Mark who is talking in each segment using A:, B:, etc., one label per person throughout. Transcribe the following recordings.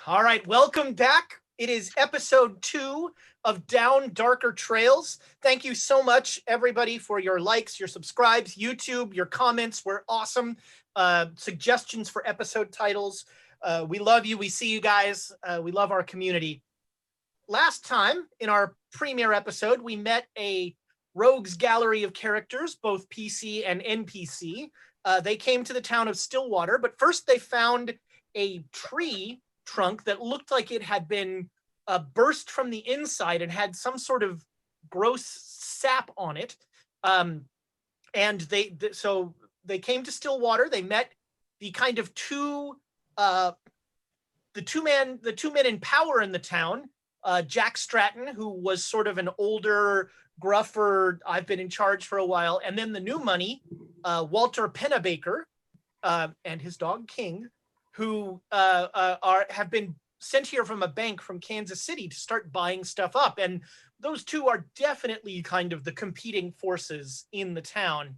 A: All right, welcome back. It is episode 2 of Down Darker Trails. Thank you so much, everybody, for your likes, your subscribes, YouTube, your comments were awesome. Suggestions for episode titles. We love you. We see you guys. We love our community. Last time, in our premiere episode, we met a rogues gallery of characters, both PC and NPC. They came to the town of Stillwater, but first they found a tree trunk that looked like it had been burst from the inside and had some sort of gross sap on it. And so they came to Stillwater. They met the kind of two men in power in the town. Jack Stratton, who was sort of an older, gruffer, I've been in charge for a while, and then the new money, Walter Pennebaker, and his dog King, who have been sent here from a bank from Kansas City to start buying stuff up. And those two are definitely kind of the competing forces in the town.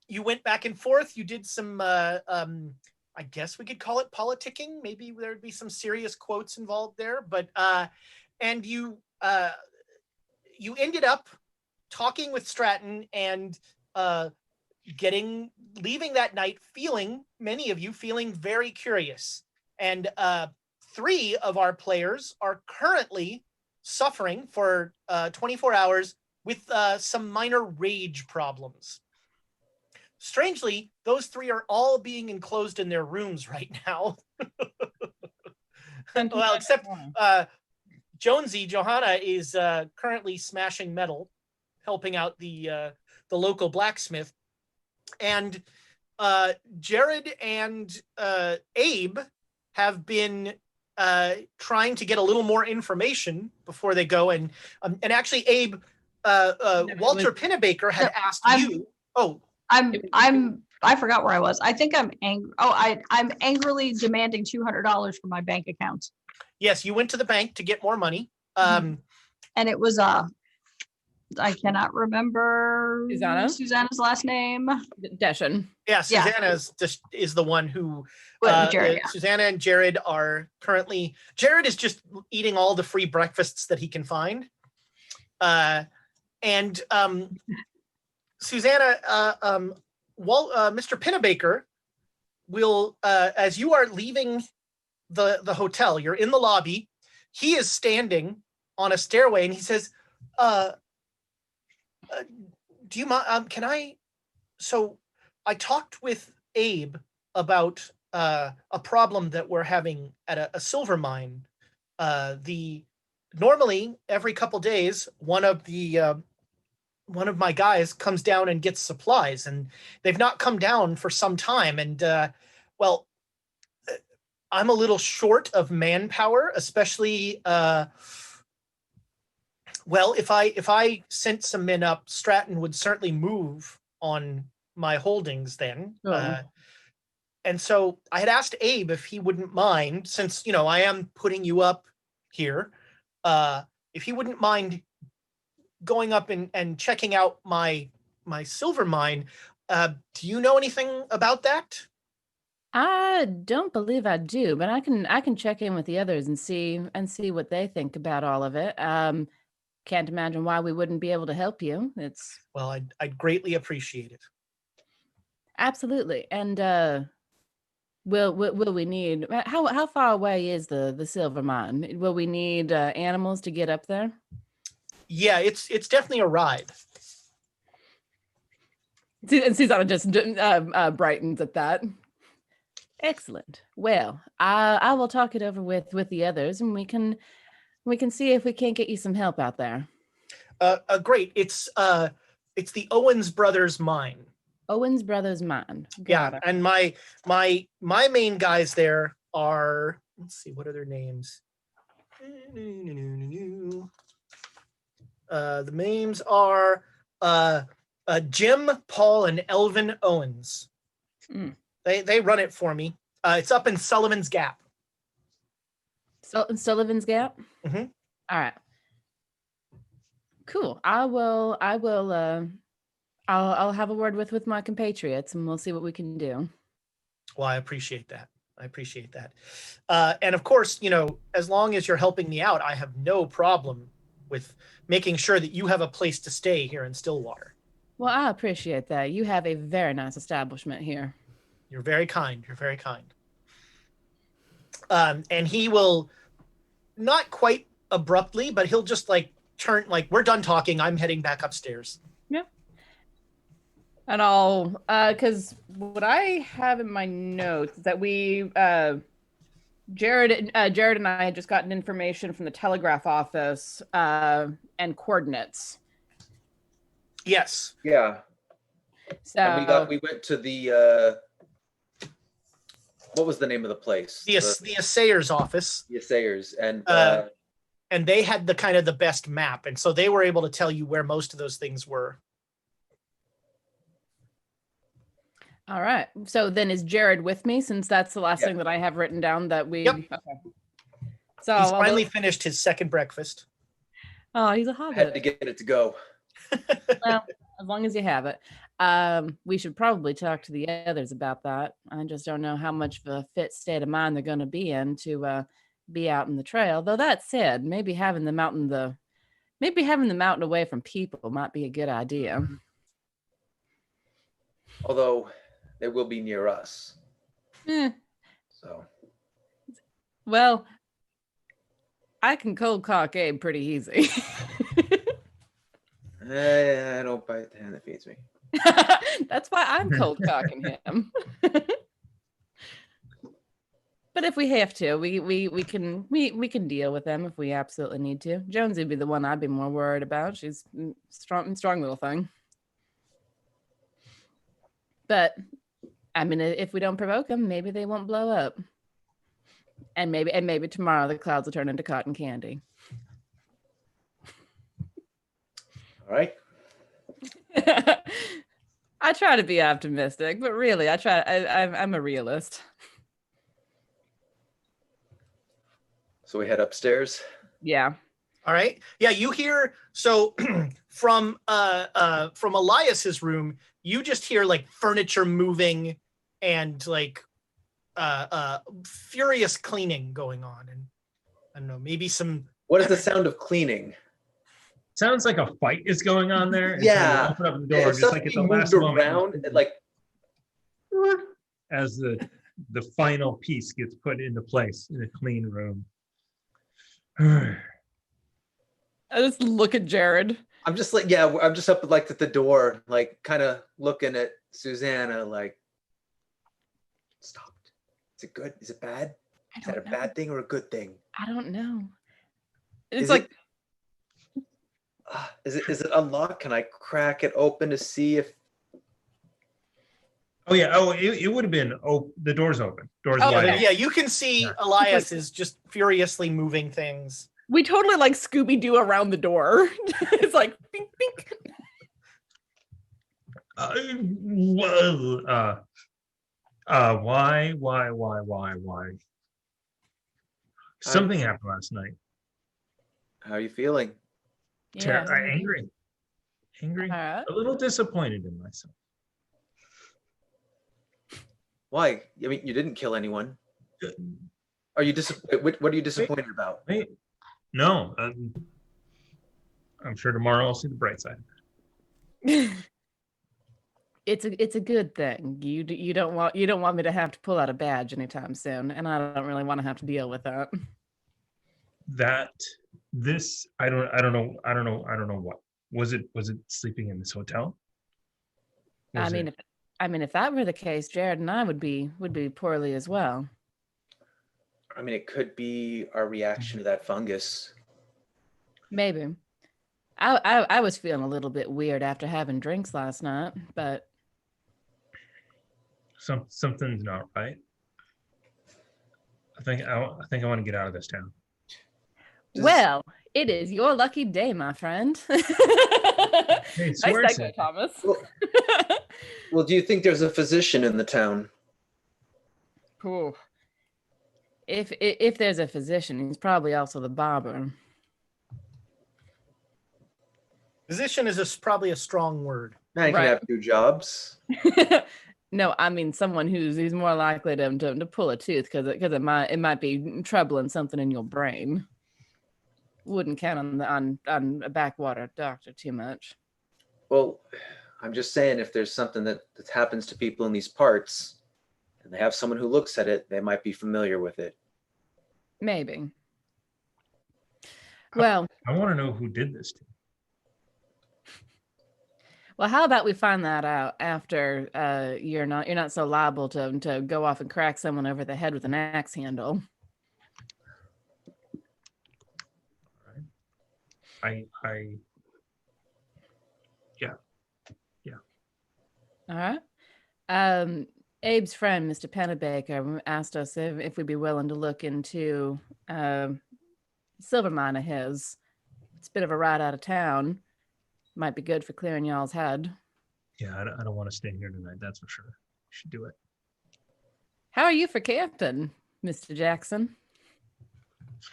A: You went back and forth. You did some, I guess we could call it politicking. Maybe there'd be some serious quotes involved there. But and you ended up talking with Stratton and leaving that night many of you feeling very curious. And 3 of our players are currently suffering for 24 hours with some minor rage problems. Strangely, those 3 are all being enclosed in their rooms right now. Well, except Johanna is currently smashing metal, helping out the local blacksmith. And Jared and Abe have been trying to get a little more information before they go. And actually, Abe, Walter Pennebaker had asked you. Oh,
B: I forgot where I was. I think I'm angry. Oh, I'm angrily demanding $200 from my bank account.
A: Yes, you went to the bank to get more money.
B: And it was I cannot remember Susanna's last name.
C: Deshin.
A: Yeah, Susanna is the one who.
B: Jared, yeah.
A: Susanna and Jared are currently. Jared is just eating all the free breakfasts that he can find, and Susanna, Mr. Pennebaker will, as you are leaving the hotel, you're in the lobby. He is standing on a stairway, and he says, do you mind? Can I? So I talked with Abe about a problem that we're having at a silver mine. Normally every couple days, one of my guys comes down and gets supplies, and they've not come down for some time. And well, I'm a little short of manpower, especially. Well, if I sent some men up, Stratton would certainly move on my holdings then. And so I had asked Abe if he wouldn't mind, since, I am putting you up here, if he wouldn't mind going up and checking out my silver mine. Do you know anything about that?
C: I don't believe I do, but I can check in with the others and see what they think about all of it. Can't imagine why we wouldn't be able to help you.
A: Well, I'd greatly appreciate it.
C: Absolutely. And will we need, how far away is the silver mine? Will we need animals to get up there?
A: Yeah, it's definitely a ride.
C: And Susanna just brightens at that. Excellent. Well, I will talk it over with the others, and we can see if we can't get you some help out there.
A: Great. It's the Owens Brothers mine.
C: Owens Brothers mine.
A: Got it. And my main guys there are, let's see, what are their names? The names are Jim, Paul, and Elvin Owens.
C: Mm.
A: They run it for me. It's up in Sullivan's Gap.
C: Sullivan's Gap?
A: Mm-hmm.
C: All right. Cool. I'll have a word with my compatriots, and we'll see what we can do.
A: Well, I appreciate that. I appreciate that. And of course, as long as you're helping me out, I have no problem with making sure that you have a place to stay here in Stillwater.
C: Well, I appreciate that. You have a very nice establishment here.
A: You're very kind. You're very kind. And he will, not quite abruptly, but he'll just turn, we're done talking. I'm heading back upstairs.
C: Yeah. And I'll, because what I have in my notes is that Jared and I had just gotten information from the telegraph office and coordinates.
A: Yes.
D: Yeah.
C: So
D: And we went to the what was the name of the place?
A: The assayer's office.
D: The assayers, and
A: they had the best map, and so they were able to tell you where most of those things were.
C: all right. So then is Jared with me, since that's the last thing that I have written down that we
A: Yep.
C: Okay. So
A: He's finally finished his second breakfast.
C: Oh, he's a
D: I
C: hobbit.
D: had to get it to go.
C: Well, as long as you have it. We should probably talk to the others about that. I just don't know how much of a fit state of mind they're going to be in to be out in the trail. Though that said, maybe having the mountain away from people might be a good idea.
D: Although they will be near us. So.
C: Well, I can cold cock Abe pretty easy.
D: I don't bite the hand that feeds me.
C: That's why I'm cold cocking him. But if we have to, we can deal with them if we absolutely need to. Jonesy would be the one I'd be more worried about. She's strong little thing. But I mean, if we don't provoke them, maybe they won't blow up. And maybe tomorrow the clouds will turn into cotton candy.
D: All right.
C: I try to be optimistic, but really, I'm a realist.
D: So we head upstairs.
C: Yeah.
A: All right. Yeah, you hear so from Elias's room, you just hear furniture moving and furious cleaning going on, and I don't know, maybe some.
D: What is the sound of cleaning?
E: Sounds like a fight is going on there. And
D: Yeah.
E: so open up the door just at the last
D: around,
E: moment. As the final piece gets put into place in a clean room.
C: I just look at Jared.
D: I'm just I'm just up at the door, kind of looking at Susanna, stop. Is it good? Is it bad? Is that a bad thing or a good thing?
C: I don't know. It's
D: is it unlocked? Can I crack it open to see if?
E: Oh yeah. Oh, it would have been. Oh, the door's open. Door's
A: Oh
E: wide.
A: yeah, you can see Elias is just furiously moving things.
C: we totally Scooby-Doo around the door. It's bink, bink.
E: Why? Something happened last night.
D: How are you feeling?
C: Yeah.
E: Angry,
C: Alright.
E: a little disappointed in myself.
D: Why? I mean, you didn't kill anyone. Are you disappointed? What are you disappointed about?
E: Wait, no. I'm sure tomorrow I'll see the bright side.
C: It's a good thing. You don't want me to have to pull out a badge anytime soon, and I don't really want to have to deal with that.
E: I don't know what was it sleeping in this hotel?
C: If that were the case, Jared and I would be poorly as well.
D: I mean, it could be our reaction to that fungus.
C: Maybe. I was feeling a little bit weird after having drinks last night, but
E: something's not right. I think I want to get out of this town.
C: Well, it is your lucky day, my friend.
E: Hey,
C: Nice
E: swear
C: segue,
E: to-
C: Thomas.
D: Well, do you think there's a physician in the town?
C: Cool. If there's a physician, he's probably also the barber.
A: Physician is probably a strong word.
D: Man, can
C: Right.
D: have two jobs.
C: No, I mean someone who's more likely to pull a tooth because it might be troubling something in your brain. Wouldn't count on a backwater doctor too much.
D: Well, I'm just saying, if there's something that happens to people in these parts, and they have someone who looks at it, they might be familiar with it.
C: Maybe. Well,
E: I want to know who did this to me.
C: well, how about we find that out after you're not so liable to go off and crack someone over the head with an axe handle.
E: I
C: All right. Abe's friend, Mr. Pennebaker, asked us if we'd be willing to look into silver mine of his. It's a bit of a ride out of town. Might be good for clearing y'all's head.
E: Yeah, I don't want to stay here tonight. That's for sure. We should do it.
C: How are you for camping, Mr. Jackson?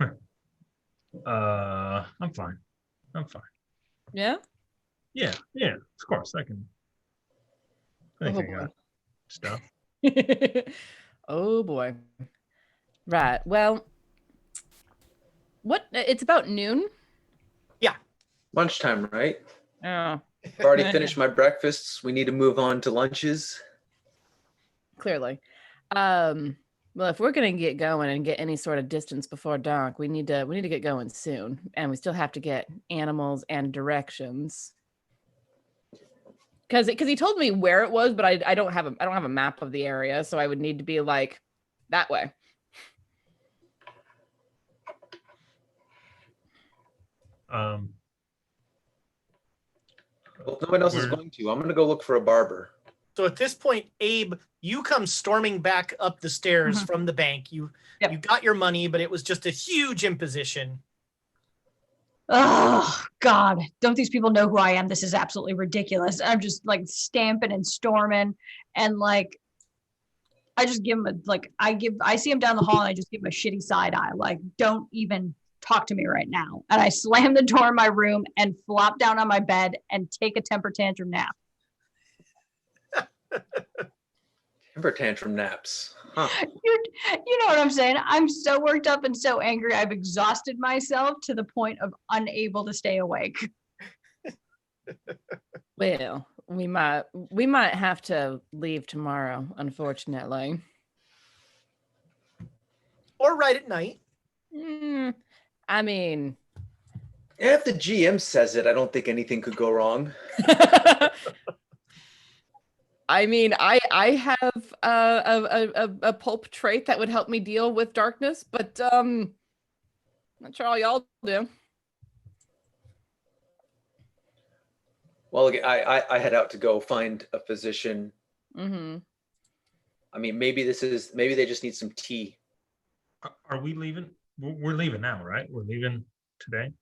E: I'm fine.
C: Yeah?
E: Yeah, of course. I think
C: Oh,
E: I got stuff.
C: Oh boy. Right. Well, it's about noon.
D: Lunchtime, right?
C: Oh,
D: I've already finished my breakfasts. We need to move on to lunches.
C: clearly. Well, if we're gonna get going and get any sort of distance before dark, we need to get going soon, and we still have to get animals and directions. Because he told me where it was, but I don't have a map of the area, so I would need to be like that way.
D: Well, no one else is going to. I'm going to go look for a barber.
A: So at this point, Abe, you come storming back up the stairs from the bank. You got your money, but it was just a huge imposition.
B: Oh God, don't these people know who I am? This is absolutely ridiculous. I'm just like stamping and storming, and like I just give him I see him down the hall and I just give him a shitty side eye. Like, don't even talk to me right now. And I slam the door in my room and flop down on my bed and take a temper tantrum nap.
D: Temper tantrum naps. Huh.
B: You know what I'm saying? I'm so worked up and so angry. I've exhausted myself to the point of unable to stay awake.
C: Well, we might have to leave tomorrow, unfortunately.
A: Or right at night.
C: I mean,
D: If the GM says it, I don't think anything could go wrong.
C: I mean, I have a pulp trait that would help me deal with darkness, but not sure all y'all do.
D: Well, I head out to go find a physician.
C: Mm-hmm.
D: I mean, maybe they just need some tea.
E: Are we leaving? We're leaving now, right? We're leaving today.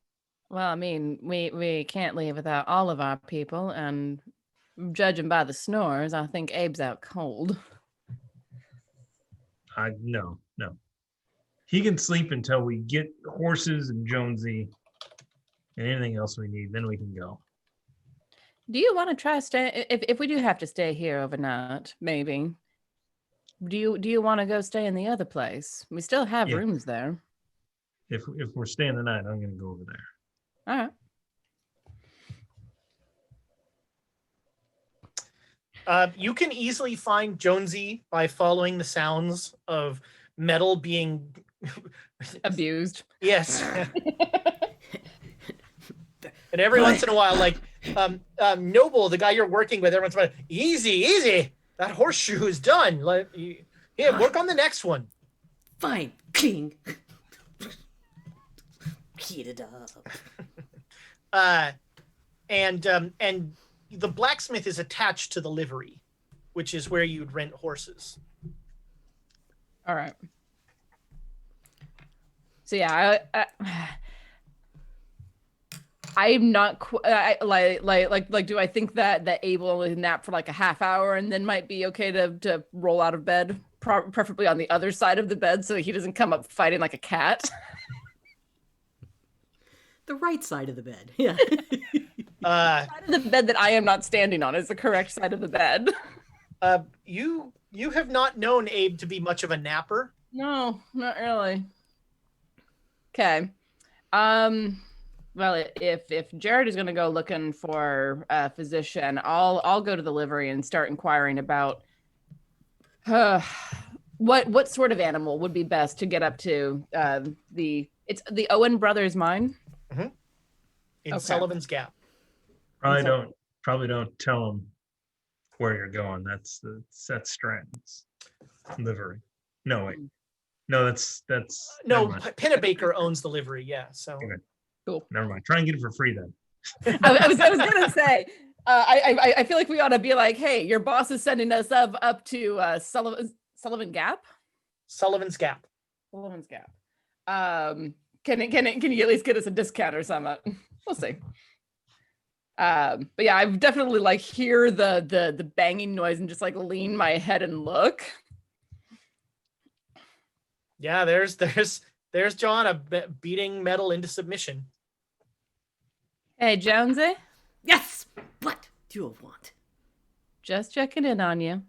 C: Well, I mean, we can't leave without all of our people, and judging by the snores, I think Abe's out cold.
E: No. He can sleep until we get horses and Jonesy and anything else we need. Then we can go.
C: Do you want to try stay if we do have to stay here overnight? Maybe. Do you want to go stay in the other place? We still have rooms there.
E: If we're staying the night, I'm going to go over there.
C: All right.
A: You can easily find Jonesy by following the sounds of metal being
C: Abused.
A: Yes. And every once in a while, like Noble, the guy you're working with, everyone's like, easy. That horseshoe is done. Like, yeah, work on the next one.
F: Fine. Cling. Heat it up.
A: And the blacksmith is attached to the livery, which is where you'd rent horses.
C: All right. So yeah, I'm not like. Do I think that Abel will nap for like a half hour and then might be okay to roll out of bed, preferably on the other side of the bed so he doesn't come up fighting like a cat?
F: The right side of the bed. Yeah.
C: Side of the bed that I am not standing on is the correct side of the bed.
A: You have not known Abe to be much of a napper.
C: No, not really. Okay. Well, if Jared is going to go looking for a physician, I'll go to the livery and start inquiring about what sort of animal would be best to get up to it's the Owen brothers mine.
A: In
C: Okay.
A: Sullivan's Gap.
E: Probably don't tell them where you're going. That's Stratton's livery. No, wait. No, that's
A: No,
E: never mind.
A: Pennebaker owns the livery. Yeah, so
E: Okay.
C: Cool.
E: Never mind. Try and get it for free then.
C: I was gonna say, I feel like we ought to be like, hey, your boss is sending us up to Sullivan Gap.
A: Sullivan's Gap.
C: Sullivan's Gap. Can you at least get us a discount or something? We'll see. But yeah, I definitely like hear the banging noise and just like lean my head and look.
A: Yeah, there's John beating metal into submission.
C: Hey, Jonesy,
F: Yes. What do you want?
C: just checking in on you.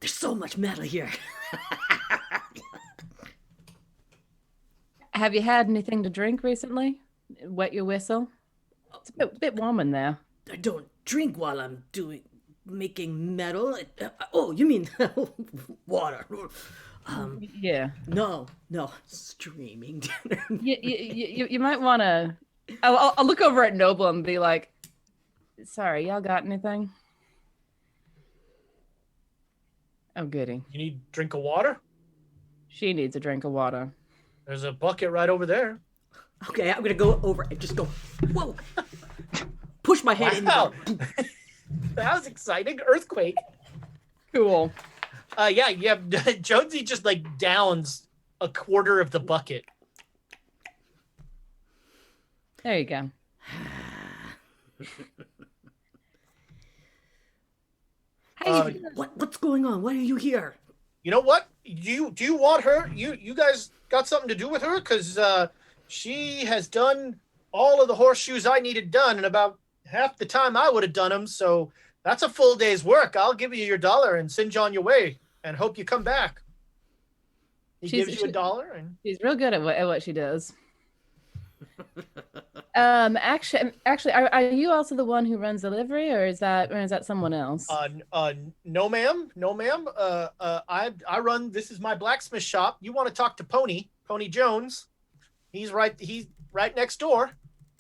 F: There's so much metal here.
C: Have you had anything to drink recently? Wet your whistle? It's a bit warm in there.
F: I don't drink while I'm making metal. Oh, you mean water?
C: Yeah.
F: No, streaming dinner.
C: You might want to. I'll look over at Noble and be like, "Sorry, y'all got anything?" Oh, goody.
A: You need a drink of water?
C: She needs a drink of water.
A: There's a bucket right over there.
F: Okay, I'm gonna go over and just go. Whoa! Push my head
A: Wow.
F: in.
A: That was exciting. Earthquake.
C: Cool.
A: Yeah. Jonesy just like downs a quarter of the bucket.
C: There you go. Hey,
F: What's going on? Why are you here?
A: You know what? Do you want her? You guys got something to do with her? Because she has done all of the horseshoes I needed done in about half the time I would have done them. So that's a full day's work. I'll give you your $1 and send you on your way and hope you come back. He gives you $1 and
C: she's real good at what she does. Actually, are you also the one who runs the livery, or is that someone else?
A: No ma'am. I run, this is my blacksmith shop. You want to talk to Pony Jones. He's right next door.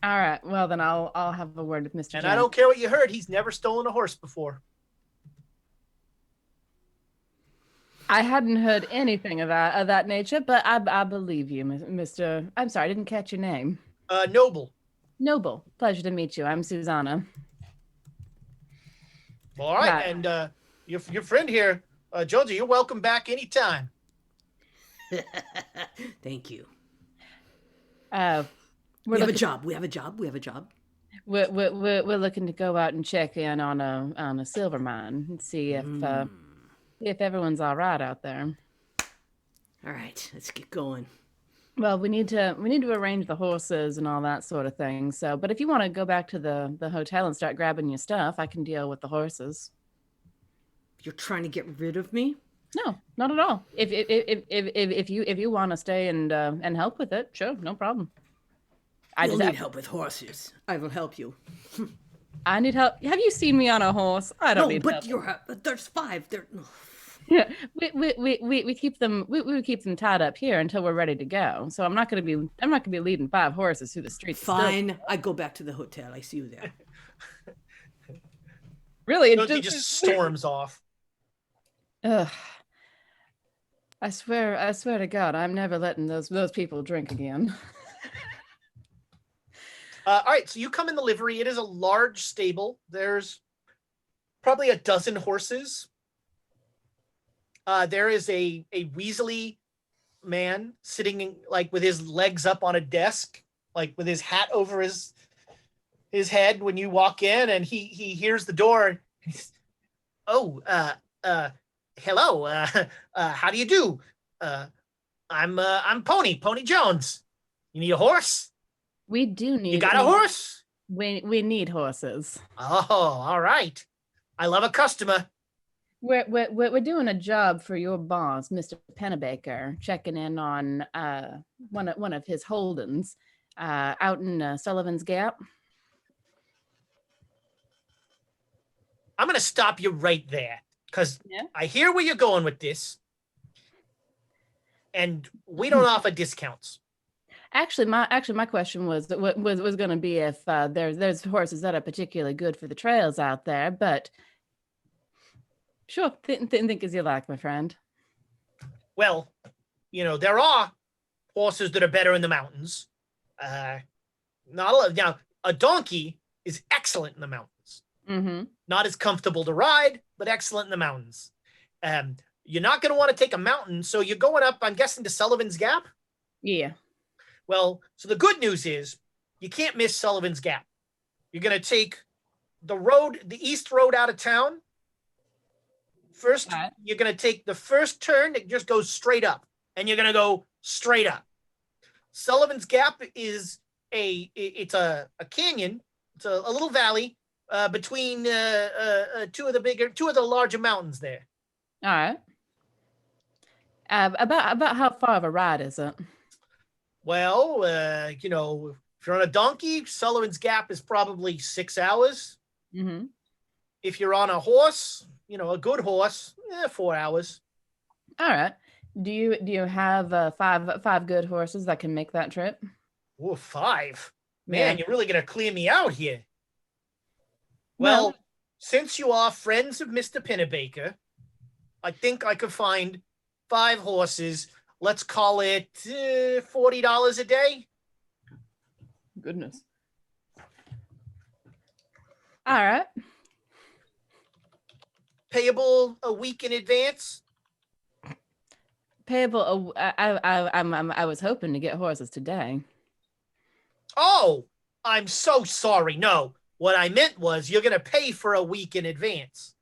C: All right. Well, then I'll have a word with Mr.
A: And
C: Jones.
A: I don't care what you heard. He's never stolen a horse before.
C: I hadn't heard anything of that nature, but I believe you, Mr. I'm sorry, I didn't catch your name.
A: Noble.
C: Noble. Pleasure to meet you. I'm Susanna.
A: All right,
C: Right.
A: and your friend here, Jonesy, you're welcome back anytime.
F: Thank you.
C: We
F: We have a job. We have a job.
C: We're looking to go out and check in on a silver mine and see if everyone's all right out there.
F: All right, let's get going.
C: Well, we need to arrange the horses and all that sort of thing. So, but if you want to go back to the hotel and start grabbing your stuff, I can deal with the horses.
F: You're trying to get rid of me?
C: No, not at all. If you want to stay and help with it, sure, no problem.
F: I need help with horses. I will help you.
C: I need help. Have you seen me on a horse? I don't need help.
F: But there's 5. There.
C: Yeah, we keep them we keep them tied up here until we're ready to go. So I'm not gonna be leading 5 horses through the streets.
F: Fine, I go back to the hotel. I see you there.
C: Really,
A: Jonesy just storms off.
C: Ugh. I swear to God, I'm never letting those people drink again.
A: All right, so you come in the livery. It is a large stable. There's probably a dozen horses. There is a weaselly man sitting like with his legs up on a desk, like with his hat over his head when you walk in, and he hears the door. Oh, hello. How do you do? I'm Pony Jones. You need a horse?
C: We do need.
A: You got a horse?
C: We need horses.
A: Oh, all right. I love a customer.
C: We're doing a job for your boss, Mr. Pennebaker, checking in on one of his holdings out in Sullivan's Gap.
A: I'm going to stop you right there because
C: Yeah.
A: I hear where you're going with this. And we don't offer discounts.
C: Actually, my question was going to be if there's horses that are particularly good for the trails out there, but sure, think as you like, my friend.
A: Well, there are horses that are better in the mountains. Now, a donkey is excellent in the mountains.
C: Mm-hmm.
A: Not as comfortable to ride, but excellent in the mountains. You're not going to want to take a mountain, so you're going up, I'm guessing, to Sullivan's Gap?
C: Yeah.
A: Well, so the good news is you can't miss Sullivan's Gap. You're going to take the east road out of town. First,
C: Right.
A: You're going to take the first turn that just goes straight up, and you're going to go straight up. Sullivan's Gap is it's a canyon. It's a little valley between two of the larger mountains there.
C: All right. About how far of a ride is it?
A: Well, if you're on a donkey, Sullivan's Gap is probably 6 hours.
C: Mm-hmm.
A: If you're on a horse, a good horse, 4 hours.
C: All right. Do you have five good horses that can make that trip?
A: Oh, 5. Man,
C: Yeah.
A: you're really going to clear me out here. Well, since you are friends of Mr. Pennebaker, I think I could find 5 horses. Let's call it $40 a day.
C: Goodness. All right.
A: Payable a week in advance.
C: Payable. I was hoping to get horses today.
A: Oh, I'm so sorry. No, what I meant was you're going to pay for a week in advance.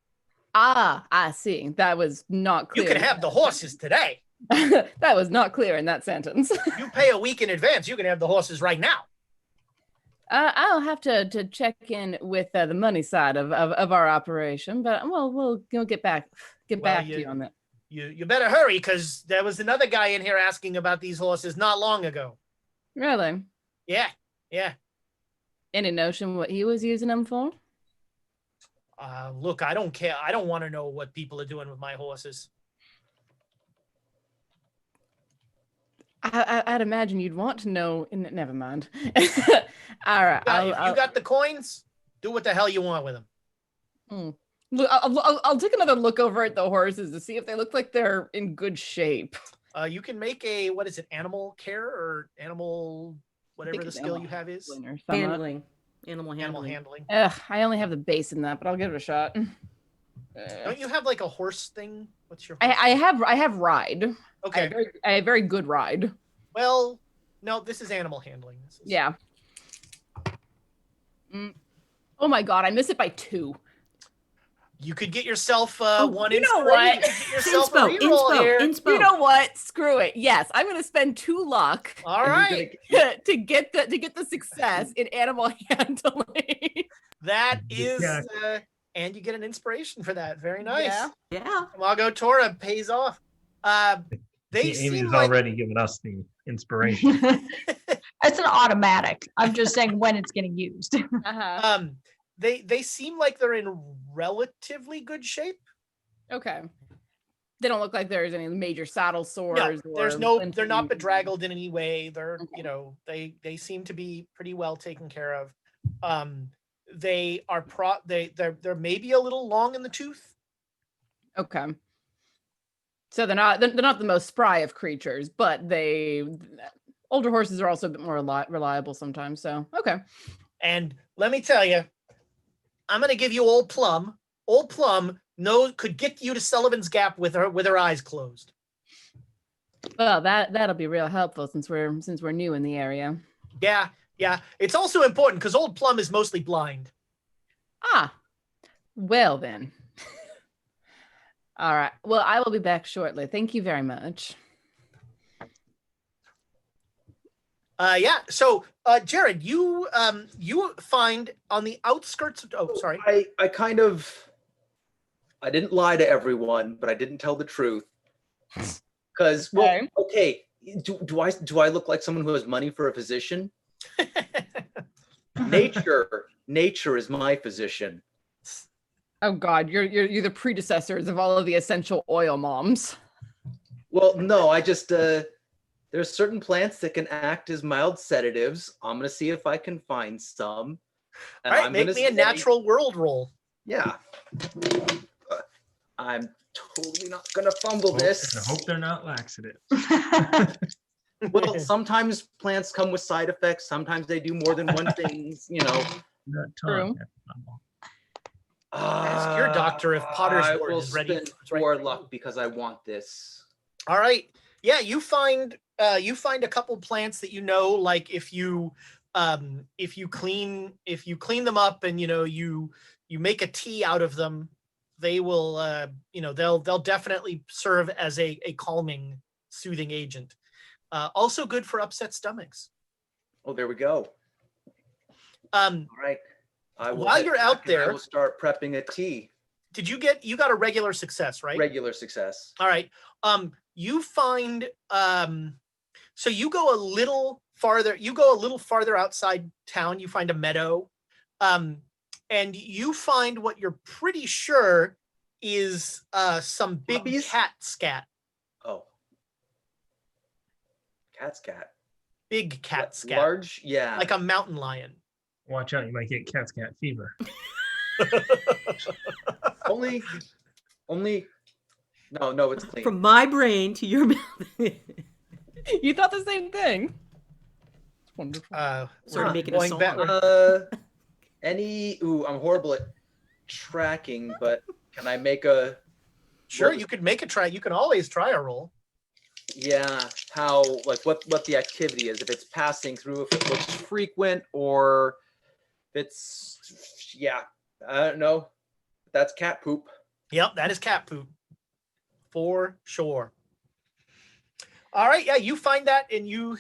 C: Ah, I see. That was not clear.
A: You can have the horses today.
C: That was not clear in that sentence.
A: You pay a week in advance, you can have the horses right now.
C: I'll have to check in with the money side of our operation, but we'll get back to you on that.
A: You better hurry because there was another guy in here asking about these horses not long ago.
C: Really?
A: Yeah.
C: Any notion what he was using them for?
A: Look, I don't care. I don't want to know what people are doing with my horses.
C: I'd imagine you'd want to know. Never mind. All right.
A: If you got the coins, do what the hell you want with them.
C: Look, I'll take another look over at the horses to see if they look like they're in good shape.
A: You can make animal care or animal, whatever the skill you have is.
F: Handling. Animal
A: Animal
F: handling.
A: handling.
C: I only have the base in that, but I'll give it a shot.
A: Don't you have like a horse thing? What's your?
C: I have ride.
A: Okay.
C: I have very good ride.
A: Well, no, this is animal handling.
C: Yeah. Oh my god, I missed it by 2.
A: You could get yourself one.
C: You know what?
A: You could get yourself a reroll here.
F: Inspo.
C: You know what? Screw it. Yes, I'm going to spend 2 luck.
A: All right.
C: to get the success in animal handling.
A: That is,
E: Yeah.
A: and you get an inspiration for that. Very nice.
F: Yeah.
A: Mago Tora pays off. They
E: Amy's
A: seem like
E: already given us the inspiration.
B: It's an automatic. I'm just saying when it's getting used.
C: Uh-huh.
A: They seem like they're in relatively good shape.
C: Okay. They don't look like there's any major saddle sores.
A: They're not bedraggled in any way. They're, they seem to be pretty well taken care of. They're maybe a little long in the tooth.
C: Okay. So they're not the most spry of creatures, but older horses are also a bit more reliable sometimes. So, okay.
A: And let me tell you, I'm going to give you Old Plum. Old Plum could get you to Sullivan's Gap with her eyes closed.
C: Well, that'll be real helpful since we're new in the area.
A: Yeah. It's also important because Old Plum is mostly blind.
C: Ah, well then. All right. Well, I will be back shortly. Thank you very much.
A: Yeah. So, Jared, you find on the outskirts of, oh, sorry.
D: I kind of I didn't lie to everyone, but I didn't tell the truth. Because, well, okay, do I look like someone who has money for a physician? Nature is my physician.
C: Oh God, you're the predecessors of all of the essential oil moms.
D: Well, no, I just there's certain plants that can act as mild sedatives. I'm gonna see if I can find some.
A: All right, make me a natural world roll.
D: Yeah. I'm totally not gonna fumble this.
E: I hope they're not laxatives.
D: Well, sometimes plants come with side effects. Sometimes they do more than one thing, you know.
C: True.
A: Ask your doctor if Potter's Word is ready.
D: I will spend 4 luck because I want this.
A: All right. Yeah, you find a couple plants that you know, like if you clean them up and you make a tea out of them, they will they'll definitely serve as a calming, soothing agent. Also good for upset stomachs.
D: Oh, there we go. All right.
A: While you're out there,
D: I will start prepping a tea.
A: You got a regular success, right?
D: Regular success.
A: All right. You find so you go a little farther outside town. You find a meadow, and you find what you're pretty sure is some big
D: Puppies?
A: cat scat.
D: Oh, cat scat.
A: Big cat scat.
D: Large, yeah.
A: Like a mountain lion.
E: Watch out, you might get cat fever.
D: only no, it's clean.
F: From my brain to your mouth.
C: You thought the same thing. It's wonderful.
F: Sort of making a
A: going
F: song.
A: back.
D: I'm horrible at tracking, but can I make a
A: Sure, you could make a try. You can always try a roll.
D: Yeah, how, like, what the activity is, if it's passing through, if it looks frequent, or if it's, yeah, I don't know. That's cat poop.
A: Yep, that is cat poop. For sure. All right, yeah, you find that and you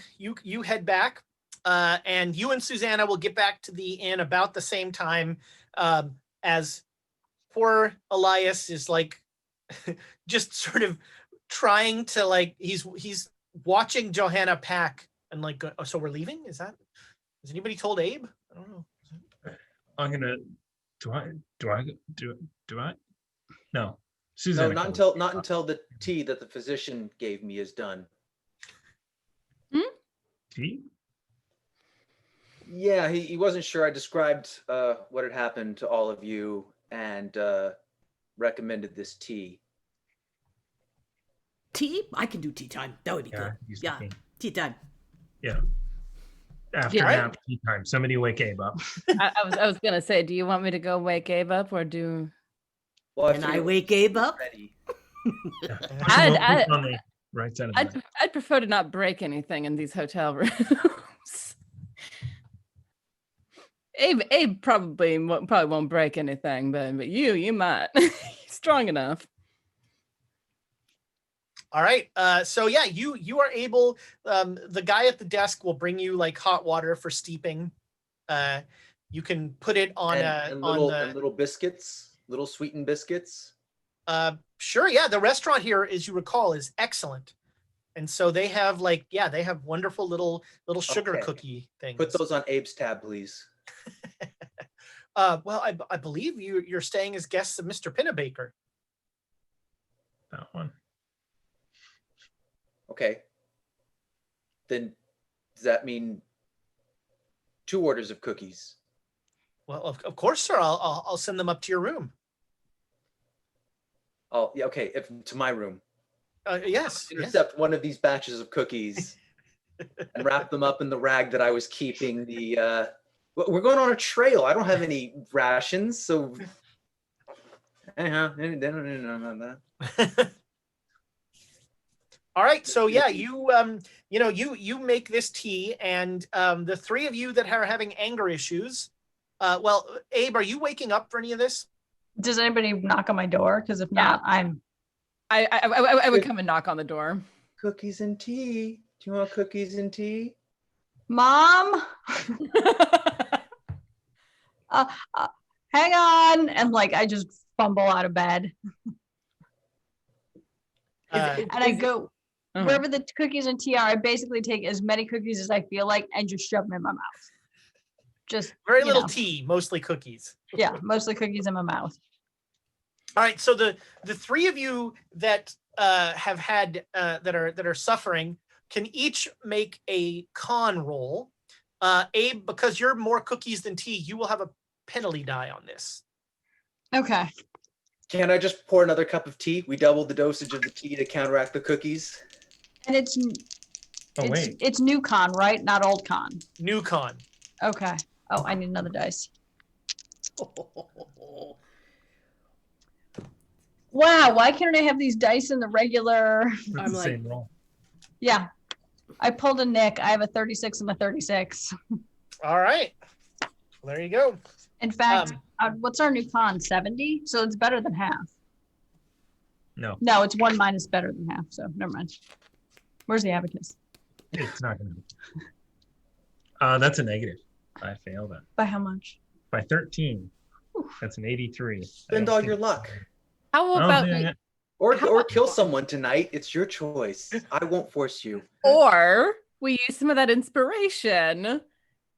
A: head back. And you and Susanna will get back to the inn about the same time, as poor Elias is like just sort of trying to, like, he's watching Johanna pack and like, oh, so we're leaving? Has anybody told Abe? I don't know.
E: I'm gonna. Do I? No,
D: No,
E: Susanna.
D: not until the tea that the physician gave me is done.
E: Tea?
D: Yeah, he wasn't sure. I described what had happened to all of you and recommended this tea.
F: Tea? I can do tea time. That would be good. Yeah, tea time.
E: Yeah. After nap, tea time. Somebody wake Abe up.
C: I was gonna say, do you want me to go wake Abe up or do?
D: Well,
F: Can I wake Abe up?
C: I'd prefer to not break anything in these hotel rooms. Abe probably won't break anything, but you might. He's strong enough.
A: All right. So yeah, you are able. The guy at the desk will bring you like hot water for steeping. You can put it on
D: little biscuits, little sweetened biscuits.
A: Sure. Yeah, the restaurant here, as you recall, is excellent, and so they have they have wonderful little sugar cookie things.
D: Put those on Abe's tab, please.
A: Well, I believe you're staying as guests of Mr. Pinnabaker.
E: That one.
D: Okay. Then does that mean 2 orders of cookies?
A: Well, of course, sir. I'll send them up to your room.
D: Oh, yeah. Okay. To my room.
A: Yes.
D: Intercept one of these batches of cookies and wrap them up in the rag that I was keeping. We're going on a trail. I don't have any rations, so.
A: All right, so yeah, you make this tea, and the 3 of you that are having anger issues. Well, Abe, are you waking up for any of this?
B: Does anybody knock on my door? Because if not,
C: I would come and knock on the door.
D: Cookies and tea. Do you want cookies and tea?
B: Mom. Hang on, and like I just fumble out of bed. And I go wherever the cookies and tea are. I basically take as many cookies as I feel like and just shove them in my mouth. Just
A: very little tea, mostly cookies.
B: Yeah, mostly cookies in my mouth.
A: All right, so the three of you that have had that are suffering can each make a con roll. Abe, because you're more cookies than tea, you will have a penalty die on this.
B: Okay.
D: Can I just pour another cup of tea? We doubled the dosage of the tea to counteract the cookies.
B: And it's new con, right? Not old con.
A: New con.
B: Okay. Oh, I need another dice. Wow, why can't I have these dice in the regular?
E: That's the same roll.
B: Yeah. I pulled a Nick. I have a 36 and a 36.
A: All right. Well, there you go.
B: In fact, what's our new con? 70? So it's better than half.
E: No.
B: No, it's 1 minus better than half. So never mind. Where's the abacus?
E: It's not going to. That's a negative. I failed it.
B: By how much?
E: By 13. That's an 83.
D: Spend all your luck.
C: How about we,
D: or kill someone tonight? It's your choice. I won't force you.
C: or we use some of that inspiration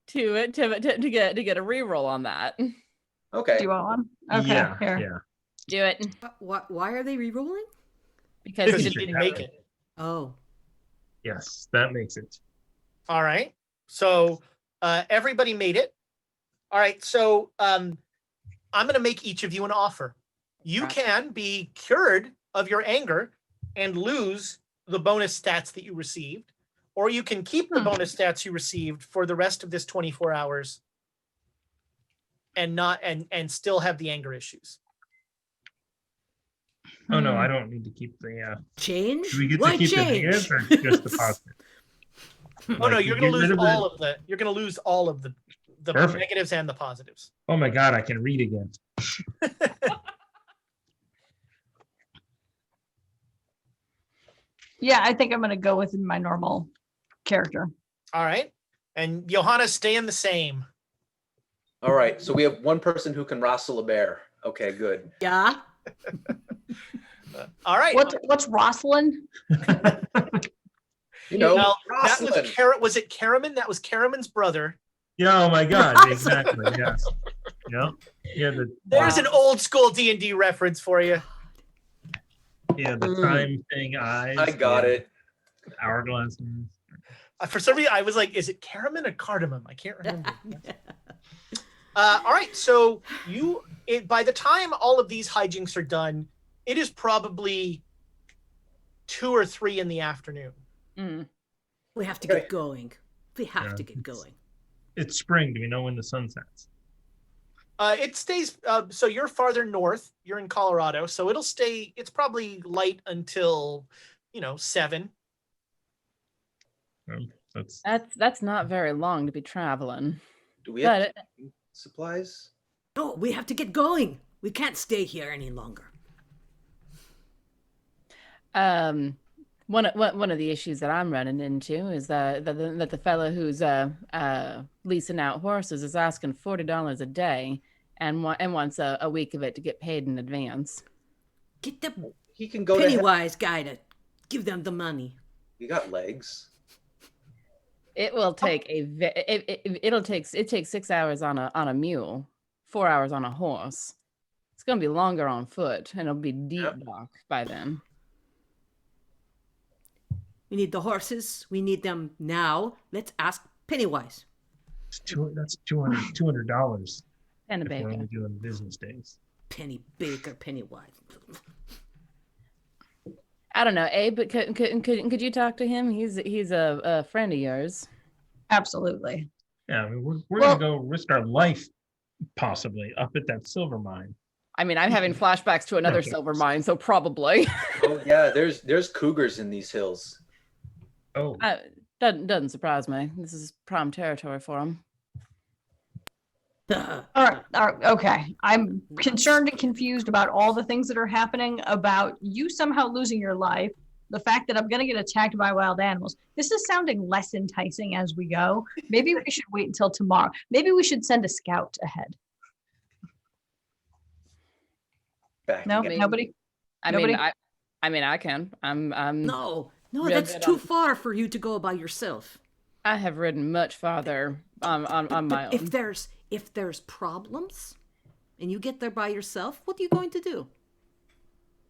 C: to get a reroll on that.
D: Okay.
B: Do you want one? Okay.
E: Yeah.
B: Here.
E: Yeah.
C: Do it
F: Why are they re-rolling?
C: because
A: You didn't make it.
F: Oh.
E: Yes, that makes it.
A: All right. So everybody made it. All right. So I'm going to make each of you an offer. You can be cured of your anger and lose the bonus stats that you received, or you can keep the bonus stats you received for the rest of this 24 hours and still have the anger issues.
E: Oh no, I don't need to keep the.
F: Change?
E: Do we get
F: Why
E: to keep
F: change?
E: the negatives or just the positive?
A: Oh no,
E: Like,
A: you're
E: you
A: going to
E: get rid
A: lose
E: of
A: all of the. You're going to lose all of the
E: Perfect.
A: negatives and the positives.
E: Oh my God, I can read again.
B: Yeah, I think I'm going to go with my normal character.
A: All right, and Johanna's staying the same.
D: All right. So we have one person who can wrestle a bear. Okay, good.
F: Yeah.
A: All right.
B: What's Rosalind?
D: You know,
A: Well, that
D: Rosalind.
A: was it Karaman? That was Karaman's brother.
E: Yeah. Oh my God. Exactly. Yes. Yeah. Yeah.
A: There's an old school D&D reference for you.
E: Yeah. The time thing. Eyes.
D: I got it.
E: Hourglass.
A: For some reason, I was like, is it Karaman or cardamom? I can't remember. All right. So by the time all of these hijinks are done, it is probably 2 or 3 in the afternoon.
F: We have to get going. We have to get going.
E: It's spring. Do we know when the sun sets?
A: It stays. So you're farther north. You're in Colorado, so it'll stay. It's probably light until 7.
C: That's not very long to be traveling.
D: Do we have supplies?
F: No, we have to get going. We can't stay here any longer.
C: One of the issues that I'm running into is that the fellow who's leasing out horses is asking $40 a day and wants a week of it to get paid in advance.
F: Get the
D: He can go
F: Pennywise guy to give them the money.
D: We got legs.
C: It will take it takes 6 hours on a mule, 4 hours on a horse. It's gonna be longer on foot, and it'll be deep dark by then.
F: We need the horses. We need them now. Let's ask Pennywise.
E: That's $200.
C: And a
E: if we're
C: bacon.
E: only doing business days.
F: Penny Baker, Pennywise.
C: I don't know, Abe, but could you talk to him? He's a friend of yours.
B: Absolutely.
E: Yeah, I mean, we're gonna go risk our life possibly up at that silver mine.
C: I mean, I'm having flashbacks to another silver mine, so probably.
D: Oh yeah, there's cougars in these hills.
E: Oh,
C: Doesn't surprise me. This is prime territory for him.
B: All right. Okay. I'm concerned and confused about all the things that are happening, about you somehow losing your life, the fact that I'm going to get attacked by wild animals. This is sounding less enticing as we go. Maybe we should wait until tomorrow. Maybe we should send a scout ahead.
D: back
B: No,
D: again.
B: nobody.
C: I
B: Nobody?
C: mean, I can. I'm
F: No,
C: real
F: that's
C: good
F: too
C: on-
F: far for you to go by yourself.
C: I have ridden much farther on my
F: But
C: own.
F: if there's problems and you get there by yourself, what are you going to do?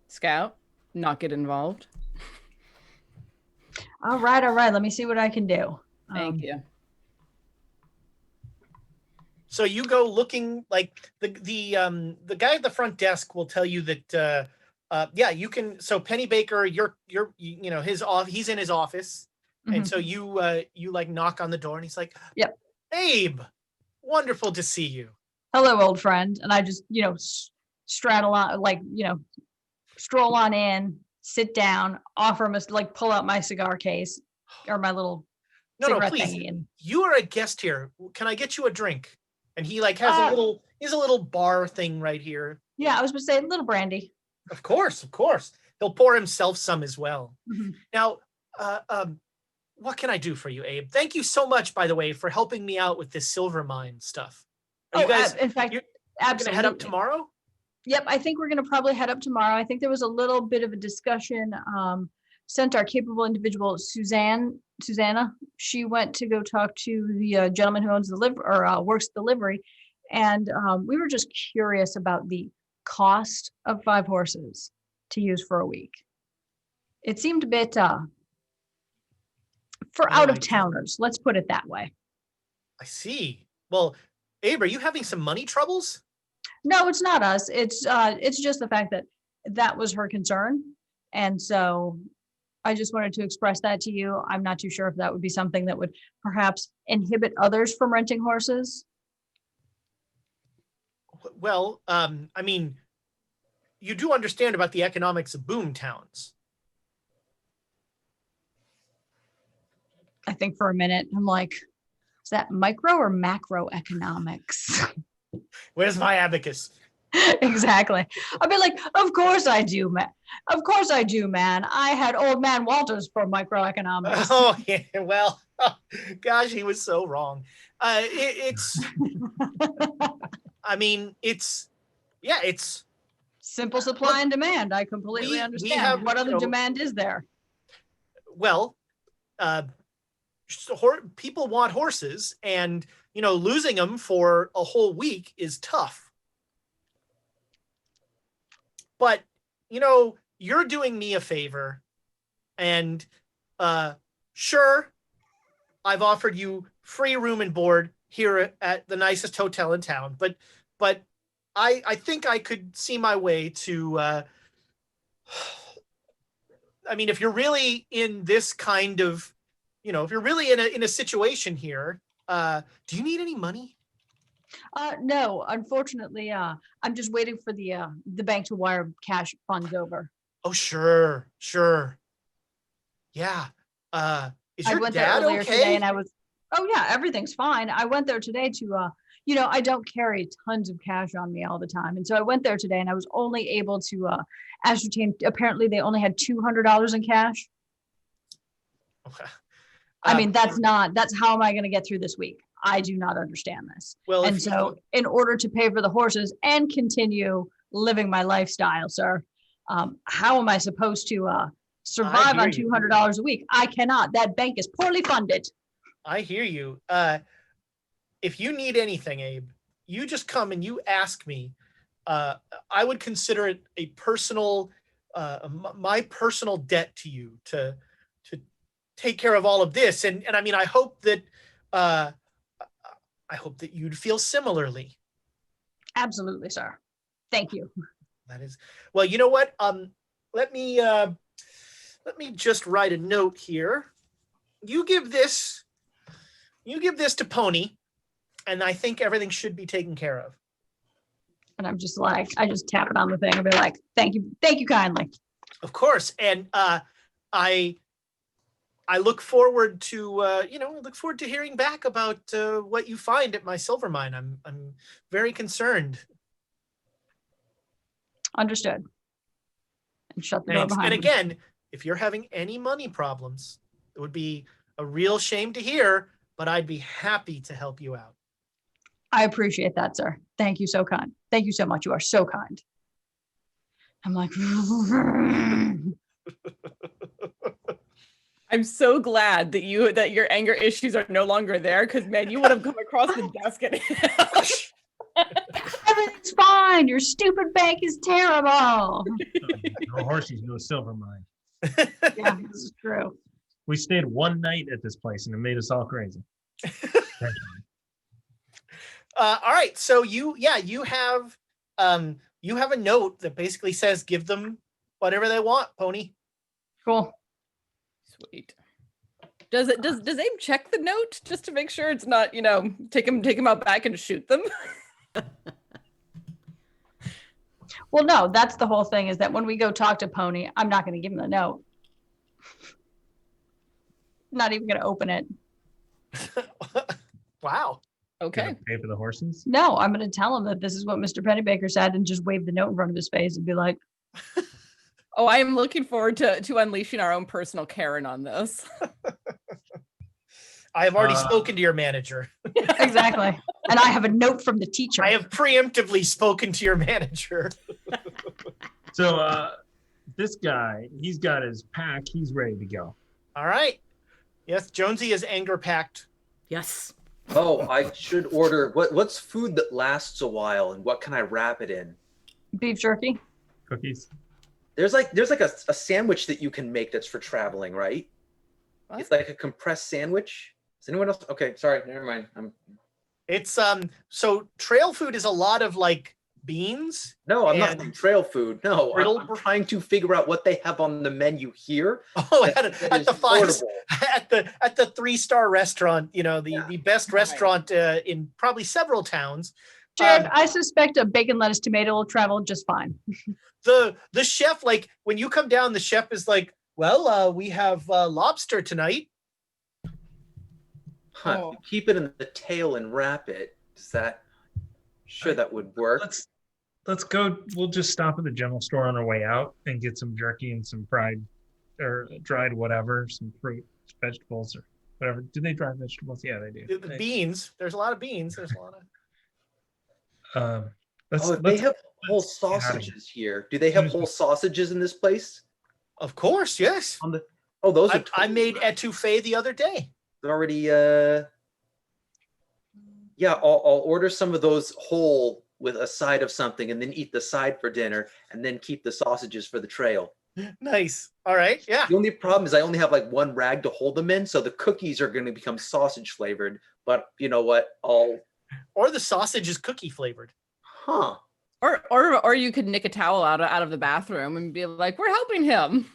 C: Scout, not get involved.
B: All right. Let me see what I can do.
C: Thank you.
A: So you go looking like the guy at the front desk will tell you that yeah, you can. So Penny Baker, you know his off. He's in his office, and
B: Mhm.
A: so you like knock on the door, and he's like,
B: Yep.
A: Abe, wonderful to see you.
B: Hello, old friend. And I just, straddle on, stroll on in, sit down, offer him like pull out my cigar case or my little
A: No,
B: cigarette
A: please.
B: thingy. And
A: You are a guest here. Can I get you a drink? And he like has he's a little bar thing right here.
B: yeah, I was going to say a little brandy.
A: Of course. He'll pour himself some as well.
B: Mhm.
A: Now, what can I do for you, Abe? Thank you so much, by the way, for helping me out with this silver mine stuff. Are you guys
B: in fact,
A: you're
B: absolutely.
A: gonna head up tomorrow?
B: Yep, I think we're going to probably head up tomorrow. I think there was a little bit of a discussion. Sent our capable individual, Susanna. She went to go talk to the gentleman who owns the works delivery, and we were just curious about the cost of 5 horses to use for a week. It seemed a bit for out of towners. Let's put it that way.
A: I see. Well, Abe, are you having some money troubles?
B: No, it's not us. It's just the fact that that was her concern, and so I just wanted to express that to you. I'm not too sure if that would be something that would perhaps inhibit others from renting horses.
A: Well, I mean, you do understand about the economics of boom towns.
B: I think for a minute, I'm like, is that micro or macro economics?
A: Where's my abacus?
B: Exactly. I'd be like, of course I do, man. Of course I do, man. I had old man Walters for microeconomics.
A: Oh yeah, well, gosh, he was so wrong. It's I mean, it's
B: Simple supply and demand. I completely
A: we
B: understand.
A: have,
B: What other
A: you know,
B: demand is there?
A: well, people want horses, and losing them for a whole week is tough. But you're doing me a favor, and sure, I've offered you free room and board here at the nicest hotel in town, but I think I could see my way to I mean, if you're really in this kind of, if you're really in a situation here, do you need any money?
B: No, unfortunately, I'm just waiting for the bank to wire cash funds over.
A: Oh, sure. Yeah. Is
B: I
A: your
B: went there
A: dad
B: earlier today,
A: okay?
B: and oh yeah, everything's fine. I went there today to, I don't carry tons of cash on me all the time, and so I went there today, and I was only able to ascertain. Apparently, they only had $200 in cash.
A: Okay.
B: I mean, that's how am I going to get through this week? I do not understand this.
A: Well,
B: And so in order to pay for the horses and continue living my lifestyle, sir, how am I supposed to survive on $200 a week? I cannot. That bank is poorly funded.
A: I hear you. If you need anything, Abe, you just come and you ask me. I would consider it a personal, my personal debt to you to take care of all of this. And I mean, I hope that you'd feel similarly.
B: Absolutely, sir. Thank you.
A: That is, well, you know what? Let me just write a note here. You give this to Pony, and I think everything should be taken care of.
B: And I'm just like, I just tap it on the thing and be like, thank you kindly.
A: Of course. And I look forward to hearing back about what you find at my silver mine. I'm very concerned.
B: Understood. And shut the door
A: Thanks.
B: behind
A: And
B: me.
A: again, if you're having any money problems, it would be a real shame to hear, but I'd be happy to help you out.
B: I appreciate that, sir. Thank you so kind. Thank you so much. You are so kind. I'm like,
C: I'm so glad that your anger issues are no longer there, because man, you would have come across the desk at
B: everything's fine. Your stupid bank is terrible.
E: No horses, no silver mine.
B: Yeah, this is true.
E: We stayed one night at this place and it made us all crazy.
A: All right, so you have a note that basically says give them whatever they want, Pony.
B: Cool.
C: Sweet. Does Abe check the note just to make sure it's not, take him out back and shoot them?
B: Well, no, that's the whole thing, is that when we go talk to Pony, I'm not going to give him the note. Not even going to open it.
A: Wow.
C: Okay.
E: Gonna pay for the horses.
B: No, I'm going to tell him that this is what Mr. Pennybaker said and just wave the note in front of his face and be like,
C: Oh, I am looking forward to unleashing our own personal Karen on this.
A: I have already spoken to your manager.
B: exactly. And I have a note from the teacher.
A: I have preemptively spoken to your manager.
E: So this guy, he's got his pack. He's ready to go.
A: All right. Yes, Jonesy is anger packed.
F: Yes.
D: Oh, I should order what's food that lasts a while, and what can I wrap it in?
B: Beef jerky.
E: Cookies.
D: There's like a sandwich that you can make that's for traveling, right?
C: What?
D: It's like a compressed sandwich. Is anyone else? Okay, sorry, never mind.
A: It's so trail food is a lot of like beans.
D: No, I'm not
A: And
D: saying trail food. No,
A: brittle-
D: I'm trying to figure out what they have on the menu here.
A: Oh,
D: that
A: at
D: is
A: the five
D: affordable.
A: at the 3-star restaurant, the best restaurant in probably several towns.
B: Jared, I suspect a bacon, lettuce, tomato will travel just fine.
A: The chef, like when you come down, the chef is like, well, we have lobster tonight.
D: Huh.
C: Oh.
D: Keep it in the tail and wrap it. Is that? Sure, that would work.
E: Let's go. We'll just stop at the general store on our way out and get some jerky and some fried or dried whatever, some fruit, vegetables, or whatever. Do they dry vegetables? Yeah, they do.
A: The beans. There's a lot of beans. There's a lot of.
D: They have whole sausages here. Do they have whole sausages in this place?
A: Of course, yes.
D: Those are.
A: I made etouffee the other day.
D: Already. Yeah, I'll order some of those whole with a side of something, and then eat the side for dinner, and then keep the sausages for the trail.
A: Nice. All right. Yeah.
D: The only problem is I only have like one rag to hold them in, so the cookies are going to become sausage flavored. But you know what?
A: Or the sausage is cookie flavored.
D: Huh.
C: Or you could nick a towel out of the bathroom and be like, we're helping him.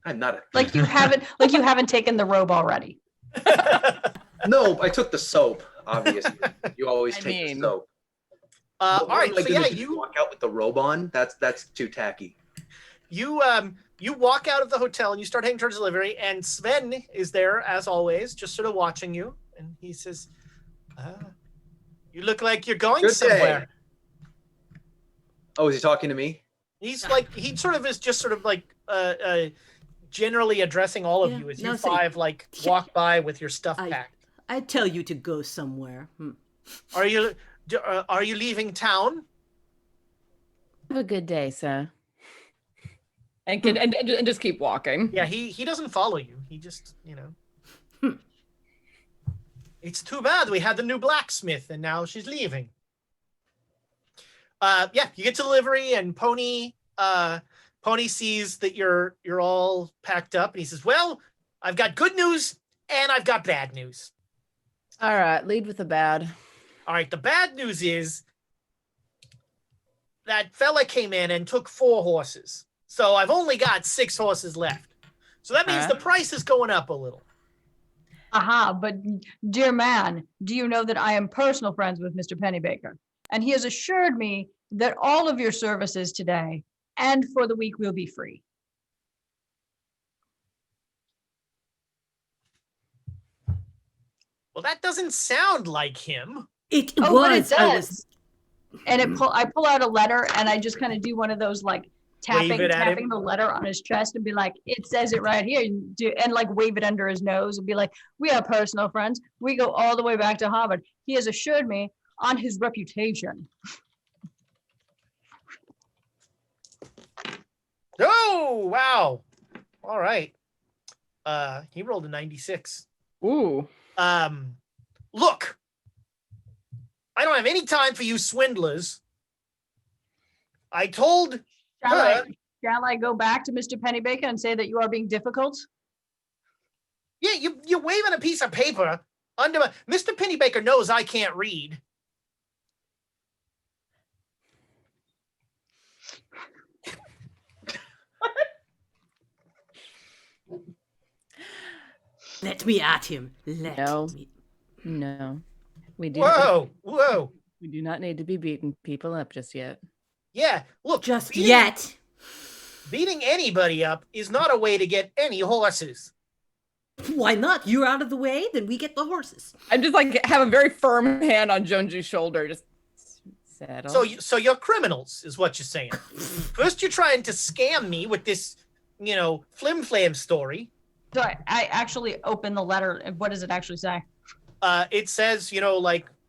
D: I'm not a.
B: Like you haven't taken the robe already.
D: No, I took the soap. Obviously, you always take the soap.
A: All right. So yeah,
D: you walk out with the robe on. That's too tacky.
A: You walk out of the hotel and you start heading towards delivery, and Sven is there as always, just sort of watching you, and he says, "You look like you're going
D: Good
A: somewhere."
D: day. Oh, is he talking to me?
A: He's like he sort of is just sort of like generally addressing all of you as you five like walk by with your stuff packed.
F: I tell you to go somewhere.
A: Are you leaving town?
C: Have a good day, sir. And just keep walking.
A: Yeah, he doesn't follow you. He just, It's too bad we had the new blacksmith and now she's leaving. Yeah, you get to delivery and Pony sees that you're all packed up and he says, "Well, I've got good news and I've got bad news."
C: All right, lead with the bad.
A: All right, the bad news is that fella came in and took 4 horses. So I've only got 6 horses left. So that means the price is going up a little.
B: Aha, but dear man, do you know that I am personal friends with Mr. Pennybaker? And he has assured me that all of your services today and for the week will be free.
A: Well, that doesn't sound like him.
F: It
B: But it
F: was.
B: does. And I pull out a letter and I just kind of do one of those like tapping the letter on his chest and be like, "It says it right here," and like wave it under his nose and be like, "We are personal friends. We go all the way back to Harvard. He has assured me on his reputation
A: Oh, wow. All right. He rolled a 96.
C: Ooh.
A: Look, I don't have any time for you swindlers. I told her.
B: Shall I go back to Mr. Pennybaker and say that you are being difficult?
A: Yeah, you're waving a piece of paper under my. Mr. Pennybaker knows I can't read.
F: Let me at him.
C: No.
F: Me.
C: No. We do
A: Whoa.
C: we do not need to be beating people up just yet.
A: Yeah, look.
F: Just yet.
A: Beating anybody up is not a way to get any horses.
F: Why not? You're out of the way, then we get the horses.
C: I just like have a very firm hand on Jonesy's shoulder. Just settle.
A: So you're criminals, is what you're saying. First, you're trying to scam me with this, flim flam story.
B: So I actually open the letter. What does it actually say?
A: It says,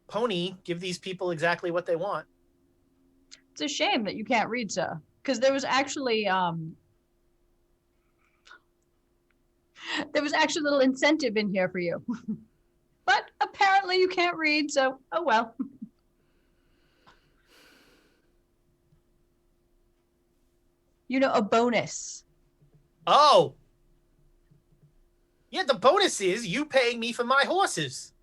A: Pony, give these people exactly what they want.
B: It's a shame that you can't read, sir. Because there was actually a little incentive in here for you. But apparently you can't read, so oh well. A bonus.
A: Oh. Yeah, the bonus is you paying me for my horses.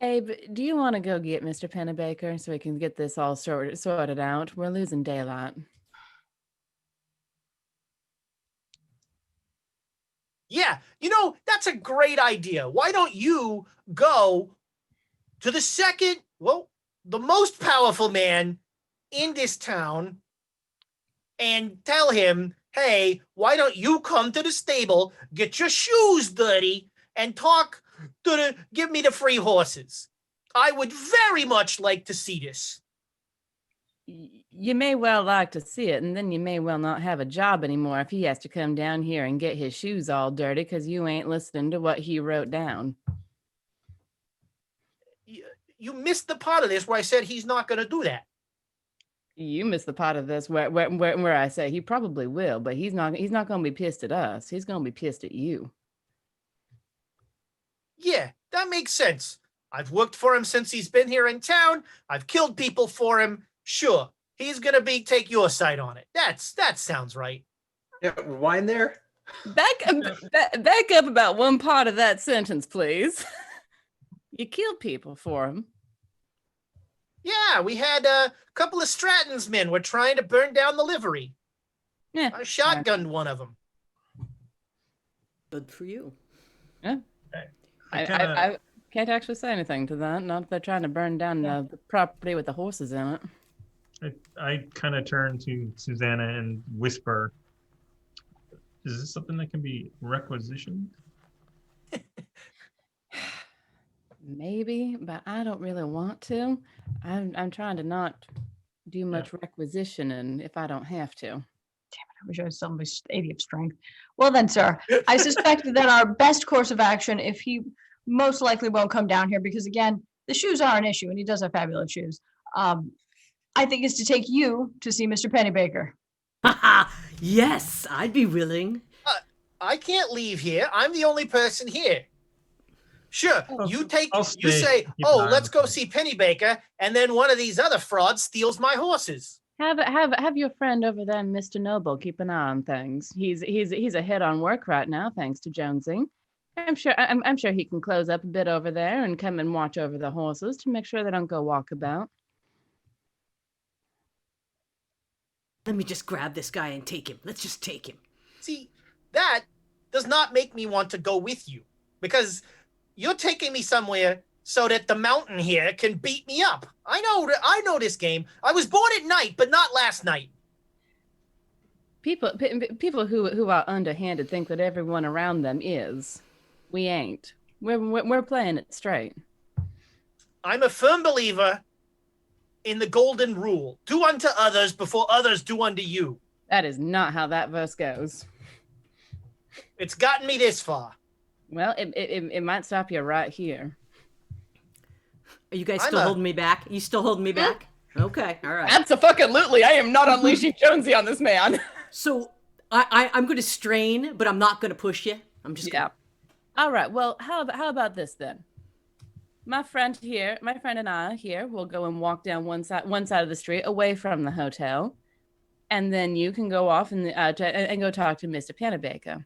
C: Abe, do you want to go get Mr. Pennybaker so we can get this all sorted out? We're losing daylight.
A: Yeah, that's a great idea. Why don't you go to the most powerful man in this town and tell him, hey, why don't you come to the stable, get your shoes dirty, and give me the free horses. I would very much like to see this.
C: You may well like to see it, and then you may well not have a job anymore if he has to come down here and get his shoes all dirty because you ain't listening to what he wrote down.
A: You missed the part of this where I said he's not going to do that.
C: You missed the part of this where I say he probably will, but he's not going to be pissed at us. He's going to be pissed at you.
A: Yeah, that makes sense. I've worked for him since he's been here in town. I've killed people for him. Sure, he's going to take your side on it. That sounds right.
D: Yeah, rewind there.
C: Back up about one part of that sentence, please. You killed people for him.
A: Yeah, we had a couple of Stratton's men were trying to burn down the livery.
C: Yeah,
A: I shotgunned one of them.
F: Good for you.
C: Yeah. I can't actually say anything to that. Not if they're trying to burn down the property with the horses in it.
E: I kind of turn to Susanna and whisper, is this something that can be requisitioned?
C: Maybe, but I don't really want to. I'm trying to not do much requisitioning if I don't have to.
B: Damn it, I wish I was somebody's 80 of strength. Well then, sir, I suspect that our best course of action, if he most likely won't come down here, because again, the shoes are an issue, and he does have fabulous shoes. I think is to take you to see Mr. Pennybaker.
F: Yes, I'd be willing.
A: I can't leave here. I'm the only person here. Sure, you say, let's go see Pennybaker, and then one of these other frauds steals my horses.
C: Have your friend over there, Mr. Noble, keep an eye on things. He's ahead on work right now, thanks to Jonesy. I'm sure he can close up a bit over there and come and watch over the horses to make sure they don't go walkabout.
F: Let me just grab this guy and take him. Let's just take him.
A: See, that does not make me want to go with you, because you're taking me somewhere so that the mountain here can beat me up. I know this game. I was born at night, but not last night.
C: People who are underhanded think that everyone around them is. We ain't. We're playing it straight.
A: I'm a firm believer in the golden rule. Do unto others before others do unto you.
C: That is not how that verse goes.
A: It's gotten me this far.
C: Well, it might stop you right here.
F: Are you guys still holding me back? You still holding me back? Okay, all right.
C: Absolutely. I am not unleashing Jonesy on this man.
F: So I'm going to strain, but I'm not going to push you. I'm just
C: Yeah. All right. Well, how about this then? My friend and I here will go and walk down one side of the street away from the hotel, and then you can go off and go talk to Mr. Pennebaker.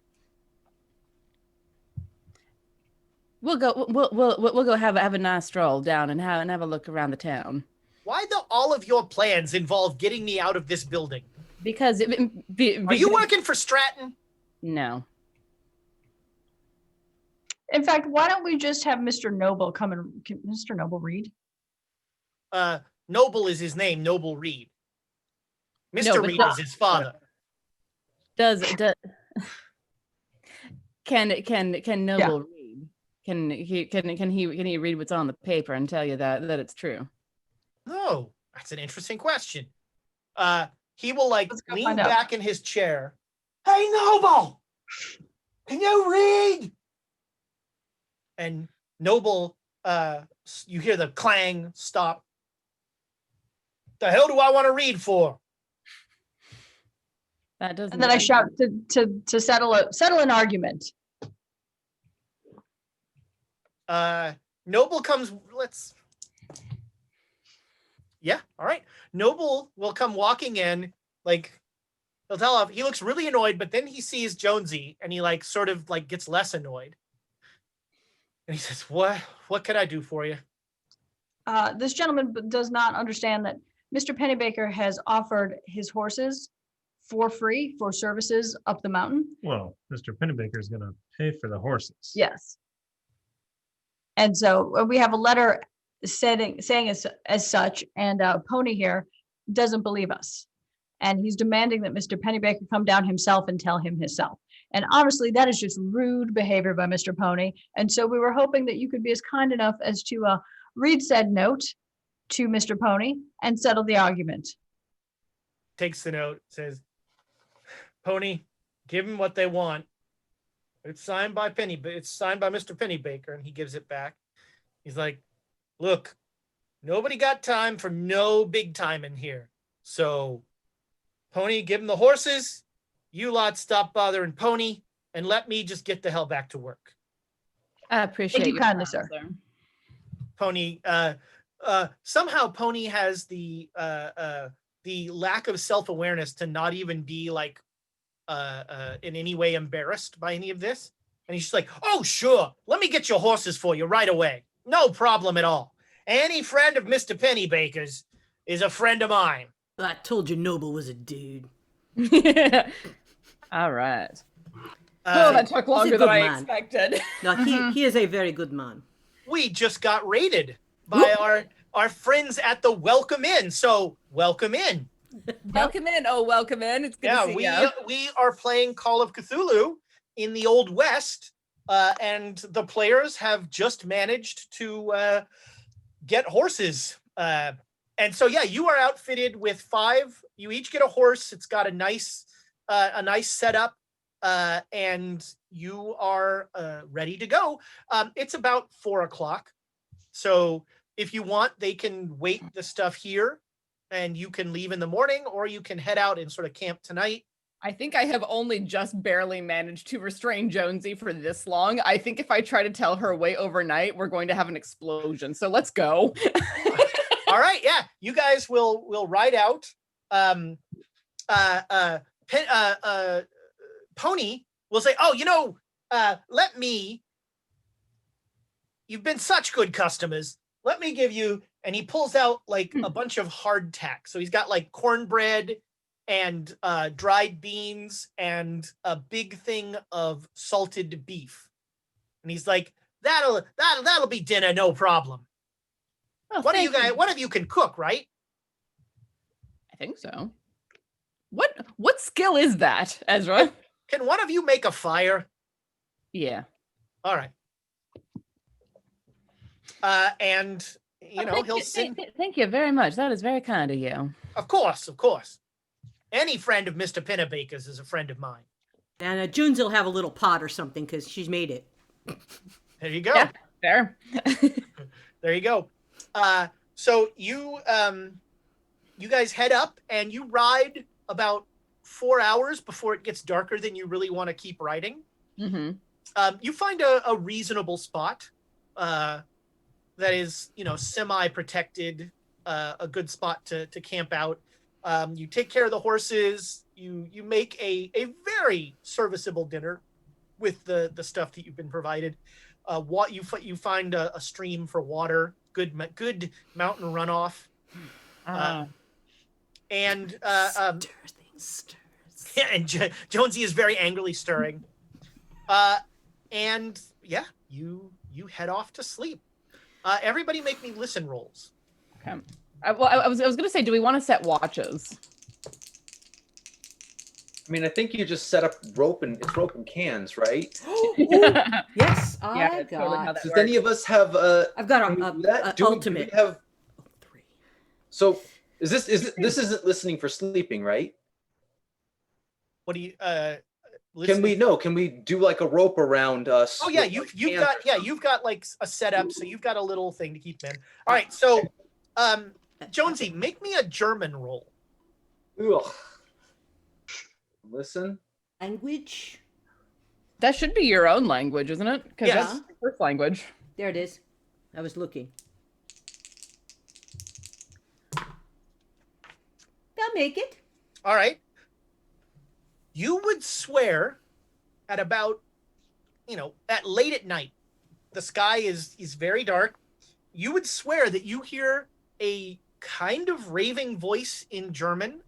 C: We'll go have a nice stroll down and have a look around the town.
A: Why do all of your plans involve getting me out of this building?
C: Because
A: Are you working for Stratton?
C: No.
B: In fact, why don't we just have Mr. Noble come and can Mr. Noble read?
A: Noble is his name, Noble Reed.
C: No,
A: Mr.
C: but
A: Reed is his father.
C: Does can Noble read? Can he read what's on the paper and tell you that it's true?
A: Oh, that's an interesting question. He will lean back in his chair. Hey, Noble, can you read? And Noble, you hear the clang stop. The hell do I want to read for?
C: That doesn't.
B: And then I shout to settle an argument.
A: Noble comes. Yeah, all right. Noble will come walking in, he'll tell off. He looks really annoyed, but then he sees Jonesy, and he sort of gets less annoyed. And he says, "What can I do for you?"
B: This gentleman does not understand that Mr. Pennebaker has offered his horses for free for services up the mountain.
E: Well, Mr. Pennebaker is going to pay for the horses.
B: Yes. And so we have a letter saying as such, and Pony here doesn't believe us. And he's demanding that Mr. Pennebaker come down himself and tell him himself. And honestly, that is just rude behavior by Mr. Pony. And so we were hoping that you could be as kind enough as to read said note to Mr. Pony and settle the argument.
A: Takes the note, says, "Pony, give them what they want. It's signed by Mr. Pennebaker," and he gives it back. He's like, "Look, nobody got time for no big time in here. So, Pony, give him the horses. You lot stop bothering Pony and let me just get the hell back to work."
C: I appreciate
B: Thank you
C: your
B: kindly,
C: time,
B: sir.
A: Pony, somehow Pony has the lack of self-awareness to not even be in any way embarrassed by any of this. And he's just like, "Oh, sure. Let me get your horses for you right away. No problem at all. Any friend of Mr. Pennebaker's is a friend of mine."
F: I told you Noble was a dude.
C: All right.
A: That
C: took longer than I expected.
F: No, he is a very good man.
A: We just got raided by our friends at the Welcome Inn. So welcome in.
C: Welcome in. Oh, welcome in. It's good to see you.
A: We are playing Call of Cthulhu in the Old West, and the players have just managed to get horses. And so, you are outfitted with 5. You each get a horse. It's got a nice setup, and you are ready to go. It's about 4:00. So if you want, they can wait the stuff here, and you can leave in the morning, or you can head out and sort of camp tonight.
C: I think I have only just barely managed to restrain Jonesy for this long. I think if I try to tell her away overnight, we're going to have an explosion. So let's go.
A: All right, yeah, you guys will ride out. Pony will say, "Oh, you've been such good customers. Let me give you," and he pulls out a bunch of hardtack. So he's got cornbread and dried beans and a big thing of salted beef. And he's like, that'll be dinner, no problem.
C: Oh,
A: One of you can cook, right?
C: I think so. What skill is that, Ezra?
A: Can one of you make a fire?
C: Yeah.
A: All right. And he'll send.
C: Thank you very much. That is very kind of you.
A: Of course. Any friend of Mr. Pennebaker's is a friend of mine.
F: And June's will have a little pot or something because she's made it.
A: There you go.
C: Yeah, fair.
A: There you go. So you guys head up and you ride about 4 hours before it gets darker than you really want to keep riding. You find a reasonable spot that is, semi-protected, a good spot to camp out. You take care of the horses. You make a very serviceable dinner with the stuff that you've been provided. What you find a stream for water, good mountain runoff, and
F: Stirs.
A: yeah, and Jonesy is very angrily stirring. And yeah, you head off to sleep. Everybody make me listen rolls.
C: Okay. I was going to say, do we want to set watches?
D: I mean, I think you just set up rope and cans, right?
F: Yes,
C: Yeah,
F: I
C: that's totally how
F: got.
C: that
D: Does
C: works.
D: any of us have
F: I've got
D: can we
F: a
D: do that? Do we
F: ultimate.
D: have?
F: 3.
D: So this isn't listening for sleeping, right?
A: What do you
D: Can we do like a rope around us?
A: Oh yeah,
D: with,
A: you've
D: like,
A: you've got like a setup, so you've got a little thing to keep in. All right, so Jonesy, make me a German roll.
D: Ugh. Listen.
F: Language.
C: That should be your own language, isn't it? Because
A: Yes.
C: that's your first language.
F: There it is. I was looking. They'll make it.
A: All right. You would swear at about, at late at night, the sky is very dark. You would swear that you hear a kind of raving voice in German,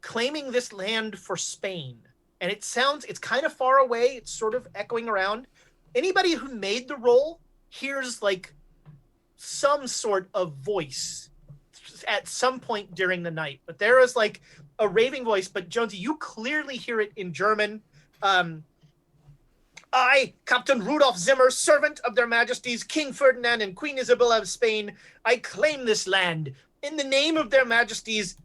A: claiming this land for Spain. And it's kind of far away. It's sort of echoing around. Anybody who made the roll hears like some sort of voice at some point during the night. But there is like a raving voice. But Jonesy, you clearly hear it in German. I, Captain Rudolf Zimmer, servant of their Majesties King Ferdinand and Queen Isabella of Spain, I claim this land. In the name of their Majesties,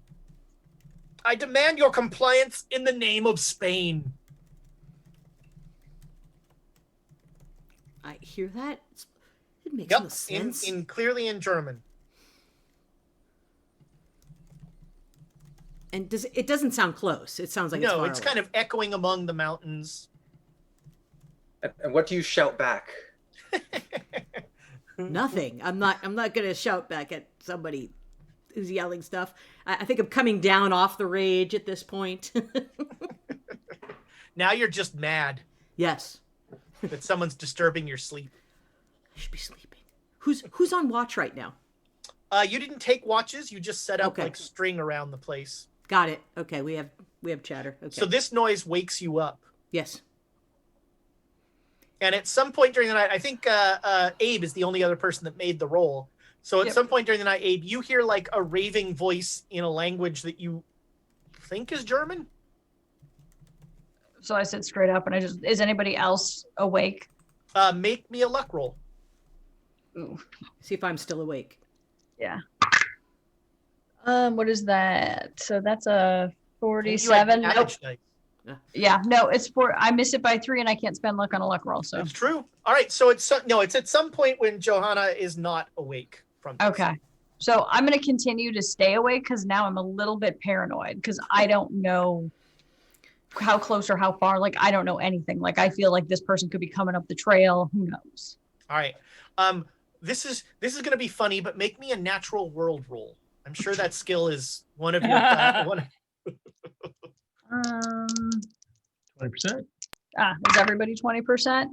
A: I demand your compliance in the name of Spain.
F: I hear that. It makes
A: Yep,
F: no sense.
A: clearly in German.
F: And it doesn't sound close. It sounds like it's
A: No,
F: far
A: it's
F: away.
A: kind of echoing among the mountains.
D: And what do you shout back?
F: Nothing. I'm not gonna shout back at somebody who's yelling stuff. I think I'm coming down off the rage at this point.
A: Now you're just mad
F: Yes.
A: that someone's disturbing your sleep.
F: I should be sleeping. Who's on watch right now?
A: You didn't take watches. You just set up
F: Okay.
A: like string around the place.
F: Got it. Okay, we have chatter. Okay.
A: So this noise wakes you up.
F: Yes.
A: And at some point during the night, I think Abe is the only other person that made the roll. So at
B: Yep.
A: some point during the night, Abe, you hear like a raving voice in a language that you think is German.
B: So I sit straight up and is anybody else awake?
A: Make me a luck roll.
B: Ooh.
F: See if I'm still awake.
B: Yeah. What is that? So that's a
A: You had
B: 47. Nope.
A: managed dice.
B: Yeah, no, it's I miss it by 3 and I can't spend luck on a luck roll. So
A: That's true. All right. So it's at some point when Johanna is not awake from this.
B: okay. So I'm gonna continue to stay awake because now I'm a little bit paranoid because I don't know how close or how far. Like I don't know anything. Like I feel like this person could be coming up the trail. Who knows?
A: All right. This is going to be funny, but make me a natural world roll. I'm sure that skill is one of your one.
E: 20%.
B: Is everybody 20%?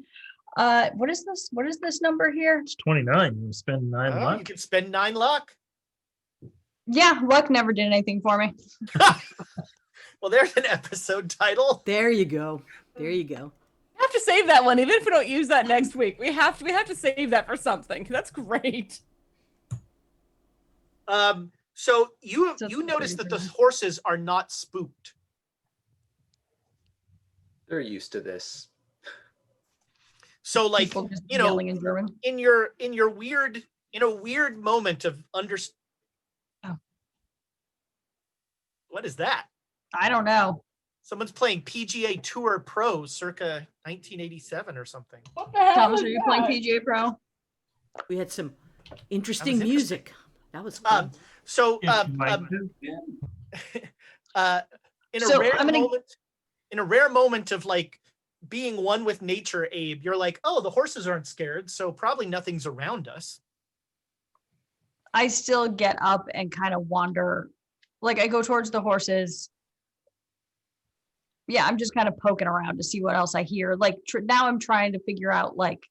B: What is this? What is this number here?
E: It's 29. You spend 9
A: Oh,
E: luck.
A: you can spend 9 luck.
B: Yeah, luck never did anything for me.
A: Well, there's an episode title.
F: There you go. There you go.
C: We have to save that one, even if we don't use that next week. We have to save that for something. That's great.
A: So you
B: Just
A: notice that the
B: 30%.
A: horses are not spooked.
D: They're used to this.
A: So like,
B: People just
A: you know,
B: yelling in German.
A: in a weird moment of
B: Oh.
A: What is that?
B: I don't know.
A: Someone's playing PGA Tour Pro circa 1987 or something.
C: What the hell
B: Thomas,
C: is
B: are you playing
C: that?
B: PGA Pro?
F: We had some interesting
A: That was
F: music. That was cool.
A: So
E: Yes, you might do.
A: In
B: So,
A: a rare
B: I'm gonna-
A: moment, in a rare moment of like being one with nature, Abe, you're like, oh, the horses aren't scared, so probably nothing's around us.
B: I still get up and kind of wander. Like I go towards the horses. Yeah, I'm just kind of poking around to see what else I hear. Like now I'm trying to figure out like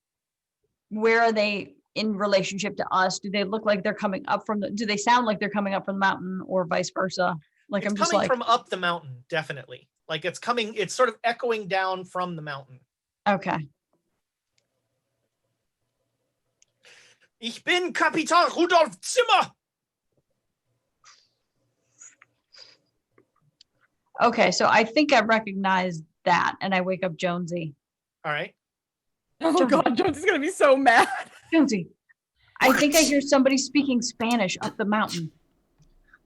B: where are they in relationship to us? Do they look like they're coming up from do they sound like they're coming up from the mountain or vice versa? Like
A: It's
B: I'm just
A: coming
B: like
A: from up the mountain, definitely. Like it's sort of echoing down from the mountain.
B: okay.
A: Ich bin Kapitan Rudolf Zimmer.
B: Okay, so I think I recognize that and I wake up Jonesy.
A: All right.
C: Oh
B: Jonesy.
C: God, Jones is gonna be so mad.
B: Jonesy, I think I hear somebody speaking Spanish up the mountain.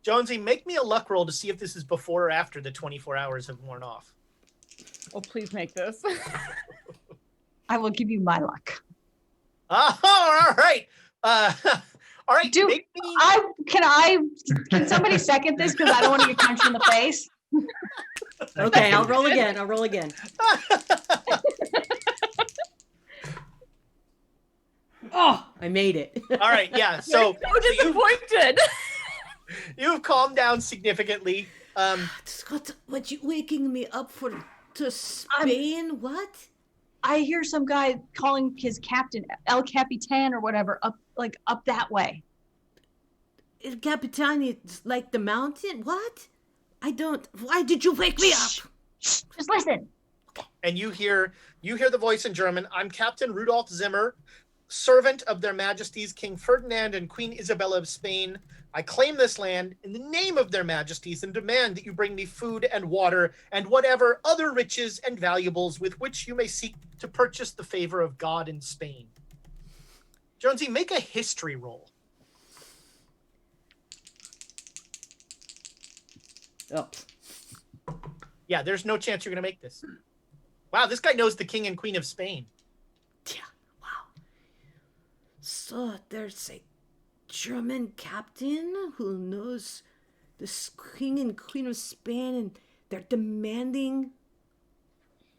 A: Jonesy, make me a luck roll to see if this is before or after the 24 hours have worn off.
C: Oh, please make this.
B: I will give you my luck.
A: Oh, all right. All right.
B: Dude,
A: make me...
B: Can somebody second this because I don't want to get punched in the face?
F: Okay, I'll roll again. Oh, I made it.
A: All right. Yeah. So
C: so disappointed.
A: you've calmed down significantly.
F: Scott, what you waking me up for to Spain? What?
B: I hear some guy calling his captain El Capitan or whatever up that way.
F: El Capitan is like the mountain? What? I don't. Why did you wake me up?
B: Just listen.
A: And you hear the voice in German. I'm Captain Rudolf Zimmer, servant of their majesties King Ferdinand and Queen Isabella of Spain. I claim this land in the name of their majesties and demand that you bring me food and water and whatever other riches and valuables with which you may seek to purchase the favor of God in Spain. Jonesy, make a history roll.
F: Oh.
A: Yeah, there's no chance you're going to make this. Wow, this guy knows the King and Queen of Spain.
F: Yeah, wow. So there's a German captain who knows the King and Queen of Spain, and they're demanding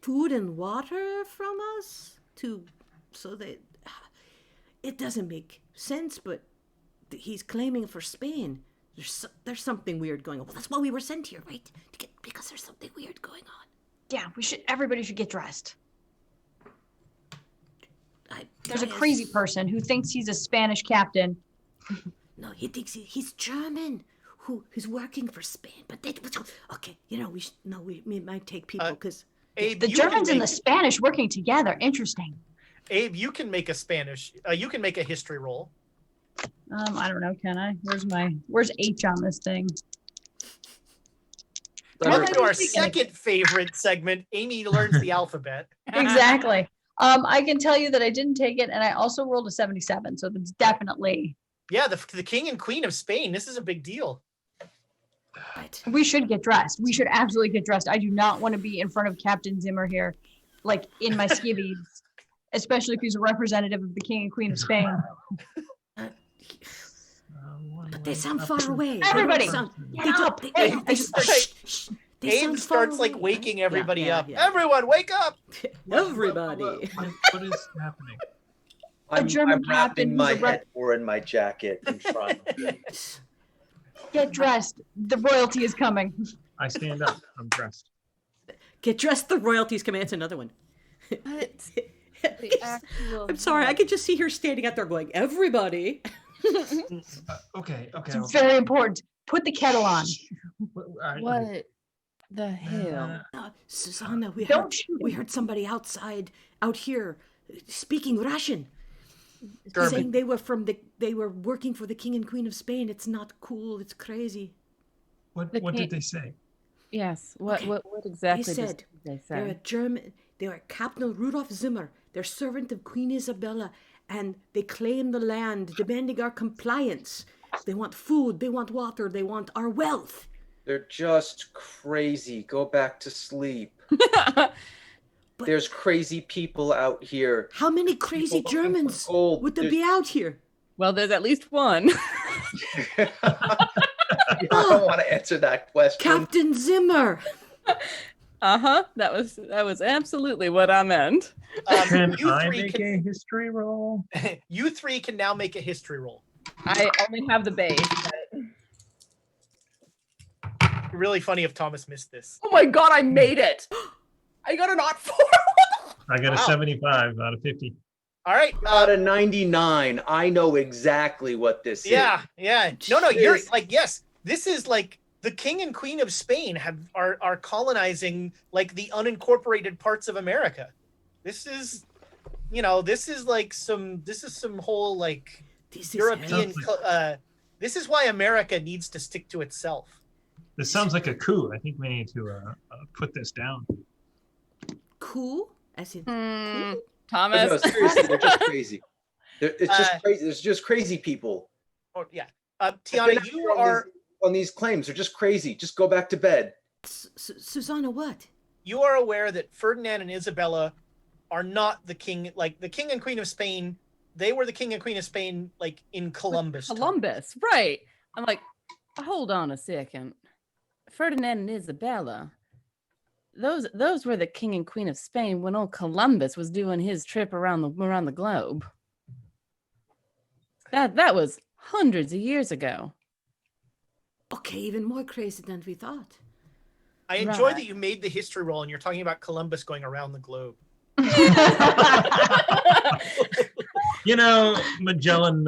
F: food and water from us so that it doesn't make sense, but he's claiming for Spain. There's something weird going on. Well, that's why we were sent here, right? Because there's something weird going on.
B: Yeah, everybody should get dressed. There's a crazy person who thinks he's a Spanish captain.
F: No, he thinks he's German, who's working for Spain. But okay, we might take people because
A: Abe,
B: the Germans and the Spanish working together. Interesting.
A: Abe, you can make a history roll.
B: I don't know, can I? Where's H on this thing?
A: Welcome to our second favorite segment. Amy learns the alphabet.
B: Exactly. I can tell you that I didn't take it, and I also rolled a 77, so that's definitely.
A: Yeah, the King and Queen of Spain. This is a big deal.
B: We should get dressed. We should absolutely get dressed. I do not want to be in front of Captain Zimmer here, like in my skivvies, especially if he's a representative of the King and Queen of Spain.
F: But they sound far away.
B: Everybody,
F: Get up.
A: Abe starts like waking everybody up.
F: Yeah.
A: Everyone, wake up!
F: Everybody.
E: What is happening?
B: A German
D: I'm wrapping
B: captain
D: my
B: who's a
D: head more in my jacket and trying.
B: Get dressed. The royalty is coming.
E: I stand up. I'm dressed.
F: Get dressed. The royalties come. It's another one.
C: Actual
F: I'm sorry. I could just see her standing out there going, everybody.
E: Okay.
B: It's very important. Put the kettle on.
C: What the hell?
F: Susanna, we
B: Don't
F: heard somebody out here, speaking Russian,
A: German.
F: saying they were working for the King and Queen of Spain. It's not cool. It's crazy.
E: What
C: The
E: did they say?
C: Yes.
F: Okay.
C: What exactly
F: They said
C: did they
F: they're a
C: say?
F: German. They are Captain Rudolf Zimmer. They're servant of Queen Isabella, and they claim the land, demanding our compliance. They want food. They want water. They want our wealth.
D: They're just crazy. Go back to sleep. There's crazy people out here.
F: How many crazy
D: People looking for
F: Germans
D: gold.
F: would there
D: There's-
F: be out here?
C: Well, there's at least one.
D: don't want to answer that question.
F: Captain Zimmer.
C: That was absolutely what I meant.
E: Can
A: You
E: I
A: three
E: make
A: can
E: a history roll?
A: you three can now make a history roll.
C: I only have the base.
A: Really funny if Thomas missed this.
C: Oh my god, I made it! I got an odd 4.
E: I got a
A: Wow.
E: 75 out of 50.
A: All right.
D: Out of 99, I know exactly what this is.
A: Yeah. No, you're
D: Jeez.
A: like, yes, this is like the king and queen of Spain are colonizing like the unincorporated parts of America. This is, this is some whole like
F: This is
A: European.
F: hell.
A: This is why America needs to stick to itself.
E: This sounds like a coup. I think we need to put this down.
F: Cool. As in
C: Hmm.
F: cool?
D: But no,
C: Thomas.
D: seriously, they're just crazy. It's just crazy. There's just crazy people.
A: Or yeah,
D: I've been
A: Tiana,
D: out
A: you
D: here
A: are
D: on these claims. They're just crazy. Just go back to bed.
F: Susanna, what?
A: aware that Ferdinand and Isabella are not the king, like the king and queen of Spain. They were the king and queen of Spain, like in Columbus. time.
C: Columbus, right. I'm like, hold on a second. Ferdinand and Isabella. Those were the king and queen of Spain when old Columbus was doing his trip around the globe. That was hundreds of years ago.
F: Okay, even more crazy than we thought.
A: I enjoy
C: Right.
A: that you made the history roll and you're talking about Columbus going around the globe.
E: Magellan.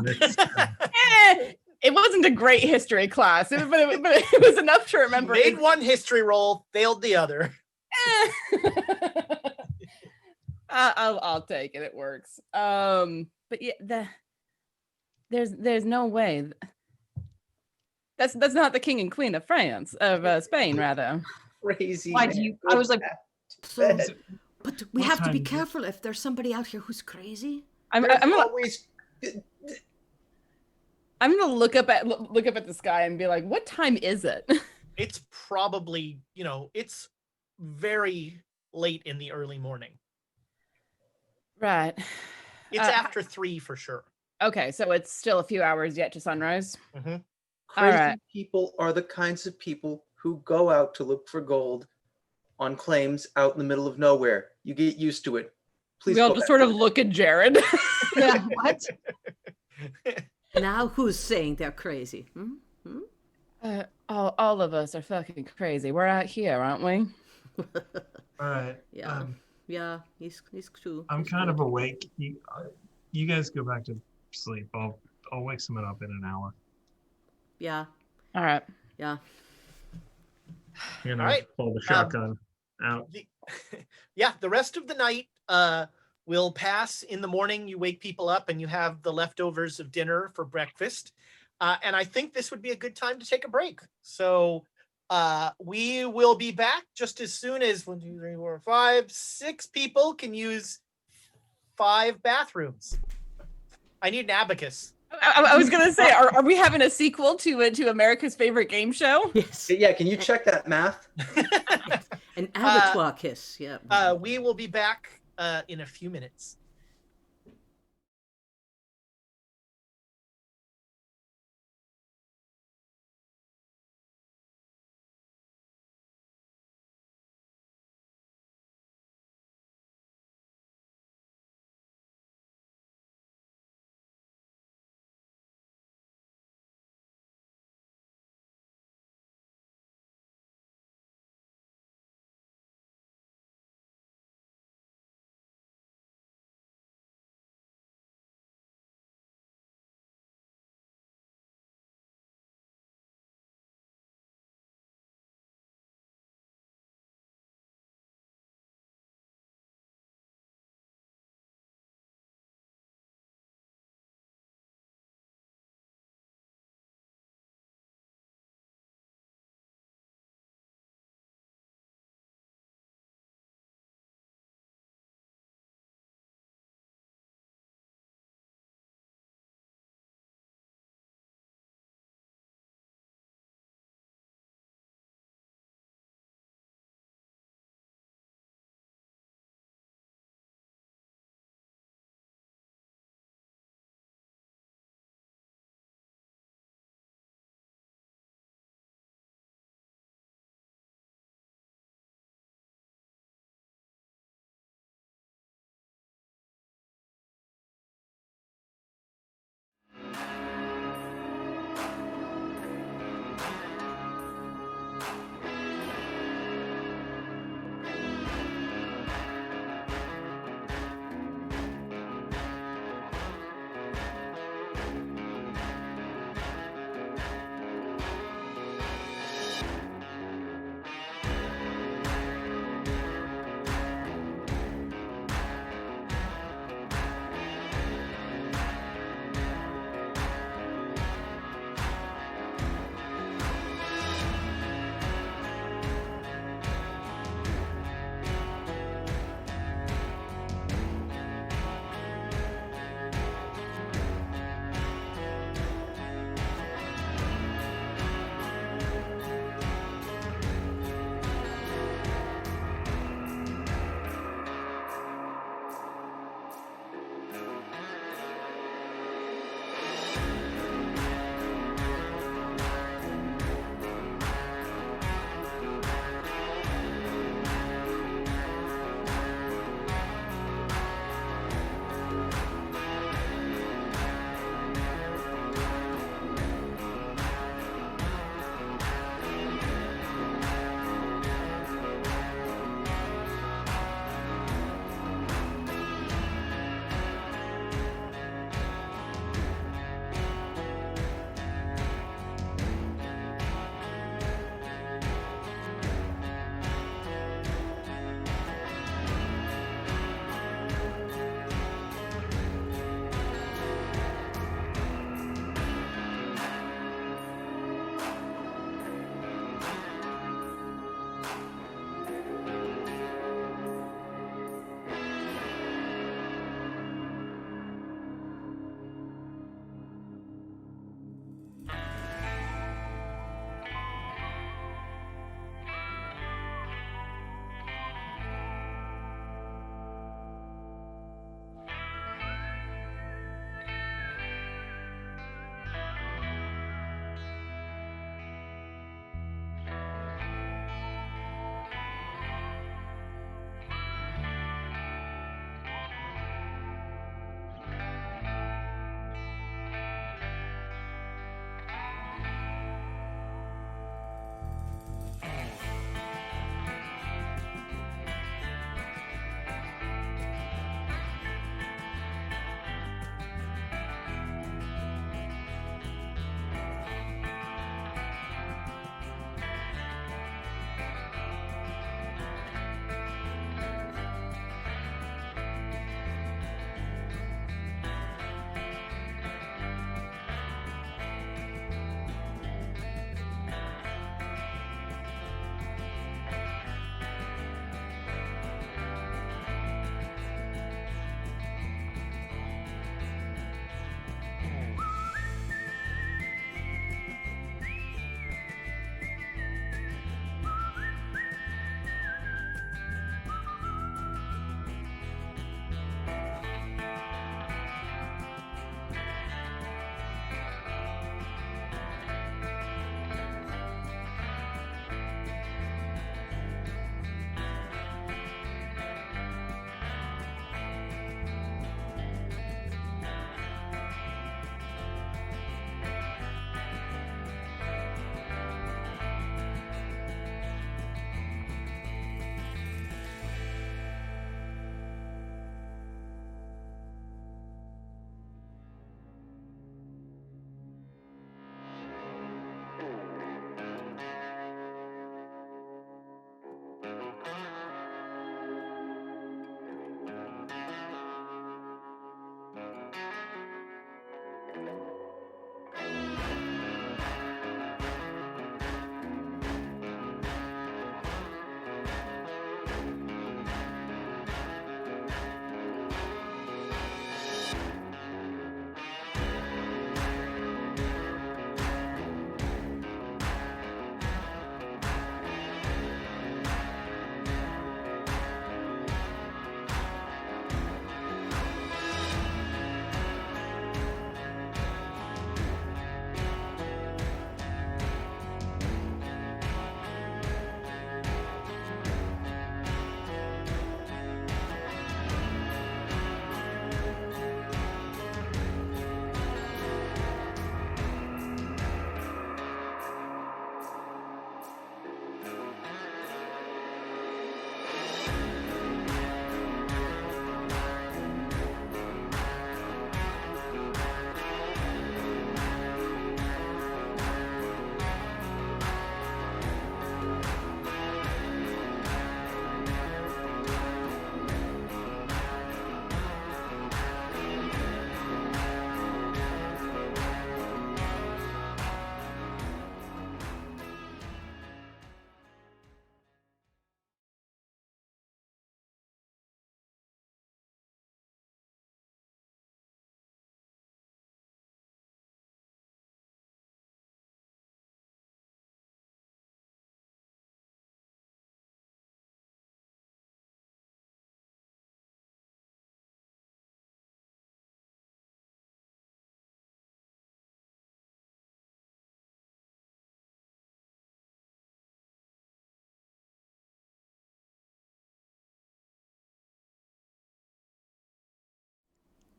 E: It's,
C: It wasn't a great history class, but it was enough to remember.
A: Made one history roll, failed the other.
C: I'll take it. It works. But yeah, there's no way. That's not the king and queen of France, of Spain, rather.
D: Crazy.
B: Why
D: man.
B: do you?
D: Go
B: I was like,
D: back to
F: So,
D: bed.
F: but we
E: What
F: have to be
E: time is it?
F: careful if there's somebody out here who's crazy.
C: I'm
D: There's
C: gonna
D: always
C: look up at the sky and be like, what time is it?
A: It's probably, it's very late in the early morning.
C: Right.
A: It's after 3 for sure.
C: Okay, so it's still a few hours yet to sunrise.
A: Mm-hmm.
D: crazy
C: right.
D: people are the kinds of people who go out to look for gold on claims out in the middle of nowhere. You get used to it. Please
C: We all
D: go
C: just
D: back
C: sort
D: to
C: of
D: bed.
C: look at Jared.
B: yeah, what?
F: Now who's saying they're crazy?
C: All of us are fucking crazy. We're out here, aren't we?
E: all right.
F: Yeah. Yeah, he's true.
E: I'm
F: He's
E: kind of
F: good.
E: awake. You guys go back to sleep. I'll wake someone up in an hour.
F: Yeah,
C: All right.
F: yeah.
E: You know,
A: All right.
E: pull the shotgun out.
A: The rest of the night will pass. In the morning, you wake people up and you have the leftovers of dinner for breakfast. And I think this would be a good time to take a break. So we will be back just as soon as 1, 2, 3, 4, 5, 6 people can use 5 bathrooms. I need an abacus.
C: I was gonna say, are we having a sequel to America's favorite game show?
F: Yes.
D: Yeah, can you check that math?
F: An abattoir kiss. Yeah.
A: We will be back in a few minutes.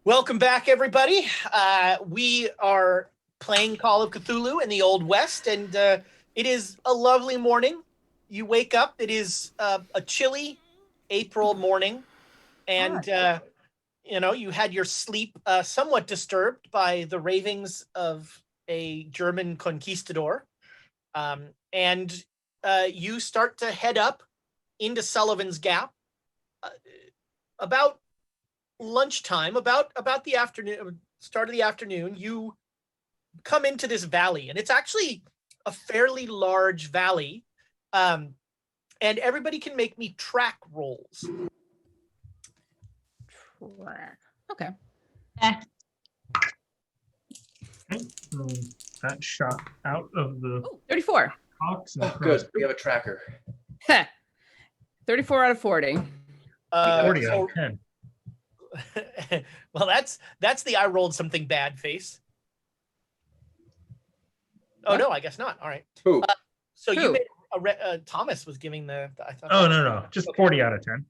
A: Welcome back, everybody. We are playing Call of Cthulhu in the Old West, and it is a lovely morning. You wake up. It is a chilly April morning, and you had your sleep somewhat disturbed by the ravings of a German conquistador, and you start to head up into Sullivan's Gap. About lunchtime, about the afternoon, start of the afternoon, you come into this valley, and it's actually a fairly large valley, and everybody can make me track rolls.
C: Okay.
E: So that shot out of the
C: Ooh, 34.
E: box. And
D: Oh, good. We have a tracker.
C: 34 out of 40.
E: 40 out of 10.
A: Well, that's the I rolled something bad face. Oh,
C: What?
A: no, I guess not. All right.
D: Who?
A: So
C: Who?
A: you made Thomas was giving the I thought.
E: Oh, no. Just 40 out of 10.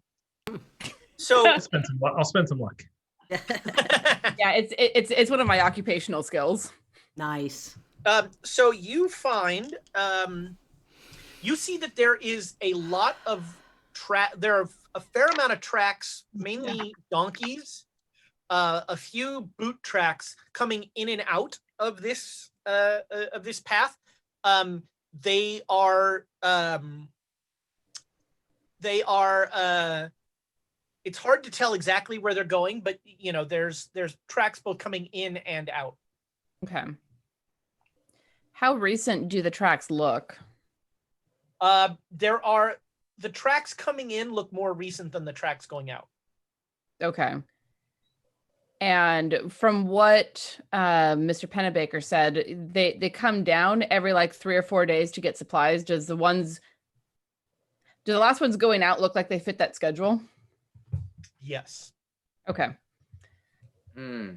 A: So
E: I'll spend some luck.
C: Yeah, it's one of my occupational skills.
F: Nice.
A: so you find you see that there is a lot of there are a fair amount of tracks, mainly donkeys, a few boot tracks coming in and out of this path. They are it's hard to tell exactly where they're going, but there's tracks both coming in and out.
C: Okay. How recent do the tracks look?
A: The tracks coming in look more recent than the tracks going out.
C: Okay. And from what Mr. Pennebaker said, they come down every like 3 or 4 days to get supplies. Do the last ones going out look like they fit that schedule?
A: Yes.
C: Okay.
D: Hmm.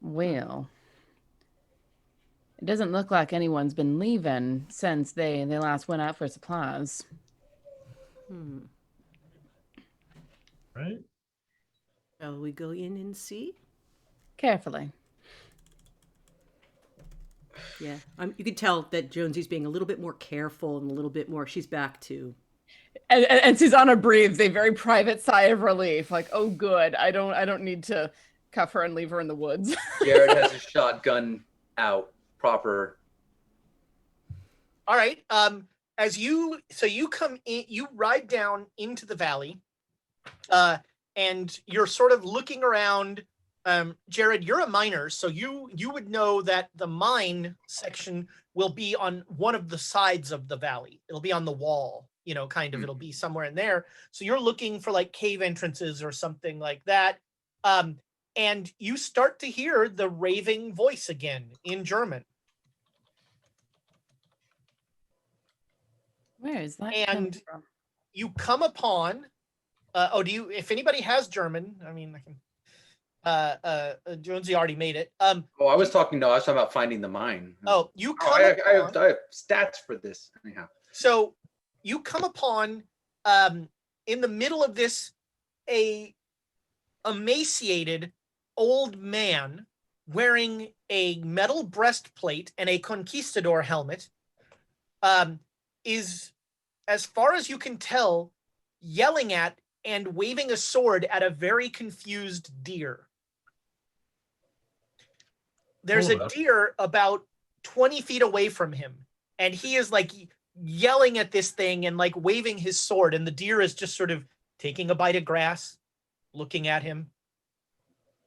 C: Well, it doesn't look like anyone's been leaving since they last went out for supplies.
E: Right?
F: Shall we go in and see?
C: Carefully.
F: Yeah. You can tell that Jonesy's being a little bit more careful and a little bit more. She's back to.
C: And Susanna breathes a very private sigh of relief, like, "Oh, good. I don't need to cuff her and leave her in the woods."
D: Jared has his shotgun out, proper.
A: All right. You come in, you ride down into the valley, and you're sort of looking around. Jared, you're a miner, so you would know that the mine section will be on one of the sides of the valley. It'll be on the wall, kind of. It'll be somewhere in there. So you're looking for like cave entrances or something like that. And you start to hear the raving voice again in German.
C: Where is that
A: And
C: coming from?
A: you come upon if anybody has German, I mean, I can Jonesy already made it.
D: I was talking about finding the mine.
A: You come
D: I
A: upon,
D: have stats for this anyhow.
A: So you come upon in the middle of this a emaciated old man wearing a metal breastplate and a conquistador helmet, is, as far as you can tell, yelling at and waving a sword at a very confused deer. There's a deer about 20 feet away from him, and he is like yelling at this thing and like waving his sword, and the deer is just sort of taking a bite of grass, looking at him.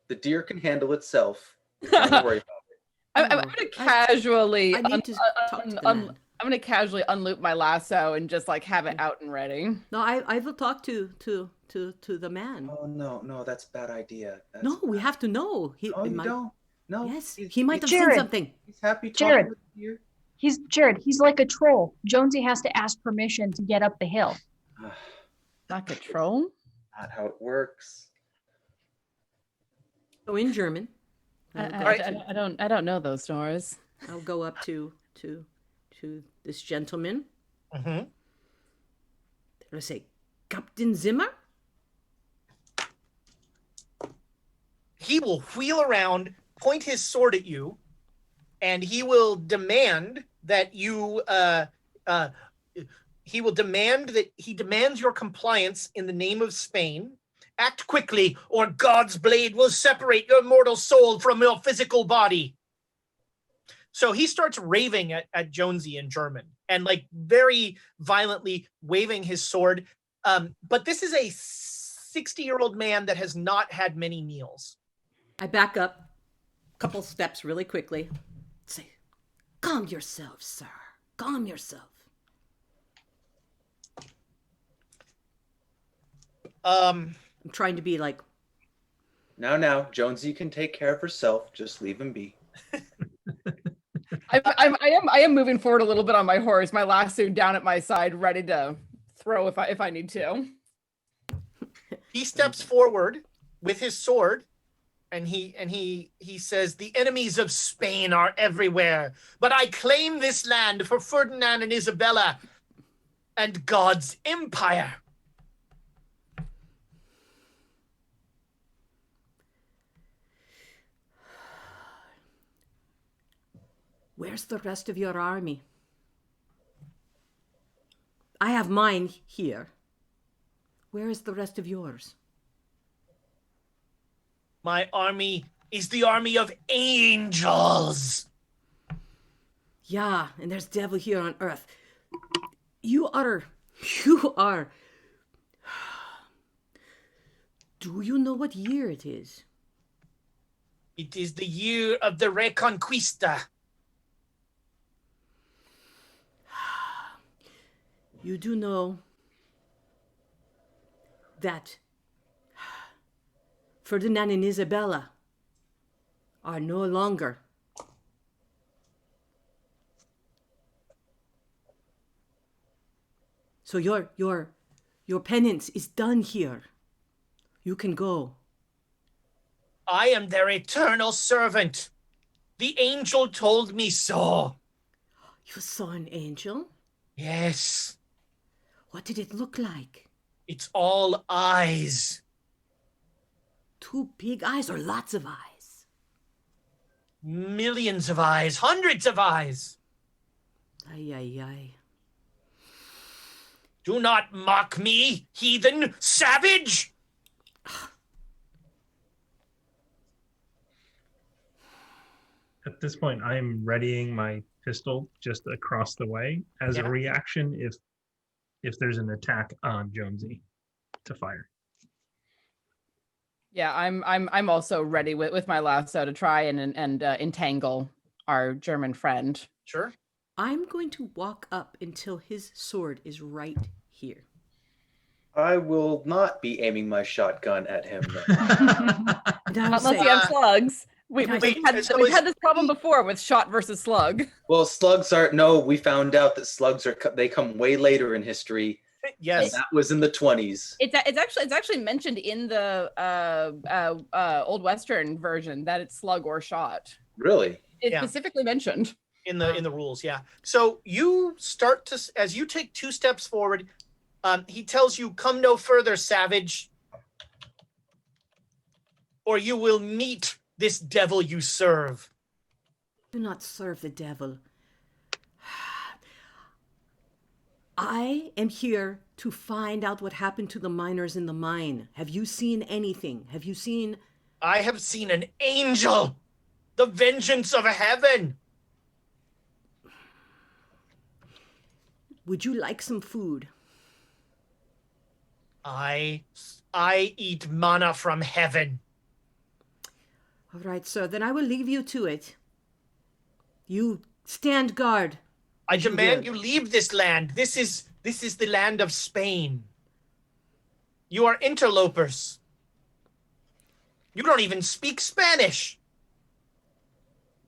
D: The deer can handle itself. Don't worry about it.
C: I'm gonna casually.
F: I need to talk to the man.
C: I'm gonna casually unloop my lasso and just like have it out and ready.
F: No, I will talk to the man.
D: Oh no, that's a bad idea.
F: No, we have to know.
D: Oh, you don't. No.
F: Yes, he might have
B: Jared.
F: seen something.
D: He's happy talking
B: Jared.
D: with you.
B: He's like a troll. Jonesy has to ask permission to get up the hill.
C: Like a troll?
D: Not how it works.
F: So in German,
C: I don't know those stories.
F: I'll go up to this gentleman.
A: Mm-hmm.
F: I'll say, Captain Zimmer.
A: he will wheel around, point his sword at you, and he will demand that you he demands your compliance in the name of Spain. Act quickly, or God's blade will separate your mortal soul from your physical body. So he starts raving at Jonesy in German and like very violently waving his sword. But this is a 60-year-old man that has not had many meals.
F: I back up a couple steps really quickly. Say, calm yourself, sir. Calm yourself. I'm trying to be like,
D: Now, Jonesy can take care of herself. Just leave him be.
C: I am moving forward a little bit on my horse, my lasso down at my side, ready to throw if I need to.
A: He steps forward with his sword, and he says, "The enemies of Spain are everywhere, but I claim this land for Ferdinand and Isabella and God's empire."
F: where's the rest of your army? I have mine here. Where is the rest of yours?
A: My army is the army of angels.
F: Yeah, and there's devil here on earth. You are. Do you know what year it is?
A: It is the year of the Reconquista.
F: You do know that Ferdinand and Isabella are no longer. So your penance is done here. You can go.
A: I am their eternal servant. The angel told me so.
F: You saw an angel?
A: Yes,
F: What did it look like?
A: it's all eyes.
F: 2 big eyes or lots of eyes?
A: Millions of eyes, hundreds of eyes.
F: Ay, ay, ay.
A: Do not mock me, heathen savage.
E: At this point, I'm readying my pistol just across the way as a
A: Yeah.
E: reaction if there's an attack on Jonesy to fire.
C: Yeah, I'm also ready with my lasso to try and entangle our German friend.
A: Sure.
F: I'm going to walk up until his sword is right here.
D: I will not be aiming my shotgun at him. Then.
F: And I will
C: Unless
F: say,
C: you have slugs. We've
A: Wait,
C: had
A: so
C: we've
A: is-
C: had this problem before with shot versus slug.
D: Well, slugs are no. We found out that slugs they come way later in history.
A: Yes.
D: That was in the 20s.
C: It's actually mentioned in the Old Western version that it's slug or shot.
D: Really?
C: It's
A: Yeah.
C: specifically mentioned.
A: In the rules, yeah. So you start to, as you take 2 steps forward, he tells you, "Come no further, savage, or you will meet this devil you serve."
F: do not serve the devil. I am here to find out what happened to the miners in the mine. Have you seen anything? Have you seen...
A: I have seen an angel, the vengeance of heaven.
F: Would you like some food?
A: I eat manna from heaven.
F: All right, sir, then I will leave you to it. You stand guard.
A: I
F: You
A: demand
F: will.
A: you leave this land. This is the land of Spain. You are interlopers. You don't even speak Spanish.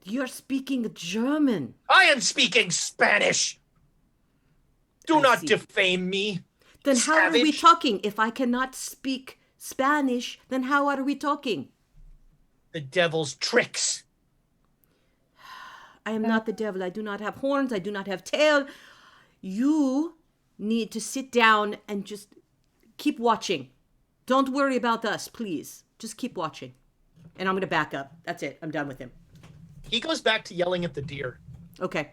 F: You're speaking German.
A: I am speaking Spanish. Do
F: I
A: not
F: see.
A: defame me.
F: Then how are we
A: Savage.
F: talking? If I cannot speak Spanish, then how are we talking?
A: The devil's tricks.
F: I am not the devil. I do not have horns. I do not have tail. You need to sit down and just keep watching. Don't worry about us, please. Just keep watching. And I'm going to back up. That's it. I'm done with him.
A: He goes back to yelling at the deer.
F: Okay.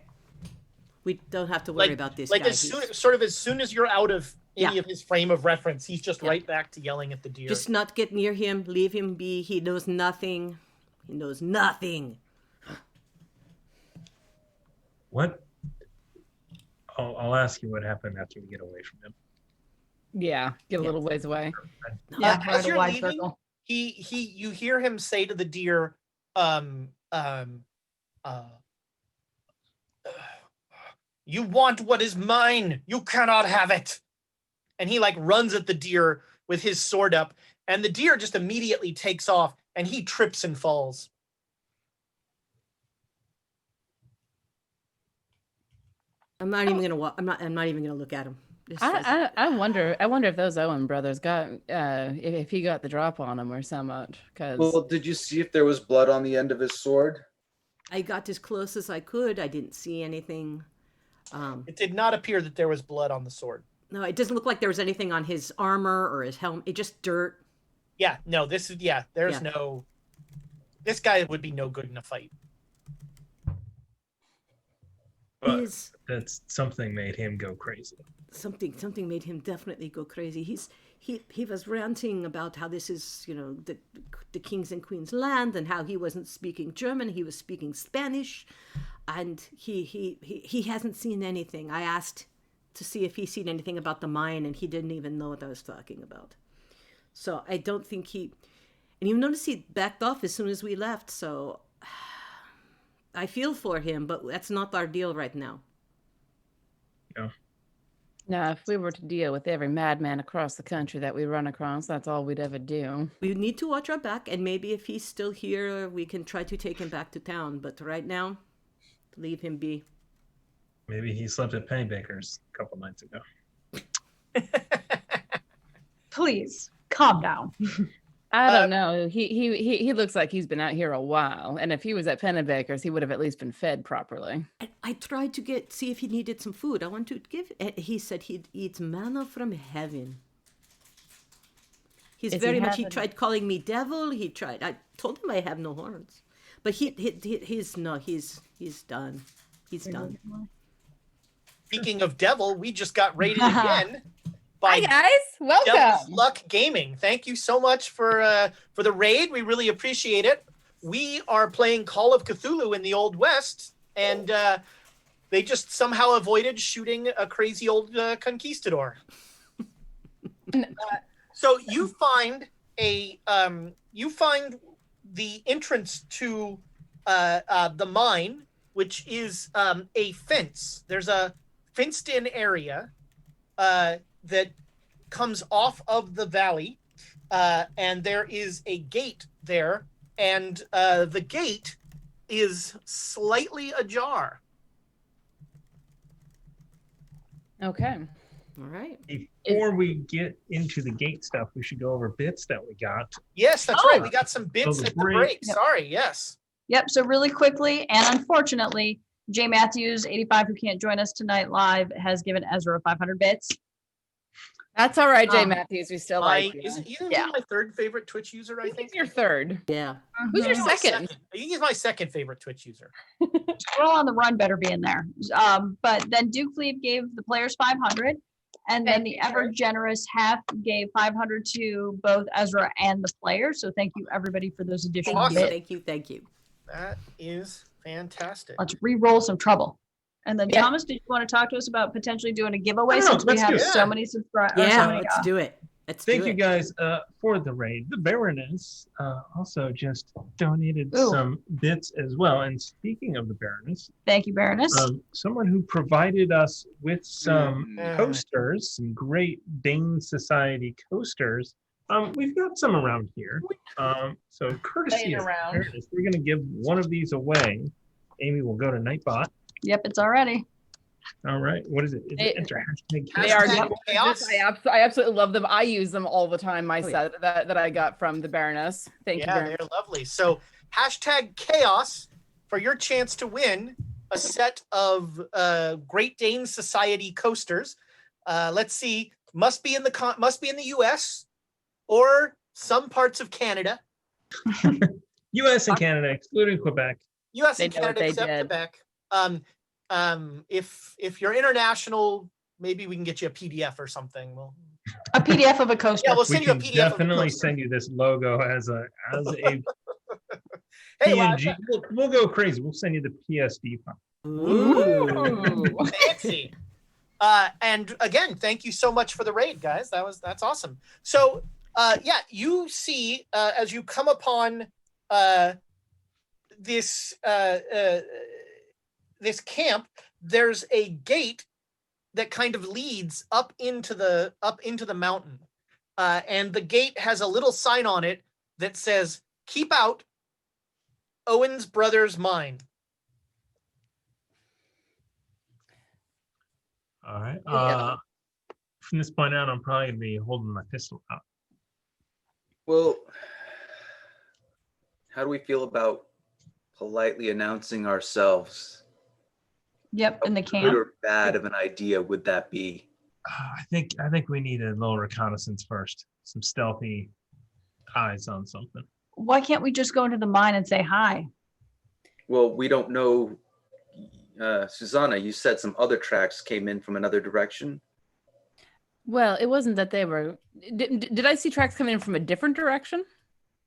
F: We don't have to worry about this
A: like
F: guy.
A: as soon as you're out of any
F: Yeah.
A: of his frame of reference, he's just
F: Yeah.
A: right back to yelling at the deer.
F: Just not get near him. Leave him be. He knows nothing. He knows nothing.
E: What? I'll ask you what happened after we get away from him.
C: Yeah, get a little ways away.
B: Yeah,
A: as
B: right, a
A: you're
B: wide
A: leaving,
B: circle.
A: you hear him say to the deer, you want what is mine, you cannot have it. And he like runs at the deer with his sword up, and the deer just immediately takes off, and he trips and falls.
F: I'm not even gonna. I'm not even gonna look at him.
C: I wonder if those Owen brothers got if he got the drop on him or so much. Because
D: Well, did you see if there was blood on the end of his sword?
F: I got as close as I could. I didn't see anything.
A: It did not appear that there was blood on the sword.
F: No, it doesn't look like there was anything on his armor or his helmet. It's just dirt.
A: Yeah, no, there's
F: Yeah.
A: no, this guy would be no good in a fight.
E: But
F: He's
E: that's something made him go crazy.
F: something made him definitely go crazy. He was ranting about how this is, the king's and queen's land, and how he wasn't speaking German, he was speaking Spanish, and he hasn't seen anything. I asked to see if he's seen anything about the mine, and he didn't even know what I was talking about. So I don't think and you notice he backed off as soon as we left. So I feel for him, but that's not our deal right now.
E: Yeah.
C: now, if we were to deal with every madman across the country that we run across, that's all we'd ever do.
F: We need to watch our back, and maybe if he's still here, we can try to take him back to town. But right now, leave him be.
E: Maybe he slept at Pennybaker's a couple nights ago.
B: Please calm down.
C: I don't know. He looks like he's been out here a while, and if he was at Pennybaker's, he would have at least been fed properly.
F: I tried to see if he needed some food. I want to give. He said he'd eat manna from heaven. He tried calling me devil. He tried. I told him I have no horns, but he's done. He's done.
A: Speaking of devil, we just got raided again by
C: Hi guys,
A: Devil's
C: welcome.
A: Luck Gaming. Thank you so much for the raid. We really appreciate it. We are playing Call of Cthulhu in the Old West, and they just somehow avoided shooting a crazy old conquistador. So you find the entrance to the mine, which is a fence. There's a fenced-in area that comes off of the valley, and there is a gate there, and the gate is slightly ajar.
C: Okay.
F: All right.
E: Before we get into the gate stuff, we should go over bits that we got.
A: Yes, that's right. We got some bits
E: the
A: at the
E: break.
A: break.
B: Yep.
A: Sorry, yes.
B: Yep. So really quickly, and unfortunately, Jay Matthews, 85, who can't join us tonight live, has given Ezra 500 bits.
C: That's all right, Jay
B: Um,
C: Matthews. We still like you.
A: Isn't he
B: Yeah.
A: my third favorite Twitch user, I think?
C: He's your third.
F: Yeah.
C: Who's your
A: He's my
C: second?
A: I think he's my second favorite Twitch user.
B: Squirrel on the Run better be in there. But then Duke Fleet gave the players 500, and then
C: Thank
B: the
C: you.
B: ever generous Hef gave 500 to both Ezra and the players. So thank you everybody for those additional
A: Awesome.
B: bits.
F: Thank you.
A: That is fantastic.
B: Let's re-roll some trouble. And then
C: Yeah.
B: Thomas, did you want to talk to us about potentially doing a giveaway
E: No,
B: since we
E: let's
B: have
E: do it.
B: so many subscribers?
F: Yeah, let's do it.
E: Thank you guys for the raid. The Baroness also just donated
B: Ooh.
E: some bits as well. And speaking of the Baroness,
B: Thank you, Baroness.
E: someone who provided us with some
A: Mm.
E: coasters, some great Dane Society coasters. We've got some around here. So courtesy
C: Laying
E: of
C: around.
E: Baroness, we're going to give one of these away. Amy will go to Nightbot.
B: Yep, it's already.
E: All right. What is it? Is it enter hashtag
C: They are
A: Hashtag
C: gorgeous.
A: chaos.
C: I absolutely love them. I use them all the time
F: yeah.
C: myself that I got from the Baroness. Thank you
A: Yeah,
C: very
A: they're
C: much.
A: lovely. So hashtag chaos for your chance to win a set of Great Dane Society coasters. Let's see, must be in the US or some parts of Canada.
E: U.S. and Canada, excluding Quebec.
A: U.S.
C: They
A: and
C: know what
A: Canada
C: they
A: except
C: did.
A: Quebec. If you're international, maybe we can get you a PDF or something. Well,
B: A PDF of a coaster.
A: yeah, we'll
E: We
A: send you a
E: can
A: PDF
E: definitely
A: of the
E: send you this logo as a
A: Hey, well,
E: PNG. We'll go crazy. We'll send you the PSD file.
F: Ooh.
A: fancy. And again, thank you so much for the raid, guys. That's awesome. So yeah, you see as you come upon this this camp, there's a gate that kind of leads up into the mountain, and the gate has a little sign on it that says "Keep out, Owen's Brothers Mine."
E: All right.
C: Yeah.
E: From this point on, I'm probably gonna be holding my pistol out.
D: Well, how do we feel about politely announcing ourselves?
B: Yep, in the
D: Good
B: camp.
D: or bad of an idea would that be?
E: I think we need a little reconnaissance first. Some stealthy eyes on something.
B: Why can't we just go into the mine and say hi?
D: Well, we don't know. Susanna, you said some other tracks came in from another direction.
C: Well, it wasn't that they were. Did I see tracks coming in from a different direction?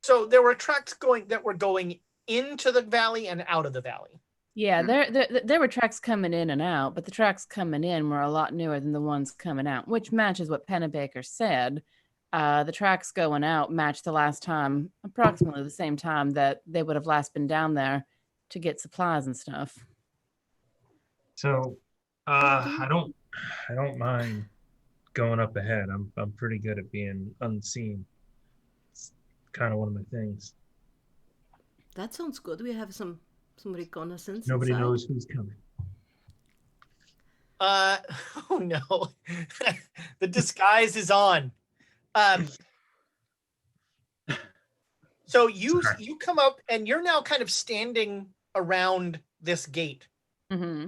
A: So there were tracks that were going into the valley and out of the valley.
C: Yeah, there were tracks coming in and out, but the tracks coming in were a lot newer than the ones coming out, which matches what Pennebaker said. The tracks going out matched the last time, approximately the same time that they would have last been down there to get supplies and stuff.
E: So I don't mind going up ahead. I'm pretty good at being unseen. It's kind of one of my things.
F: That sounds good. We have some reconnaissance.
E: Nobody
F: inside.
E: knows who's coming.
A: Oh no, the disguise is on. So you come up and you're now kind of standing around this gate,
C: Mm-hmm.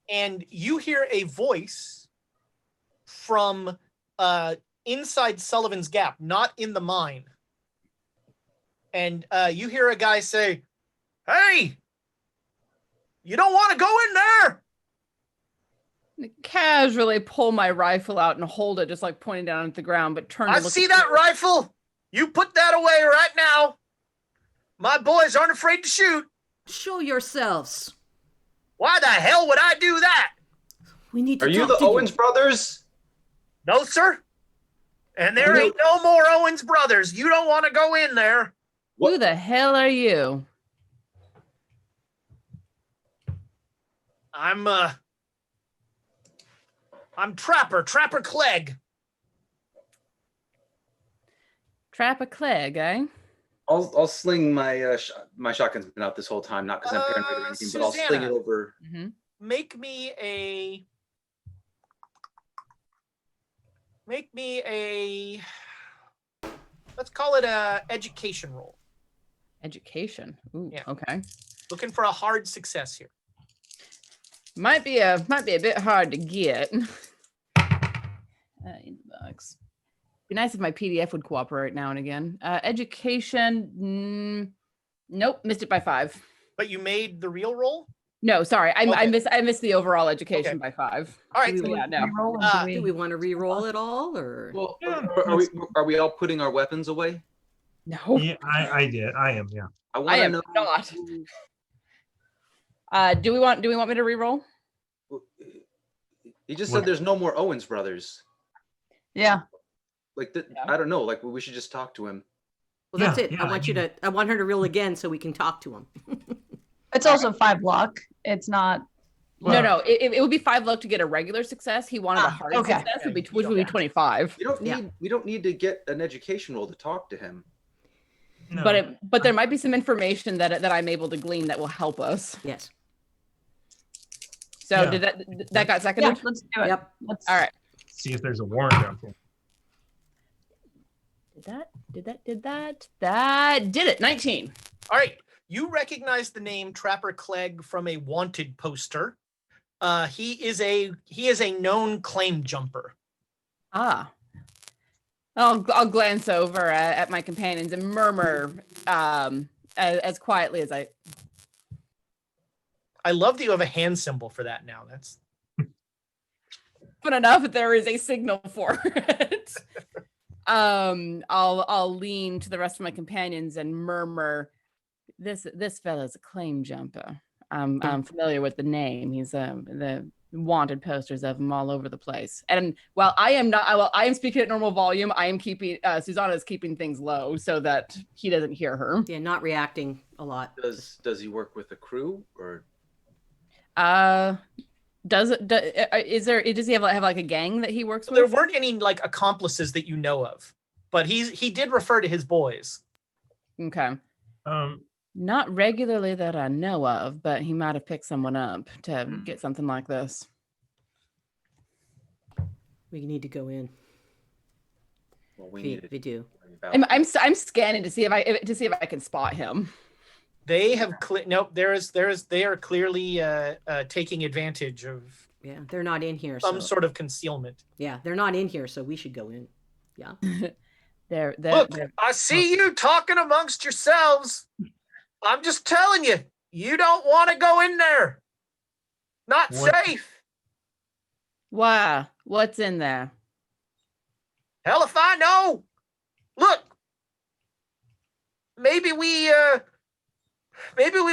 A: and you hear a voice from inside Sullivan's Gap, not in the mine. And you hear a guy say, "Hey, you don't want to go in there."
C: Casually pull my rifle out and hold it, just like pointing down at the ground, but turn.
A: I see that rifle. You put that away right now. My boys aren't afraid to shoot.
F: Show yourselves.
A: Why the hell would I do that?
F: We need to
D: Are you
F: talk
D: the
F: to
D: Owens brothers?
A: No, sir. And there ain't no more Owens brothers. You don't want to go in there.
C: Who the hell are you?
A: I'm Trapper Clegg.
C: Trapper Clegg, eh?
D: I'll sling my my shotgun's been out this whole time, not because I'm paranoid or anything, but I'll sling it
A: Susanna.
D: over.
C: Mm-hmm.
A: Make me a let's call it a education roll.
C: Education. Ooh,
A: Yeah.
C: okay.
A: Looking for a hard success here.
C: Might be a bit hard to get. In the box. Be nice if my PDF would cooperate now and again. Education. Nope, missed it by 5.
A: But you made the real roll?
C: No, sorry, I
A: Okay.
C: missed the overall education
A: Okay.
C: by 5.
A: All right.
F: Do we,
C: Yeah, no.
B: Reroll,
A: Uh,
F: do we want to re-roll it all, or
D: Well,
E: Yeah,
D: are we all putting our weapons away?
C: No,
E: Yeah, I did. I am. Yeah.
D: I
C: I
D: want to
C: am
D: know.
C: not. Do we want me to re-roll?
D: He just
E: What?
D: said there's no more Owens brothers.
B: Yeah.
D: Like,
C: Yeah.
D: I don't know. Like, we should just talk to him.
F: well, that's
E: Yeah,
F: it.
E: yeah,
F: I want her to roll again so we can talk to him.
B: It's also 5 luck. It's not.
C: No, it would be 5 luck to get a regular success. He wanted a hard
B: okay.
C: success, which would be 25.
D: We don't need to get an education roll to talk to him.
E: No.
C: But there might be some information that I'm able to glean that will help us.
F: Yes.
C: So
E: Yeah.
C: did that got
B: Yeah,
C: seconded?
B: let's do it.
F: Yep.
B: Let's,
C: All right.
E: See if there's a warrant out there.
C: That did it. 19.
A: All right. You recognize the name Trapper Clegg from a wanted poster. He is a known claim jumper.
C: Ah. I'll glance over at my companions and murmur as quietly as
A: I love that you have a hand symbol for that now. That's
C: but enough that there is a signal for it. I'll lean to the rest of my companions and murmur, this fella's a claim jumper. I'm familiar with the name. He's the wanted posters of him all over the place. And while I am speaking at normal volume, I am keeping Susanna is keeping things low so that he doesn't hear her.
F: Yeah, not reacting a lot.
D: Does he work with a crew or?
C: Does he have like a gang that he works with?
A: There weren't any like accomplices that you know of, but he did refer to his boys.
C: Okay. Not regularly that I know of, but he might have picked someone up to get something like this.
F: We need to go in.
D: Well, we
F: do.
C: I'm scanning to see if I can spot him.
A: They have they are clearly taking advantage of.
F: Yeah, they're not in here.
A: Some sort of concealment.
F: Yeah, they're not in here, so we should go in. Yeah.
A: Look, I see you talking amongst yourselves. I'm just telling you, you don't want to go in there. Not safe.
C: Why? What's in there?
A: Hell if I know. Look, maybe we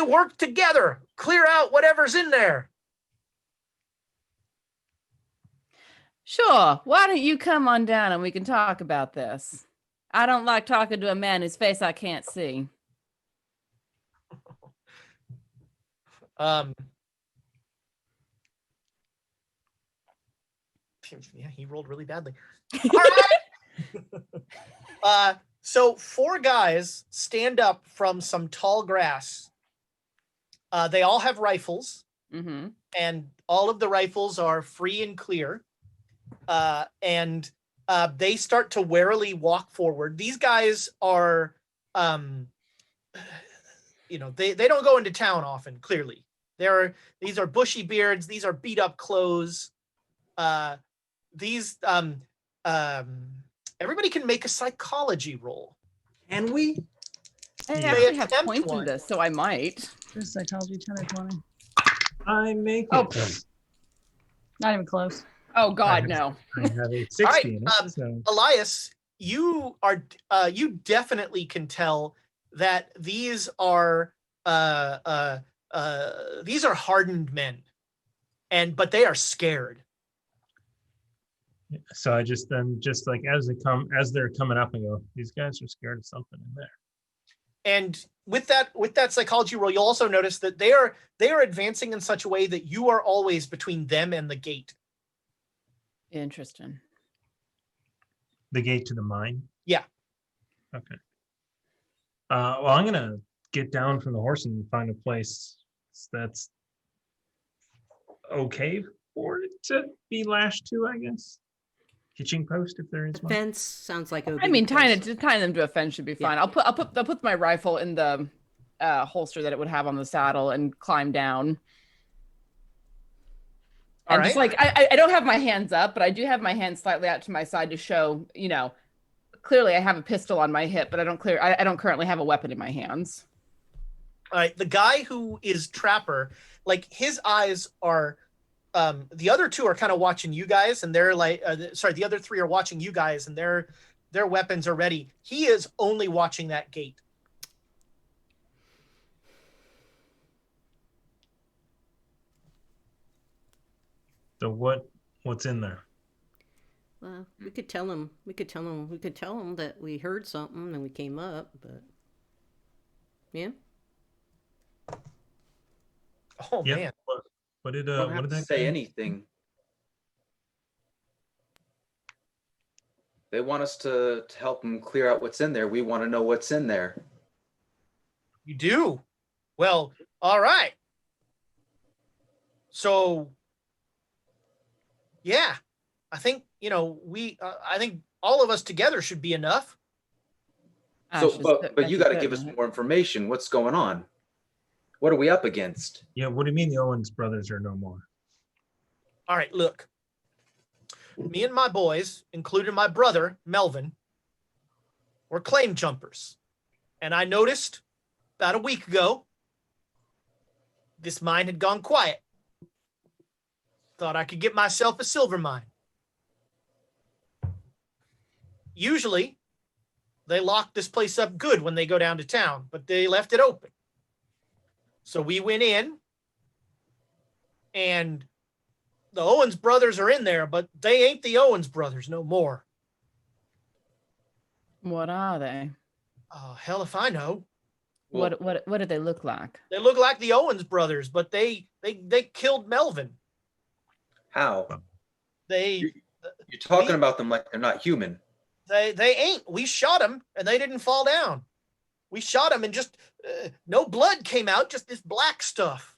A: work together, clear out whatever's in there.
C: Sure. Why don't you come on down and we can talk about this? I don't like talking to a man whose face I can't see.
A: Yeah, he rolled really badly. All right. So 4 guys stand up from some tall grass. They all have rifles, and all of the rifles are free and clear. And they start to warily walk forward. These guys are, they don't go into town often. Clearly, these are bushy beards. These are beat up clothes. Everybody can make a psychology roll.
D: Can we?
C: I actually have points in this, so I might.
B: This psychology 10 or 20.
E: I make
B: Oh,
E: it.
B: not even close.
C: Oh God, no.
E: I have a 60
A: All right,
E: in it. So.
A: Elias, you definitely can tell that these are hardened men, but they are scared.
E: So I just like as they're coming up, I go, these guys are scared of something in there.
A: And with that psychology roll, you'll also notice that they are advancing in such a way that you are always between them and the gate.
C: Interesting.
E: The gate to the mine?
A: Yeah.
E: Okay. Well, I'm gonna get down from the horse and find a place that's okay for it to be lashed to, I guess. Hitching post if there is one.
F: Fence sounds like.
C: I mean, tying them to a fence should be fine. Yeah. I'll put my rifle in the holster that it would have on the saddle and climb down. And just like I don't have my hands up, but I do have my hands slightly out to my side to show, clearly I have a pistol on my hip, but I don't currently have a weapon in my hands.
A: All right, the guy who is Trapper, like his eyes are. The other 2 are kind of watching you guys, and they're like, the other 3 are watching you guys, and their weapons are ready. He is only watching that gate.
E: So what's in there?
F: Well, we could tell him that we heard something and we came up, but yeah.
A: Oh yeah. Man.
D: What did that say? Anything? They want us to help them clear out what's in there. We want to know what's in there.
A: You do? Well, all right. So, yeah, I think I think all of us together should be enough.
D: So, but you got to give us more information. What's going on? What are we up against?
E: Yeah, what do you mean the Owens brothers are no more?
A: All right, look. Me and my boys, including my brother, Melvin, were claim jumpers. And I noticed about a week ago, this mine had gone quiet. Thought I could get myself a silver mine. Usually, they lock this place up good when they go down to town, but they left it open. So we went in, and the Owens brothers are in there, but they ain't the Owens brothers no more.
C: What are they?
A: Oh, hell if I know.
C: What do they look like?
A: They look like the Owens brothers, but they killed Melvin.
D: How?
A: They
D: You're talking about them like they're not human.
A: they ain't. We shot them, and they didn't fall down. We shot them, and just no blood came out, just this black stuff.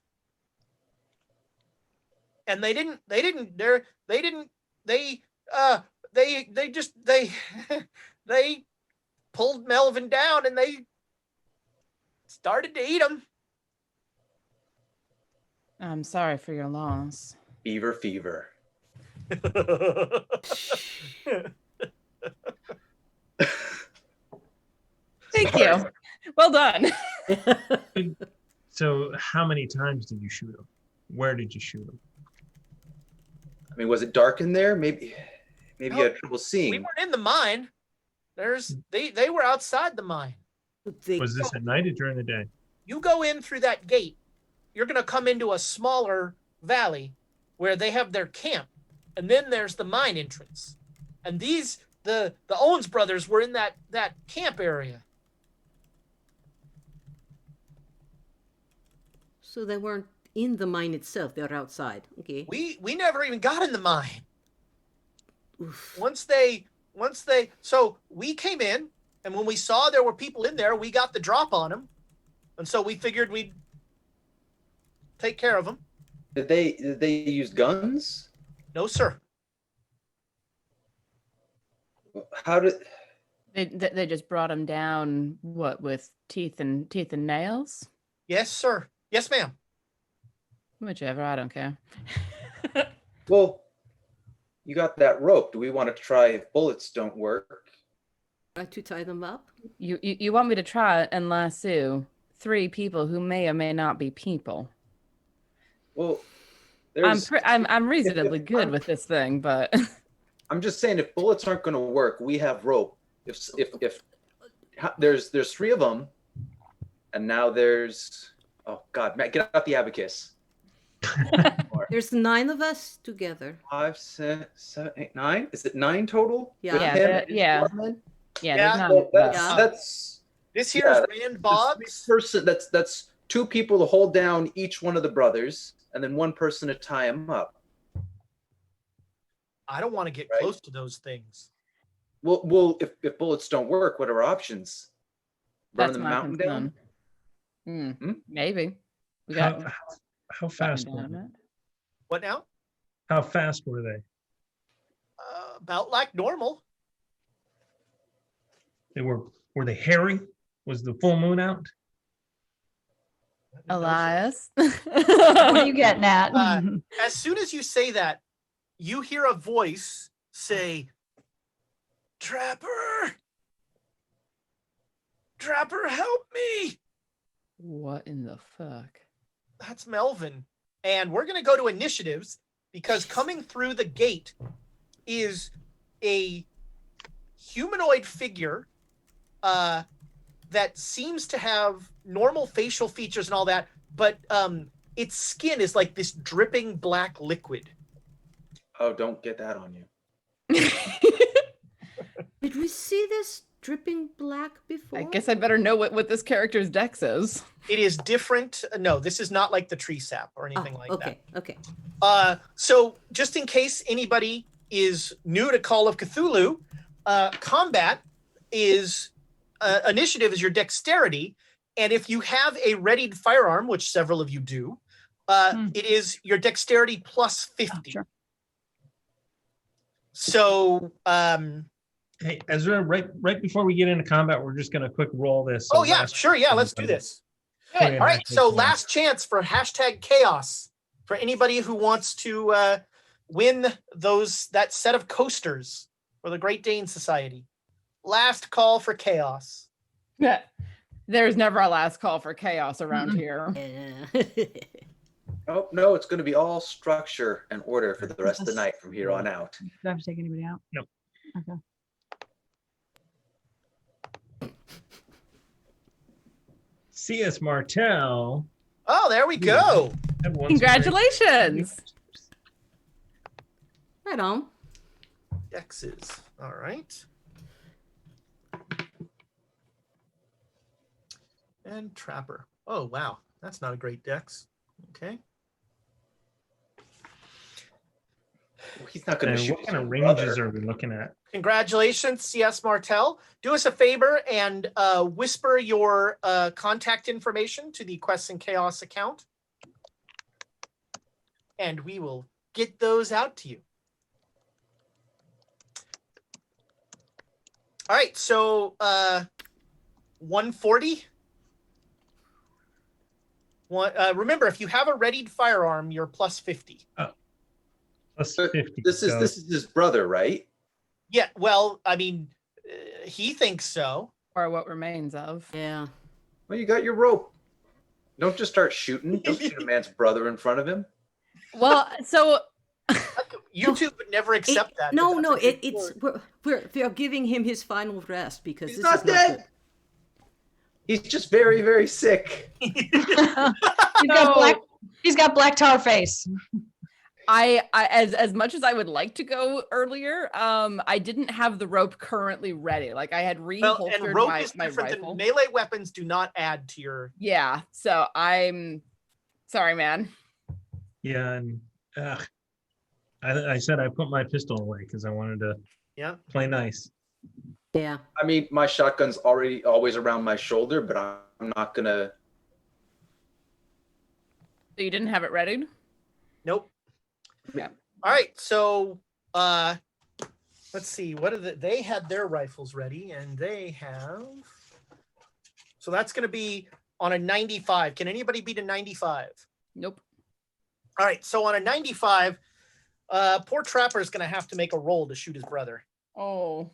A: And they they pulled Melvin down, and they started to eat him.
C: I'm sorry for your loss.
D: Fever.
C: Thank you. Well done.
E: So how many times did you shoot him? Where did you shoot him?
D: I mean, was it dark in there? Maybe you had trouble seeing.
A: We weren't in the mine. They were outside the mine.
E: Was this at night or during the day?
A: You go in through that gate, you're going to come into a smaller valley where they have their camp, and then there's the mine entrance. And the Owens brothers were in that camp area.
F: So they weren't in the mine itself. They're outside. Okay.
A: We never even got in the mine.
F: Oof.
A: So we came in, and when we saw there were people in there, we got the drop on them. And so we figured we'd take care of them.
D: Did they use guns?
A: No, sir.
D: How did
C: They just brought him down. What, with teeth and nails?
A: Yes, sir. Yes, ma'am.
C: Whichever. I don't care.
D: Well, you got that rope. Do we want to try if bullets don't work?
F: Try to tie them up.
C: You want me to try and lasso 3 people who may or may not be people?
D: Well,
C: I'm reasonably good with this thing, but
D: I'm just saying if bullets aren't going to work, we have rope. If there's 3 of them, and now there's God, Matt, get out the abacus.
F: There's 9 of us together.
D: 5, 6, 7, 8, 9. Is it 9 total?
F: Yeah.
D: With him and
C: Yeah.
D: Norman?
C: there's not
D: Well,
F: Yeah.
D: that's
A: This here's Rand Boggs.
D: person. That's 2 people to hold down each one of the brothers, and then 1 person to tie them up.
A: I don't want to get
D: Right.
A: close to those things.
D: Well, if bullets don't work, what are our options? Burn
C: That's
D: the
C: my
D: mountain down?
C: concern. Maybe. We
E: How,
C: got
E: how fast were they?
C: dynamite.
A: What now?
E: How fast were they?
A: About like normal.
E: Were they hairy? Was the full moon out?
C: Elias.
B: What are you getting at?
A: As soon as you say that, you hear a voice say, Trapper, help me.
C: What in the fuck?
A: That's Melvin. And we're going to go to initiatives because coming through the gate is a humanoid figure that seems to have normal facial features and all that, but its skin is like this dripping black liquid.
D: Oh, don't get that on you.
F: Did we see this dripping black before?
C: I guess I better know what this character's dex is.
A: It is different. No, this is not like the tree sap or anything like that.
F: Okay.
A: So just in case anybody is new to Call of Cthulhu, combat is initiative is your dexterity, and if you have a readied firearm, which several of you do, it is your dexterity plus 50.
B: Sure.
A: So,
E: Hey, Ezra, right before we get into combat, we're just gonna quick roll this.
A: oh yeah, sure, yeah, let's do this.
E: Good.
A: All right, so last chance for hashtag chaos for anybody who wants to win that set of coasters for the Great Dane Society. Last call for chaos.
C: Yeah. There's never a last call for chaos around here.
F: Yeah.
D: Oh no, it's going to be all structure and order for the rest of the night from here on out.
B: Do I have to take anybody out?
E: Nope.
B: Okay.
E: C.S. Martell.
A: Oh, there we go.
E: had won some
C: Congratulations.
F: Right on.
A: Dexes. All right. And Trapper. Oh, wow. That's not a great dex. Okay.
D: He's not going to
E: great-
D: shoot.
E: What kind of
D: his
E: ranges
D: brother.
E: are we looking at?
A: Congratulations, CS Martell. Do us a favor and whisper your contact information to the Quests and Chaos account. And we will get those out to you. All right, so 140. Remember, if you have a readied firearm, you're plus 50.
E: Plus
D: So
E: 50.
D: This is his brother, right?
A: Yeah, well, I mean, he thinks so.
C: Or what remains of.
F: Yeah.
D: Well, you got your rope. Don't just start shooting. Don't shoot a man's brother in front of him.
C: Well, so
A: YouTube would never accept that.
F: No,
A: but
F: no,
A: that's a good
F: it's
A: word.
F: we're giving him his final rest because
D: He's
F: this
D: not
F: is not
D: dead.
F: good.
D: He's just very, very sick.
B: He's got black tar face.
C: I as much as I would like to go earlier, I didn't have the rope currently ready. Like I had
A: Well,
C: reholstered
A: and rope
C: my,
A: is
C: my
A: different
C: rifle.
A: than melee weapons. Do not add to your.
C: Yeah, so I'm sorry, man.
E: Yeah, and I said I put my pistol away because I wanted to
A: Yeah.
E: play nice.
F: Yeah.
D: I mean, my shotgun's already always around my shoulder, but I'm not gonna.
C: So you didn't have it ready?
A: Nope.
C: Yeah.
A: All right, so let's see. What are they had their rifles ready, and they have. So that's going to be on a 95. Can anybody beat a 95?
C: Nope.
A: All right, so on a 95, poor Trapper is going to have to make a roll to shoot his brother.
C: Oh.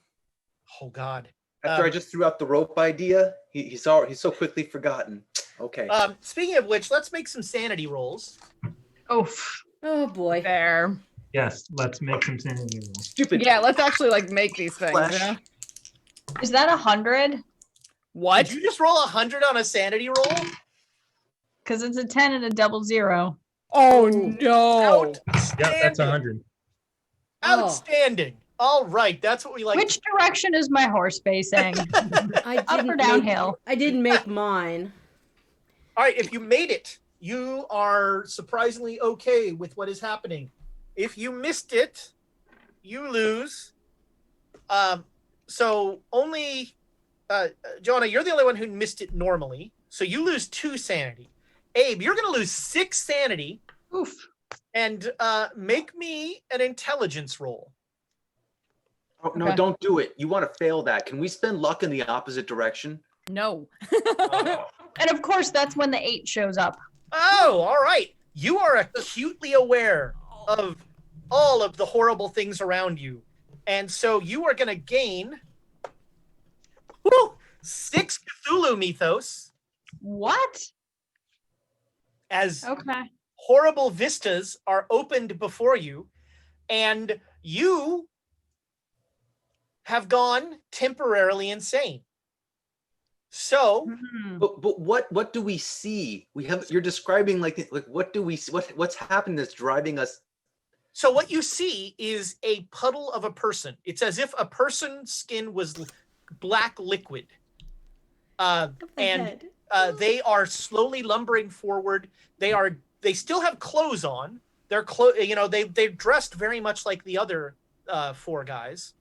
A: Oh God.
D: After I just threw out the rope idea, he's so quickly forgotten. Okay.
A: Speaking of which, let's make some sanity rolls.
B: Oof.
F: Oh boy.
C: Fair.
E: Yes, let's make some sanity rolls.
D: Stupid.
C: Yeah, let's actually like make these things.
D: Flesh.
C: Yeah.
B: Is that 100?
C: What?
A: Did you just roll 100 on a sanity roll?
B: Because it's a 10 and a double 0.
C: Oh no.
E: Yeah, that's 100.
A: Outstanding. All right, that's what we like.
B: Which direction is my horse facing?
F: I
B: Up or
F: didn't
B: downhill?
F: I didn't make mine.
A: All right, if you made it, you are surprisingly okay with what is happening. If you missed it, you lose. So only, Joanna, you're the only one who missed it normally. So you lose 2 sanity. Abe, you're going to lose 6 sanity.
B: Oof.
A: And make me an intelligence roll.
D: Oh, no,
B: Okay.
D: don't do it. You want to fail that. Can we spend luck in the opposite direction?
C: No.
B: And of course, that's when the 8 shows up.
A: Oh, all right. You are acutely aware of all of the horrible things around you. And so you are going to gain 6 Cthulhu mythos
B: What?
A: as
B: Okay.
A: horrible vistas are opened before you. And you have gone temporarily insane. So
B: Hmm.
D: But what do we see? You're describing like what do we see? What's happened that's driving us?
A: So what you see is a puddle of a person. It's as if a person's skin was black liquid. And they are slowly lumbering forward. They still have clothes on. They're they're dressed very much like the other 4 guys.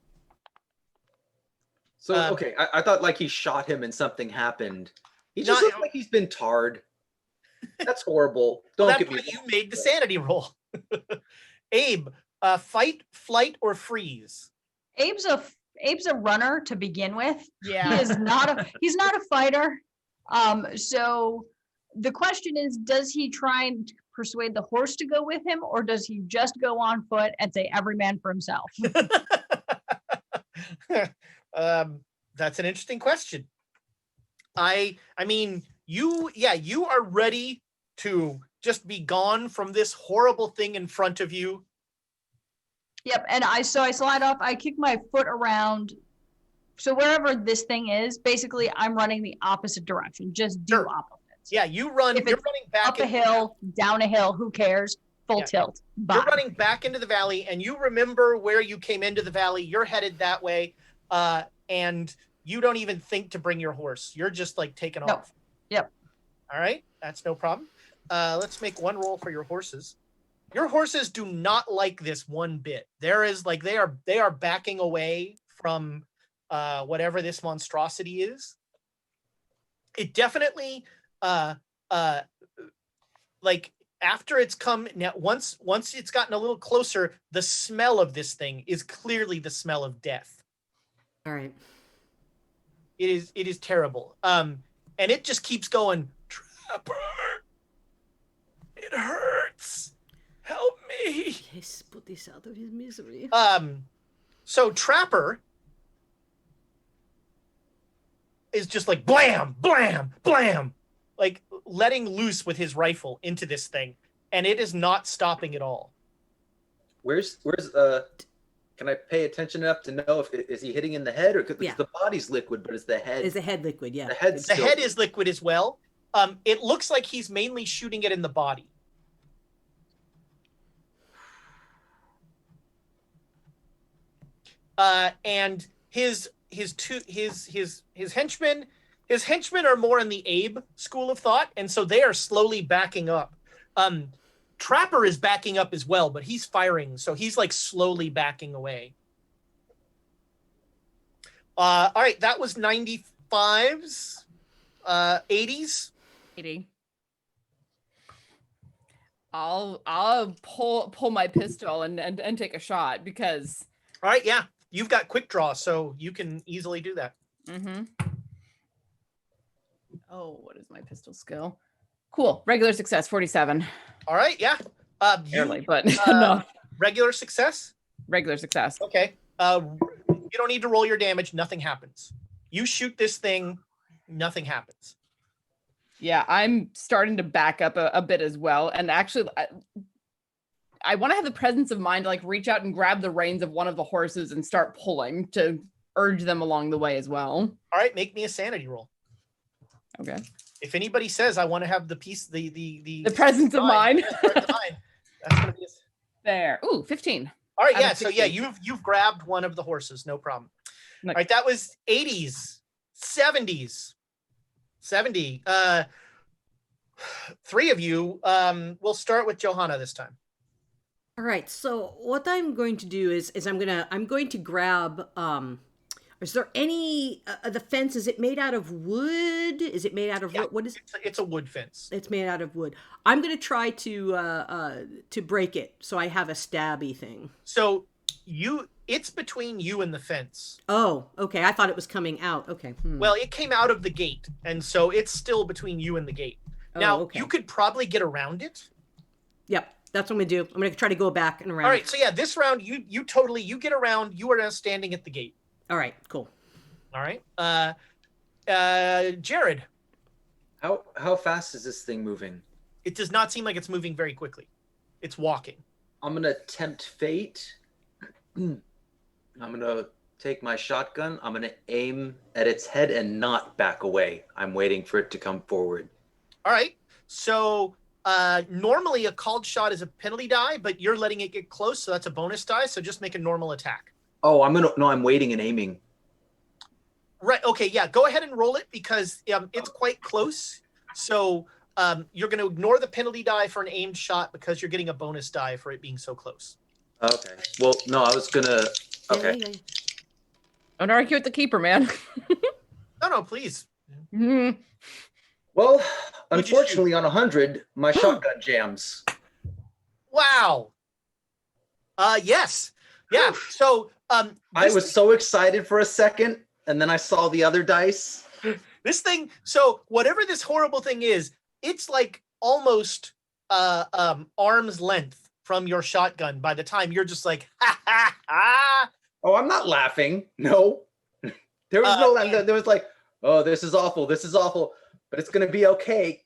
D: So okay, I thought like he shot him and something happened. He just
A: No,
D: looks like he's been tarred. That's horrible. Don't
A: That's
D: get me
A: why you
D: wrong.
A: made the sanity roll. Abe, fight, flight, or freeze.
B: Abe's a runner to begin with. He
C: Yeah.
B: is he's not a fighter. So the question is, does he try and persuade the horse to go with him, or does he just go on foot and say every man for himself?
A: That's an interesting question. I mean, you are ready to just be gone from this horrible thing in front of you.
B: Yep, and I slide off, I kick my foot around. So wherever this thing is, basically I'm running the opposite direction. Just do
A: Sure.
B: opposites.
A: Yeah, you're running back
B: up a hill, down a hill, who cares? Full tilt. Bye.
A: You're running back into the valley, and you remember where you came into the valley. You're headed that way, and you don't even think to bring your horse. You're just like taking off.
B: Yep.
A: All right, that's no problem. Let's make one roll for your horses. Your horses do not like this one bit. There is like they are backing away from whatever this monstrosity is. It definitely like after it's come now, once it's gotten a little closer, the smell of this thing is clearly the smell of death.
F: All right.
A: It is terrible. And it just keeps going, Trapper, it hurts. Help me.
F: Yes, put this out of his misery.
A: So Trapper is just like blam, blam, blam, like letting loose with his rifle into this thing, and it is not stopping at all.
D: Where's can I pay attention enough to know if is he hitting in the head or because the body's liquid, but is the head
F: Is the head liquid? Yeah.
A: The head is liquid as well. It looks like he's mainly shooting it in the body. And his henchmen are more in the Abe school of thought, and so they are slowly backing up. Trapper is backing up as well, but he's firing, so he's like slowly backing away. All right, that was 95s, 80s.
C: 80. I'll pull my pistol and take a shot because.
A: All right, yeah, you've got quick draw, so you can easily do that.
C: Mm-hmm. Oh, what is my pistol skill? Cool. Regular success, 47.
A: All right, yeah.
C: Barely, but enough.
A: Regular success?
C: Regular success.
A: Okay. You don't need to roll your damage. Nothing happens. You shoot this thing, nothing happens.
C: Yeah, I'm starting to back up a bit as well. And actually, I want to have the presence of mind to like reach out and grab the reins of one of the horses and start pulling to urge them along the way as well.
A: All right, make me a sanity roll.
C: Okay.
A: If anybody says I want to have the piece, the
C: presence of mind,
A: that's gonna be
C: there. Ooh, 15.
A: All right, yeah. So yeah, you've grabbed one of the horses, no problem. All right, that was 80s, 70s, 70. Three of you. We'll start with Johanna this time.
F: All right. So what I'm going to do is I'm going to grab. Is there any the fence? Is it made out of wood? Is it made out of what is?
A: It's a wood fence.
F: It's made out of wood. I'm going to try to break it so I have a stabby thing.
A: So it's between you and the fence.
F: Oh, okay. I thought it was coming out. Okay.
A: Well, it came out of the gate, and so it's still between you and the gate. Now, you could probably get around it.
F: Yep, that's what I'm gonna do. I'm gonna try to go back and around.
A: All right. So yeah, this round you get around. You are now standing at the gate.
F: All right, cool.
A: All right. Jared.
D: How fast is this thing moving?
A: It does not seem like it's moving very quickly. It's walking.
D: I'm gonna tempt fate. I'm gonna take my shotgun. I'm gonna aim at its head and not back away. I'm waiting for it to come forward.
A: All right. So normally a called shot is a penalty die, but you're letting it get close, so that's a bonus die. So just make a normal attack.
D: Oh, I'm waiting and aiming.
A: Right. Okay. Yeah. Go ahead and roll it because it's quite close. So you're going to ignore the penalty die for an aimed shot because you're getting a bonus die for it being so close.
D: Okay. Well, no, I was gonna. Okay.
F: Yeah.
C: Don't argue with the keeper, man.
A: No, please.
C: Mm-hmm.
D: Well, unfortunately, on 100, my shotgun jams.
A: Wow. Yes. Yeah. So
D: I was so excited for a second, and then I saw the other dice.
A: This thing. So whatever this horrible thing is, it's like almost arm's length from your shotgun by the time you're just like, ha, ha, ha.
D: Oh, I'm not laughing. No. There was no laughing. There was like, Oh, this is awful. This is awful. But it's gonna be okay.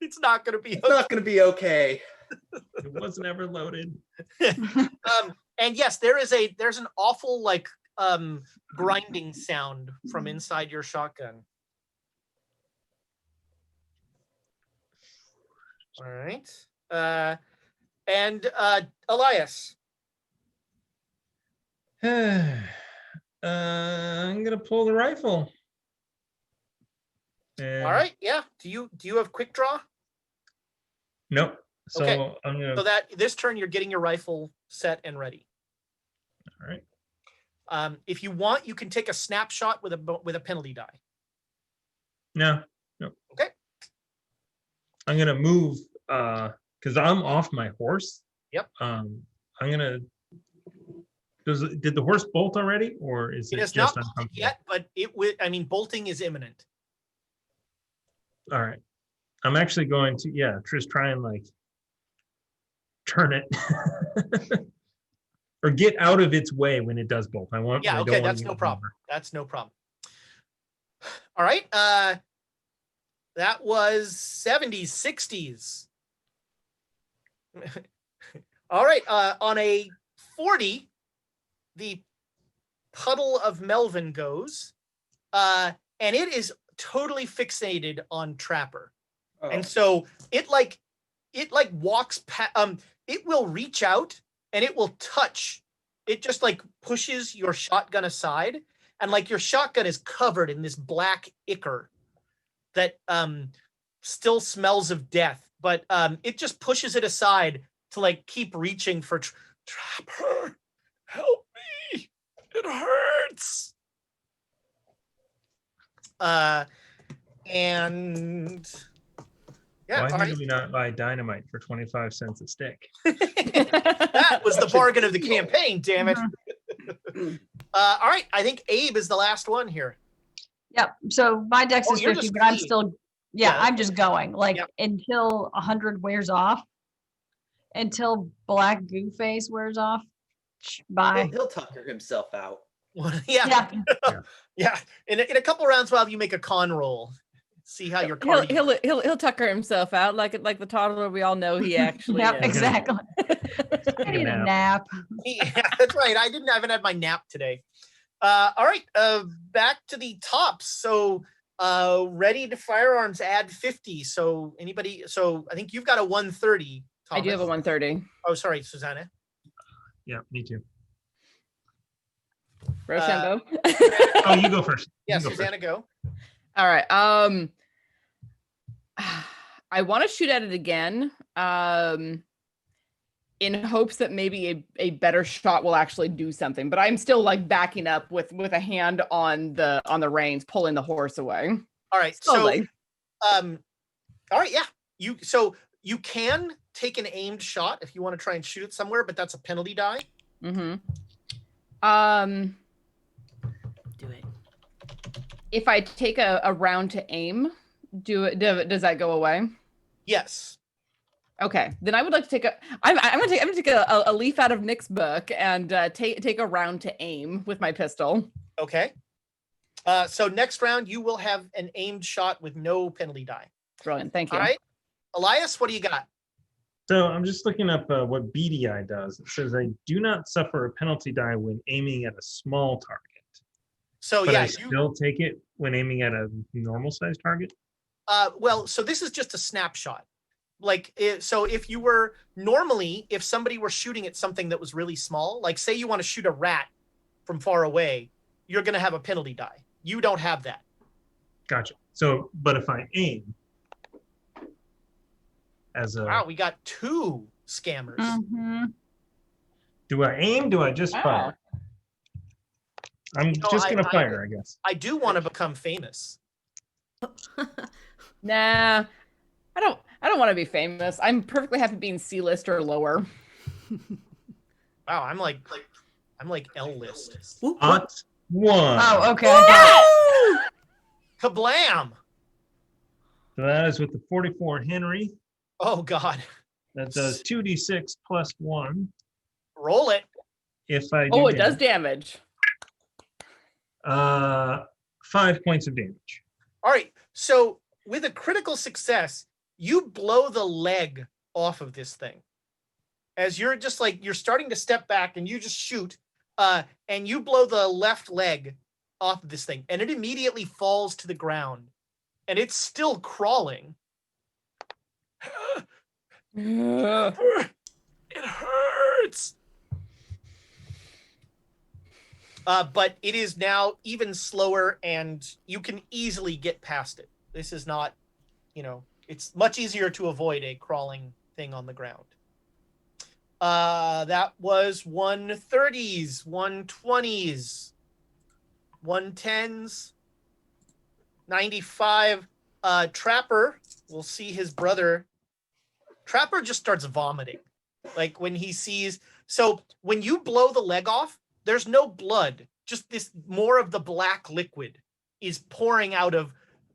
A: It's not going to be.
D: It's not gonna be okay.
E: It wasn't ever loaded.
A: And yes, there's an awful like grinding sound from inside your shotgun. All right. And Elias.
E: I'm gonna pull the rifle. And
A: All right. Yeah. Do you have quick draw?
E: Nope. So
A: Okay.
E: I'm gonna.
A: So that this turn you're getting your rifle set and ready.
E: All right.
A: If you want, you can take a snapshot with a penalty die.
E: No.
A: Okay.
E: I'm gonna move because I'm off my horse.
A: Yep.
E: I'm gonna. Did the horse bolt already, or is
A: It
E: it
A: has
E: just
A: not bolted
E: uncomfortable?
A: yet, but it would. I mean, bolting is imminent.
E: All right. I'm actually going to just try and like turn it or get out of its way when it does bolt. I want.
A: Yeah.
E: I don't
A: Okay.
E: want
A: That's
E: to
A: no
E: get
A: problem.
E: over.
A: That's no problem. All right. That was 70s, 60s. All right. On a 40, the puddle of Melvin goes, and it is totally fixated on Trapper.
D: Oh.
A: And so it walks past, it will reach out and it will touch. It just like pushes your shotgun aside, and like your shotgun is covered in this black ichor that still smells of death, but it just pushes it aside to like keep reaching for Trapper. Help me. It hurts. And yeah,
E: Why
A: all
E: did
A: right.
E: we not buy dynamite for 25 cents a stick?
A: That was the bargain of the campaign, damn it.
D: Mm-hmm.
A: All right, I think Abe is the last one here.
B: Yep. So my dex
A: Oh,
B: is
A: you're
B: 50,
A: just
B: but I'm
A: fleeing.
B: still,
A: Yeah,
B: I'm just going like
A: Yep.
B: until 100 wears off, until Black Goo Face wears off. Bye.
D: He'll tucker himself out.
A: Yeah.
B: Yeah.
A: Yeah. In a couple rounds, we'll have you make a con roll. See how your card.
C: He'll tucker himself out like the toddler we all know he actually
B: Yep,
C: is.
B: exactly. I
E: Take
B: need
E: a
B: a
E: nap.
B: nap.
A: Yeah, that's right. I haven't had my nap today. All right. Back to the tops. So ready to firearms add 50. So anybody, so I think you've got a 130.
C: I do have a
A: Thomas.
C: 130.
A: Oh, sorry, Susanna.
E: Yeah, me too.
C: Rochambeau.
E: Oh, you go first.
A: Yeah,
E: You go
A: Susanna,
E: first.
A: go.
C: All right. I want to shoot at it again. In hopes that maybe a better shot will actually do something, but I'm still like backing up with a hand on the reins, pulling the horse away.
A: All right.
C: Slowly.
A: So, all right. Yeah. You can take an aimed shot if you want to try and shoot it somewhere, but that's a penalty die.
C: Mm-hmm.
F: Do it.
C: If I take a round to aim, does that go away?
A: Yes.
C: Okay, then I would like to take I'm gonna take a leaf out of Nick's book and take a round to aim with my pistol.
A: Okay. So next round you will have an aimed shot with no penalty die.
C: Brilliant, thank you.
A: All right. Elias, what do you got?
E: So I'm just looking up what BDI does. It says I do not suffer a penalty die when aiming at a small target.
A: So
E: But
A: yeah,
E: I still take it when aiming at a normal sized target.
A: well, so this is just a snapshot. Like, so if you were normally, if somebody were shooting at something that was really small, like say you want to shoot a rat from far away, you're going to have a penalty die. You don't have that.
E: Gotcha. So, but if I aim as a,
A: Wow, we got 2 scammers.
B: Mm-hmm.
E: do I aim? Do I just
C: Wow.
E: fire? I'm
A: know,
E: just gonna
A: I-
E: fire, I guess.
A: I do want to become famous.
C: Nah, I don't want to be famous. I'm perfectly happy being C-list or lower.
A: Wow, I'm like L list.
F: Whoop, whoop.
E: Hot one.
B: Oh, okay. I
A: Kablam!
E: So that is with the 44 Henry.
A: Oh God,
E: That does 2d6 plus 1.
A: roll it.
E: If I do
C: Oh, it does damage.
E: 5 points of damage.
A: All right. So with a critical success, you blow the leg off of this thing. As you're just like, you're starting to step back and you just shoot, and you blow the left leg off of this thing, and it immediately falls to the ground, and it's still crawling. It hurts. But it is now even slower, and you can easily get past it. This is not, it's much easier to avoid a crawling thing on the ground. That was 130s, 120s, 110s, 95. Trapper, we'll see his brother. Trapper just starts vomiting. Like when he sees, so when you blow the leg off, there's no blood. Just this more of the black liquid is pouring out of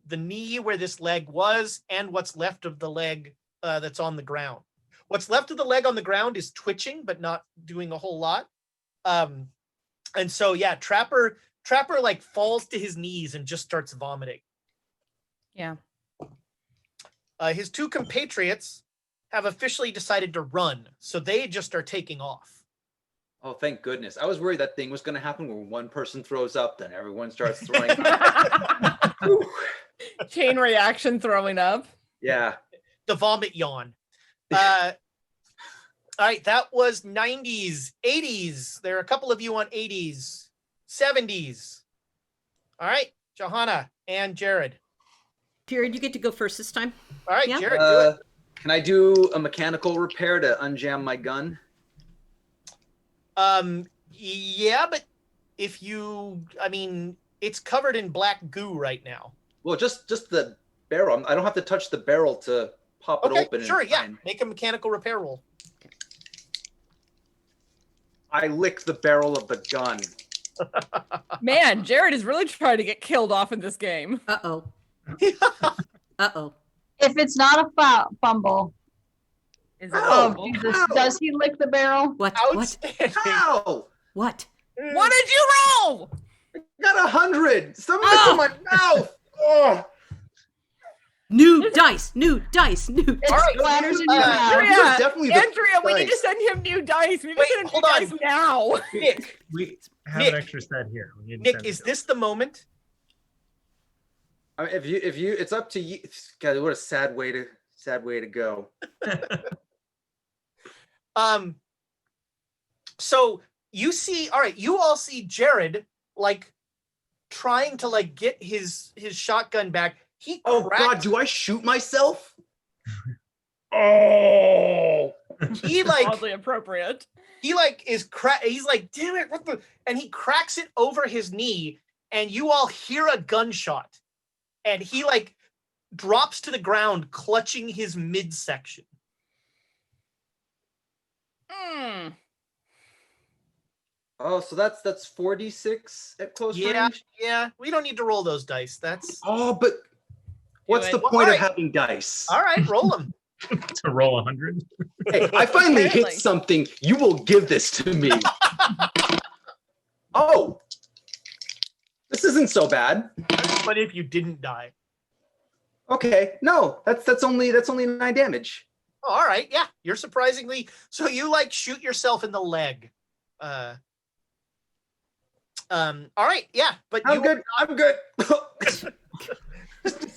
A: the knee where this leg was and what's left of the leg that's on the ground. What's left of the leg on the ground is twitching, but not doing a whole lot. And so, yeah, Trapper like falls to his knees and just starts vomiting.
C: Yeah.
A: His two compatriots have officially decided to run, so they just are taking off.
D: Oh, thank goodness. I was worried that thing was going to happen where one person throws up, then everyone starts throwing up.
C: Chain reaction throwing up.
D: Yeah.
A: The vomit yawn. All right, that was 90s, 80s. There are a couple of you on 80s, 70s. All right, Johanna and Jared.
F: Jared, you get to go first this time.
A: All right,
F: Yeah.
A: Jared, do it.
D: Can I do a mechanical repair to unjam my gun?
A: Yeah, but if it's covered in black goo right now.
D: Well, just the barrel. I don't have to touch the barrel to pop it
A: Okay,
D: open.
A: sure,
D: and
A: yeah.
D: find.
A: Make a mechanical repair roll.
D: I lick the barrel of the gun.
C: Man, Jared is really trying to get killed off in this game.
F: Uh-oh. Uh-oh.
B: If it's not a fumble,
C: Is it
A: Oh,
C: awful?
B: Jesus,
D: Ow.
B: does he lick the barrel?
F: What?
A: Outstanding.
D: Ow!
F: What?
C: What did you roll?
D: I got 100. Something
F: Oh!
D: in my mouth. Oh.
F: New dice. New dice. New.
B: It
A: All right,
B: splatters in your mouth.
C: Andrea,
D: definitely the
C: Andrea, we need to
D: dice.
C: send him new dice. We need
A: Wait,
C: to send him
A: hold
C: new
A: on.
C: dice now.
A: Nick,
E: We have
A: Nick.
E: an extra set here. We need to
A: Nick,
E: send
A: is
E: it.
A: this the moment?
D: I mean, if you, it's up to you. God, what a sad way to go.
A: So you see, all right, you all see Jared like trying to like get his shotgun back. He
D: Oh
A: cracked,
D: God, do I shoot myself? Oh.
A: he like
C: Oddly appropriate.
A: he's like, damn it, what the, and he cracks it over his knee, and you all hear a gunshot, and he like drops to the ground clutching his midsection.
C: Hmm.
D: Oh, so that's 4d6 at close range.
A: Yeah, we don't need to roll those dice. That's
D: Oh, but what's
C: it.
D: the
A: Well,
D: point
A: alright.
D: of having dice?
A: all right, roll them.
E: To roll 100.
D: Hey, I finally
C: Apparently.
D: hit something. You will give this to me. Oh, this isn't so bad.
A: But if you didn't die.
D: Okay, no, that's only 9 damage.
A: Oh, all right, yeah, you're surprisingly, so you like shoot yourself in the leg. All right, yeah, but
D: I'm good. just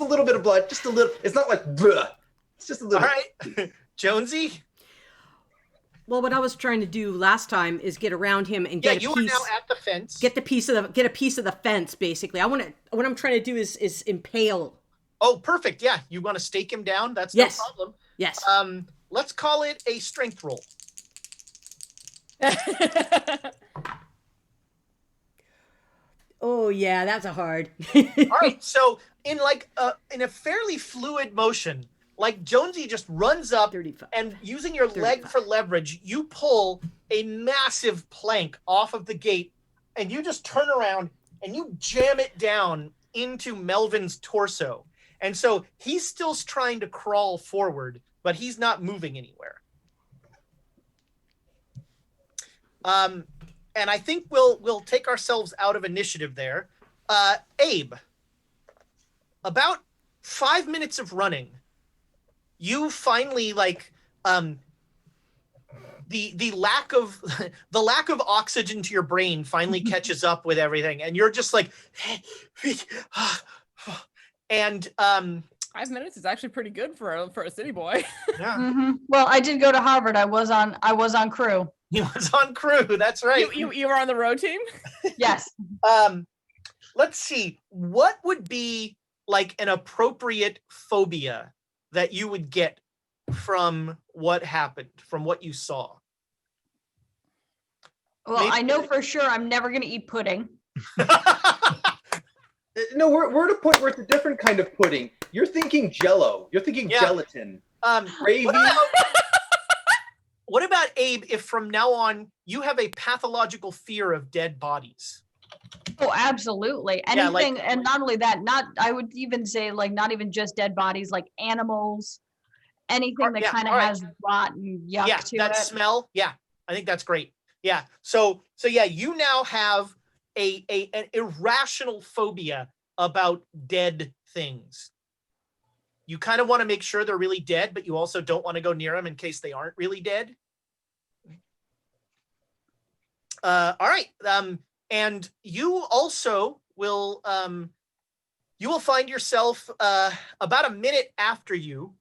D: a little bit of blood, just a little. It's not like bleh. It's just a
A: All
D: little.
A: right, Jonesy.
F: Well, what I was trying to do last time is get around him and
A: Yeah,
F: get
A: you
F: a
A: are
F: piece.
A: now at the fence.
F: Get a piece of the fence. Basically, what I'm trying to do is impale.
A: Oh, perfect. Yeah, you want to stake him down? That's
F: Yes.
A: no problem.
F: Yes.
A: Let's call it a strength roll.
F: Oh yeah, that's a hard.
A: All right, so in a fairly fluid motion, like Jonesy just runs up
F: 35.
A: and using your leg
F: 35.
A: for leverage, you pull a massive plank off of the gate, and you just turn around and you jam it down into Melvin's torso. And so he's still trying to crawl forward, but he's not moving anywhere. And I think we'll take ourselves out of initiative there. Abe, about 5 minutes of running, you finally like the lack of the lack of oxygen to your brain finally catches up with everything, and you're just like, and
C: 5 minutes is actually pretty good for a city boy.
A: yeah,
B: Well, I did go to Harvard. I was on crew.
A: he was on crew. That's right.
C: You were on the road team?
B: Yes.
A: Let's see. What would be like an appropriate phobia that you would get from what happened, from what you saw?
B: Well,
A: Maybe-
B: I know for sure I'm never gonna eat pudding.
D: No, we're at a point where it's a different kind of pudding. You're thinking Jello. You're thinking
A: Yeah.
D: gelatin. Gravy.
A: What about Abe? If from now on you have a pathological fear of dead bodies?
B: Oh, absolutely.
A: Yeah, like-
B: Anything, and not only that, I would even say like not even just dead bodies, like animals, anything that
A: Yeah,
B: kind of
A: all right.
B: has rotten yuck
A: Yeah,
B: to
A: that
B: it.
A: smell. Yeah, I think that's great. Yeah. So yeah, you now have an irrational phobia about dead things. You kind of want to make sure they're really dead, but you also don't want to go near them in case they aren't really dead. All right. And you also will you will find yourself about a minute after you,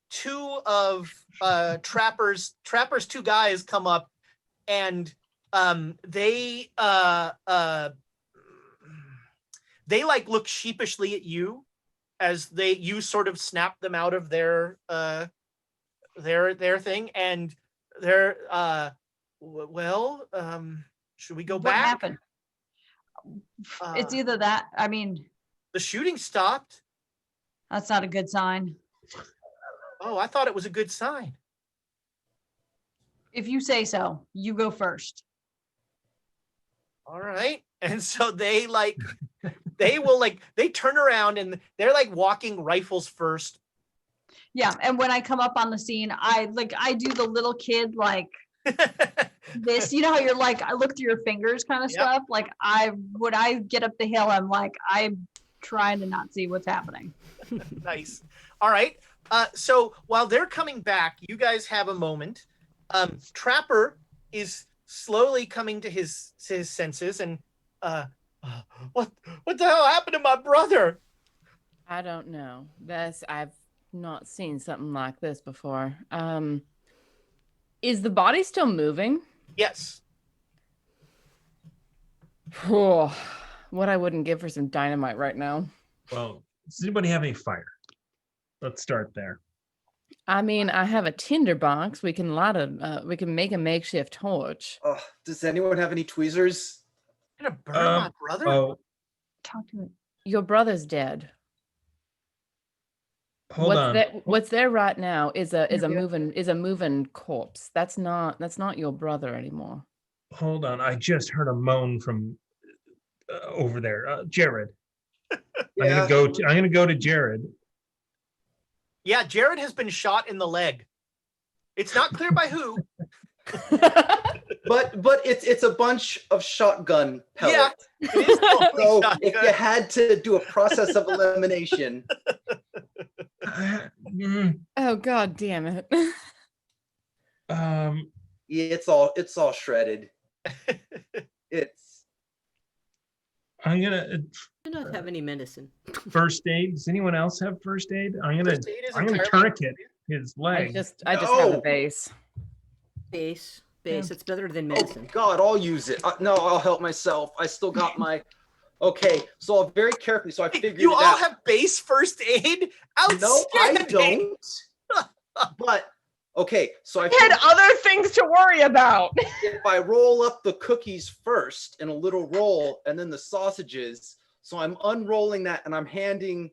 A: two of Trapper's two guys come up, and they like look sheepishly at you as you sort of snap them out of their thing, and they're should we go
B: What
A: back?
B: happened? It's either that. I mean,
A: The shooting stopped.
B: that's not a good sign.
A: Oh, I thought it was a good sign.
B: If you say so, you go first.
A: All right. And so they turn around and they're like walking rifles first.
B: Yeah, and when I come up on the scene, I do the little kid like this. You know how you're like, I look through your fingers kind of
A: Yep.
B: stuff. Like when I get up the hill, I'm trying to not see what's happening.
A: Nice. All right. So while they're coming back, you guys have a moment. Trapper is slowly coming to his senses, and what the hell happened to my brother?
C: I don't know. I've not seen something like this before. Is the body still moving?
A: Yes.
C: Oh, what I wouldn't give for some dynamite right now.
E: Well, does anybody have any fire? Let's start there.
C: I mean, I have a tinder box. We can we can make a makeshift torch.
D: Oh, does anyone have any tweezers?
A: I'm gonna burn my brother.
E: Oh,
B: Talk to it.
C: Your brother's dead.
E: hold on.
C: What's there right now is a
B: Yeah.
C: moving corpse. That's not your brother anymore.
E: Hold on. I just heard a moan from over there. Jared.
D: Yeah.
E: I'm gonna go to Jared.
A: Yeah, Jared has been shot in the leg. It's not clear by who.
D: But it's a bunch of shotgun
A: Yeah,
D: pellets.
A: it is totally
D: So
A: shotgun.
D: if you had to do a process of elimination,
C: Oh God damn it.
D: it's all shredded. It's
E: I'm gonna
F: I do not have any medicine.
E: first aid. Does anyone else have first aid? I'm gonna
A: First aid is
E: I'm gonna
A: entirely-
E: tourniquet his
C: I
E: leg.
C: just have a
D: No.
C: base.
F: Base. It's better than
D: oh
F: medicine.
D: God, I'll use it. No, I'll help myself. I still got my. Okay, so I'll very carefully. So I figured
A: You
D: it
A: all
D: out.
A: have base first aid?
D: No, I
A: Outstanding.
D: don't. But okay, so I
C: I had other things to worry about.
D: if I roll up the cookies first in a little roll, and then the sausages. So I'm unrolling that, and I'm handing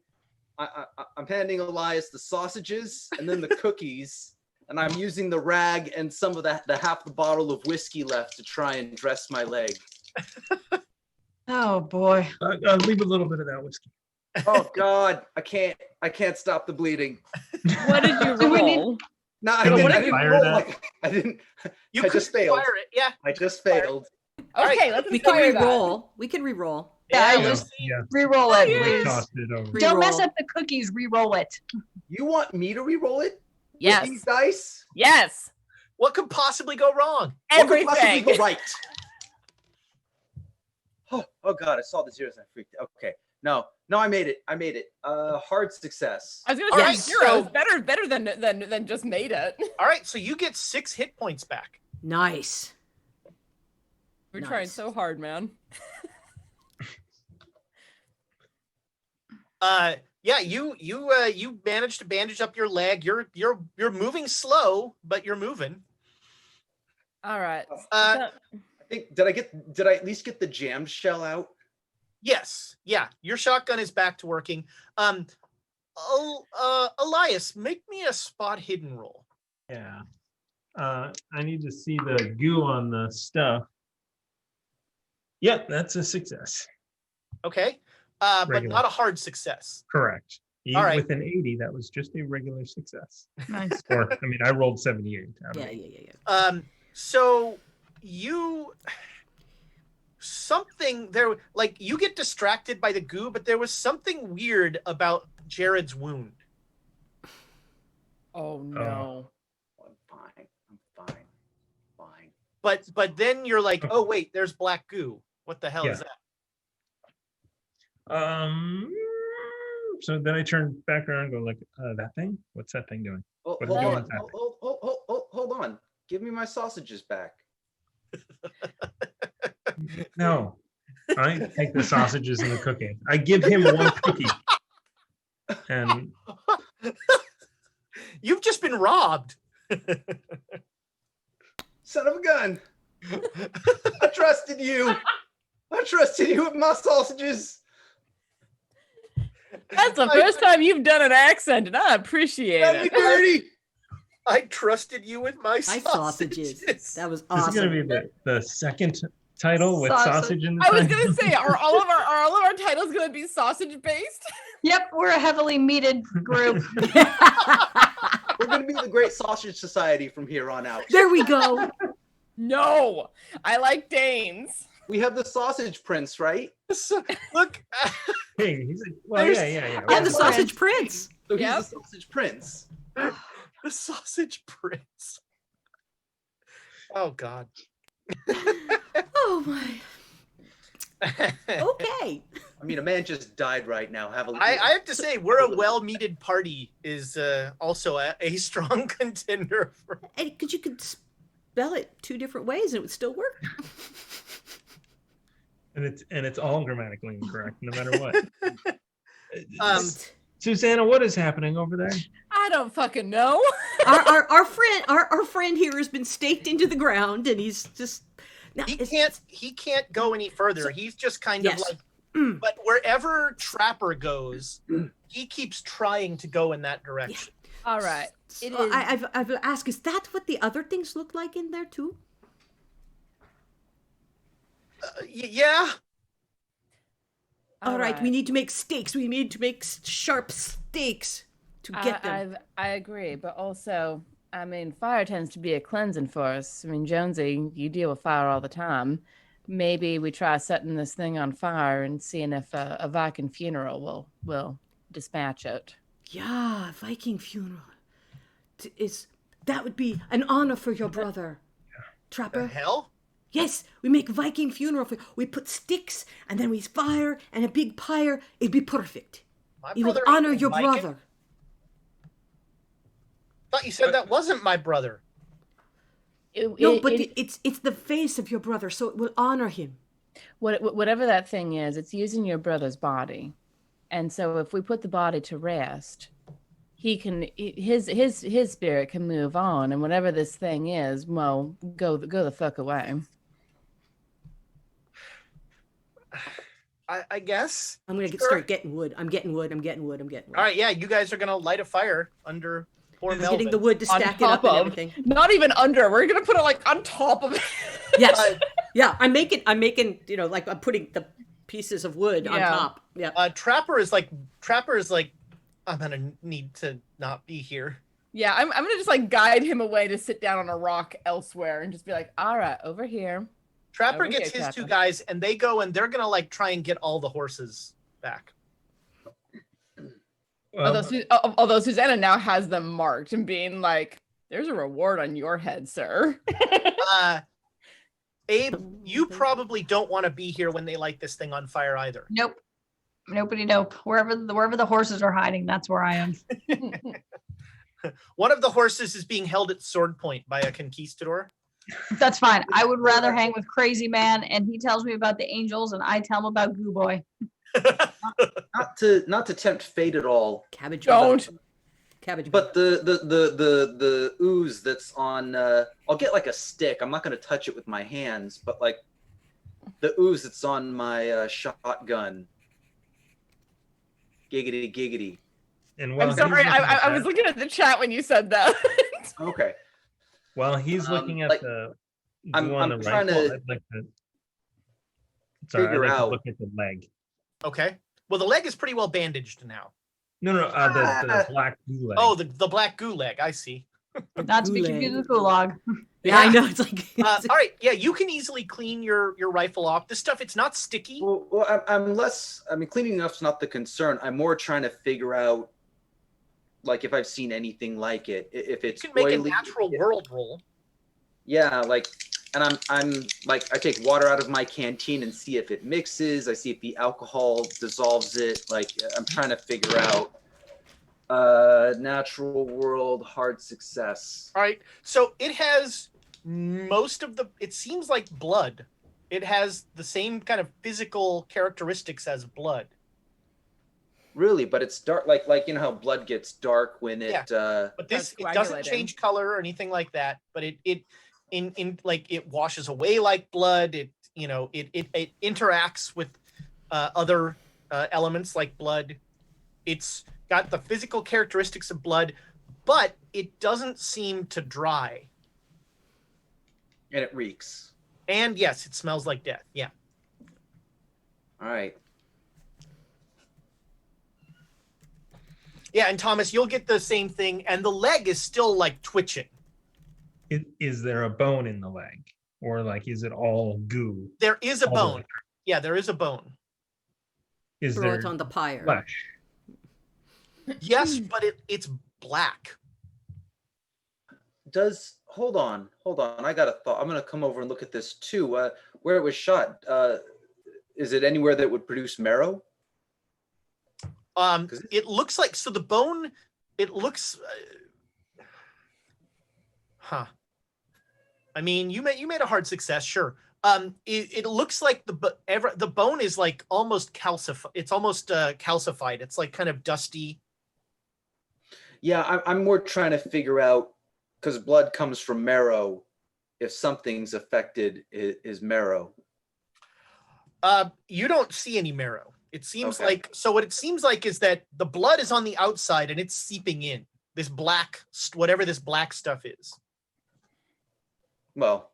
D: Elias the sausages, and then the cookies, and I'm using the rag and some of the half the bottle of whiskey left to try and dress my leg.
B: Oh boy.
E: I'll leave a little bit of that whiskey.
D: Oh God, I can't stop the bleeding.
C: What did you
B: Do we need-
C: roll?
D: No, I
E: Can we
D: didn't
E: fire
D: roll
E: that?
D: like I didn't.
A: You
D: I
A: could
D: just failed.
A: fire it. Yeah.
D: I just failed.
A: All right,
C: Okay, let's
F: We can
C: fire that.
F: re-roll. We can re-roll.
B: Yeah,
A: Yeah,
B: just
E: Yeah.
B: re-roll it,
E: Yeah,
B: please.
E: tossed it over.
B: Don't mess
F: Reroll.
B: up the cookies. Re-roll it.
D: You want me to re-roll it?
C: Yes.
D: With these dice?
C: Yes.
A: what could possibly go wrong?
D: What could possibly
C: Everything.
D: go right? Oh god, I saw the zeros and I freaked out. Okay. No, I made it. Hard success.
C: I was gonna
A: All
C: say
A: right,
C: zeros.
A: so-
C: Better than just made it.
A: All right, so you get 6 hit points back.
F: Nice.
C: We're trying
F: Nice.
C: so hard, man.
A: Yeah, you managed to bandage up your leg. You're moving slow, but you're moving.
C: All right.
A: Uh,
D: I think did I at least get the jammed shell out?
A: Yes, yeah, your shotgun is back to working. Elias, make me a spot hidden roll.
E: Yeah. I need to see the goo on the stuff. Yep, that's a success.
A: Okay, but
E: Regular.
A: not a hard success.
E: Correct. Even
A: All right.
E: with an 80, that was just a regular success.
B: Nice.
E: Or, I mean, I rolled 78.
F: Yeah.
A: So something there, like you get distracted by the goo, but there was something weird about Jared's wound.
C: Oh no.
D: I'm fine.
A: But then you're like, oh wait, there's black goo. What the hell is
E: Yeah.
A: that?
E: So then I turn back around and go like, that thing? What's that thing doing?
D: Oh,
E: What
D: hold
E: are you
D: on.
E: doing?
D: Hold on. Give me my sausages back.
E: No, I take the sausages and the cookie. I give him one cookie. And
A: You've just been robbed.
D: Son of a gun. I trusted you. I trusted you with my sausages.
C: That's the first time you've done an accent, and I appreciate
D: Let me
C: it.
D: dirty.
A: I trusted you with my
F: My
A: sausages.
F: sausages. That was
E: this is
F: awesome.
E: going to be the second title with
B: Sausage.
E: sausage in the
C: I was
E: title.
C: gonna say, are all of our titles gonna be sausage based?
B: Yep, we're a heavily meated group.
D: We're going to be the Great Sausage Society from here on out.
F: There we go.
C: No, I like Danes.
D: We have the Sausage Prince, right?
A: So, look,
E: Hey, he's like, well,
A: There's-
E: yeah.
F: Yeah, the
B: That's
F: sausage prince.
D: So he's
C: Yep.
D: the Sausage Prince.
A: the sausage prince. Oh God.
F: Oh my. Okay.
D: I mean, a man just died right now.
A: I have to say, we're a well-meated party is also a strong contender for.
F: And you could spell it 2 different ways and it would still work.
E: And it's all grammatically incorrect, no matter what.
A: Um,
E: Susanna, what is happening over there?
C: I don't fucking know.
F: our friend here has been staked into the ground and he's just now,
A: he can't go any further. He's just kind of
F: Yes.
A: like, but wherever Trapper goes, he keeps trying to go in that direction.
C: All right. It
F: So
C: is.
F: I've asked, is that what the other things look like in there too?
A: Yeah.
F: All right, we need to make stakes. We need to make sharp stakes to get them.
C: I agree, but also, I mean, fire tends to be a cleansing force. I mean, Jonesy, you deal with fire all the time. Maybe we try setting this thing on fire and seeing if a Viking funeral will dispatch it.
F: Yeah, Viking funeral. That would be an honor for your brother,
A: The
F: Trapper.
A: hell?
F: Yes, we make Viking funeral. We put sticks and then we fire and a big pyre. It'd be perfect.
A: My
F: You would
A: brother ain't
F: honor
A: no
F: your
A: Viking.
F: brother.
A: Thought you said that wasn't my brother.
F: No, but it's the face of your brother, so it will honor him.
C: Whatever that thing is, it's using your brother's body, and so if we put the body to rest, his spirit can move on, and whatever this thing is, well, go the fuck away.
A: I guess.
F: I'm gonna
A: Sure.
F: start getting wood. I'm getting wood.
A: All right, yeah, you guys are gonna light a fire under poor
F: I'm
A: Melvin.
F: getting the wood to
C: On
F: stack it up
C: top
F: and
C: of,
F: everything.
C: not even under. We're gonna put it like on top of it.
F: Yes. Yeah, I'm making, like I'm putting the pieces of wood on
C: Yeah.
F: top. Yeah.
A: Trapper is like, I'm gonna need to not be here.
C: Yeah, I'm gonna just like guide him away to sit down on a rock elsewhere and just be like, all right, over here.
A: Trapper
C: Over
A: gets
C: here,
A: his two
C: Trapper.
A: guys, and they go and they're gonna like try and get all the horses back.
C: Although Susanna now has them marked and being like, "There's a reward on your head, sir."
A: Abe, you probably don't want to be here when they light this thing on fire either.
B: Nope. Nobody, nope. Wherever the horses are hiding, that's where I am.
A: One of the horses is being held at sword point by a conquistador.
B: That's fine. I would rather hang with Crazy Man, and he tells me about the angels, and I tell him about Goo Boy.
D: Not to tempt fate at all,
F: Cabbage.
C: Don't.
F: Cabbage.
D: but the ooze that's on. I'll get like a stick. I'm not gonna touch it with my hands, but like the ooze that's on my shotgun. Giggity giggity.
E: And while
C: I'm sorry,
E: he's looking at
C: I was
E: that-
C: looking at the chat when you said that.
D: Okay.
E: While he's looking at
D: like,
E: the
D: I'm
E: goo on the
D: trying
E: rifle,
D: to
E: I'd like to. Sorry, I'd
D: figure
E: like to
D: out-
E: look at the leg.
A: Okay. Well, the leg is pretty well bandaged now.
E: No, the black goo leg.
A: Oh, the black goo leg. I see.
B: Not to be confused with Gulag.
F: Yeah, I know. It's like.
A: All right. Yeah, you can easily clean your rifle off. This stuff, it's not sticky.
D: Well, I'm less. I mean, cleaning up's not the concern. I'm more trying to figure out, like, if I've seen anything like it. If
A: You
D: it's
A: can make
D: oily,
A: a natural world roll.
D: Yeah, like, and I'm like, I take water out of my canteen and see if it mixes. I see if the alcohol dissolves it. Like, I'm trying to figure out. Natural world, hard success.
A: All right. So it has most of the, it seems like blood. It has the same kind of physical characteristics as blood.
D: Really, but it's dark. Like you know how blood gets dark when it.
A: But this, it doesn't change color or anything like that. But it like it washes away like blood. It interacts with other elements like blood. It's got the physical characteristics of blood, but it doesn't seem to dry.
D: And it reeks.
A: And yes, it smells like death. Yeah.
D: All right.
A: Yeah, and Thomas, you'll get the same thing. And the leg is still like twitching.
E: Is there a bone in the leg, or like is it all goo?
A: There is a
E: All the
A: bone.
E: way.
A: Yeah, there is a bone.
E: Is
F: Throw
E: there
F: it on the pyre.
E: flesh?
A: Yes, but it's black.
D: Hold on. I got a thought. I'm gonna come over and look at this too. Where it was shot. Is it anywhere that would produce marrow?
A: It looks like, so the bone, it looks I mean, you made a hard success, sure. It looks like the bone is like almost calcified. It's almost calcified. It's like kind of dusty.
D: Yeah, I'm more trying to figure out, because blood comes from marrow. If something's affected, is marrow.
A: You don't see any marrow. It seems
D: Okay.
A: like, so what it seems like is that the blood is on the outside and it's seeping in. This black, whatever this black stuff is.
D: Well,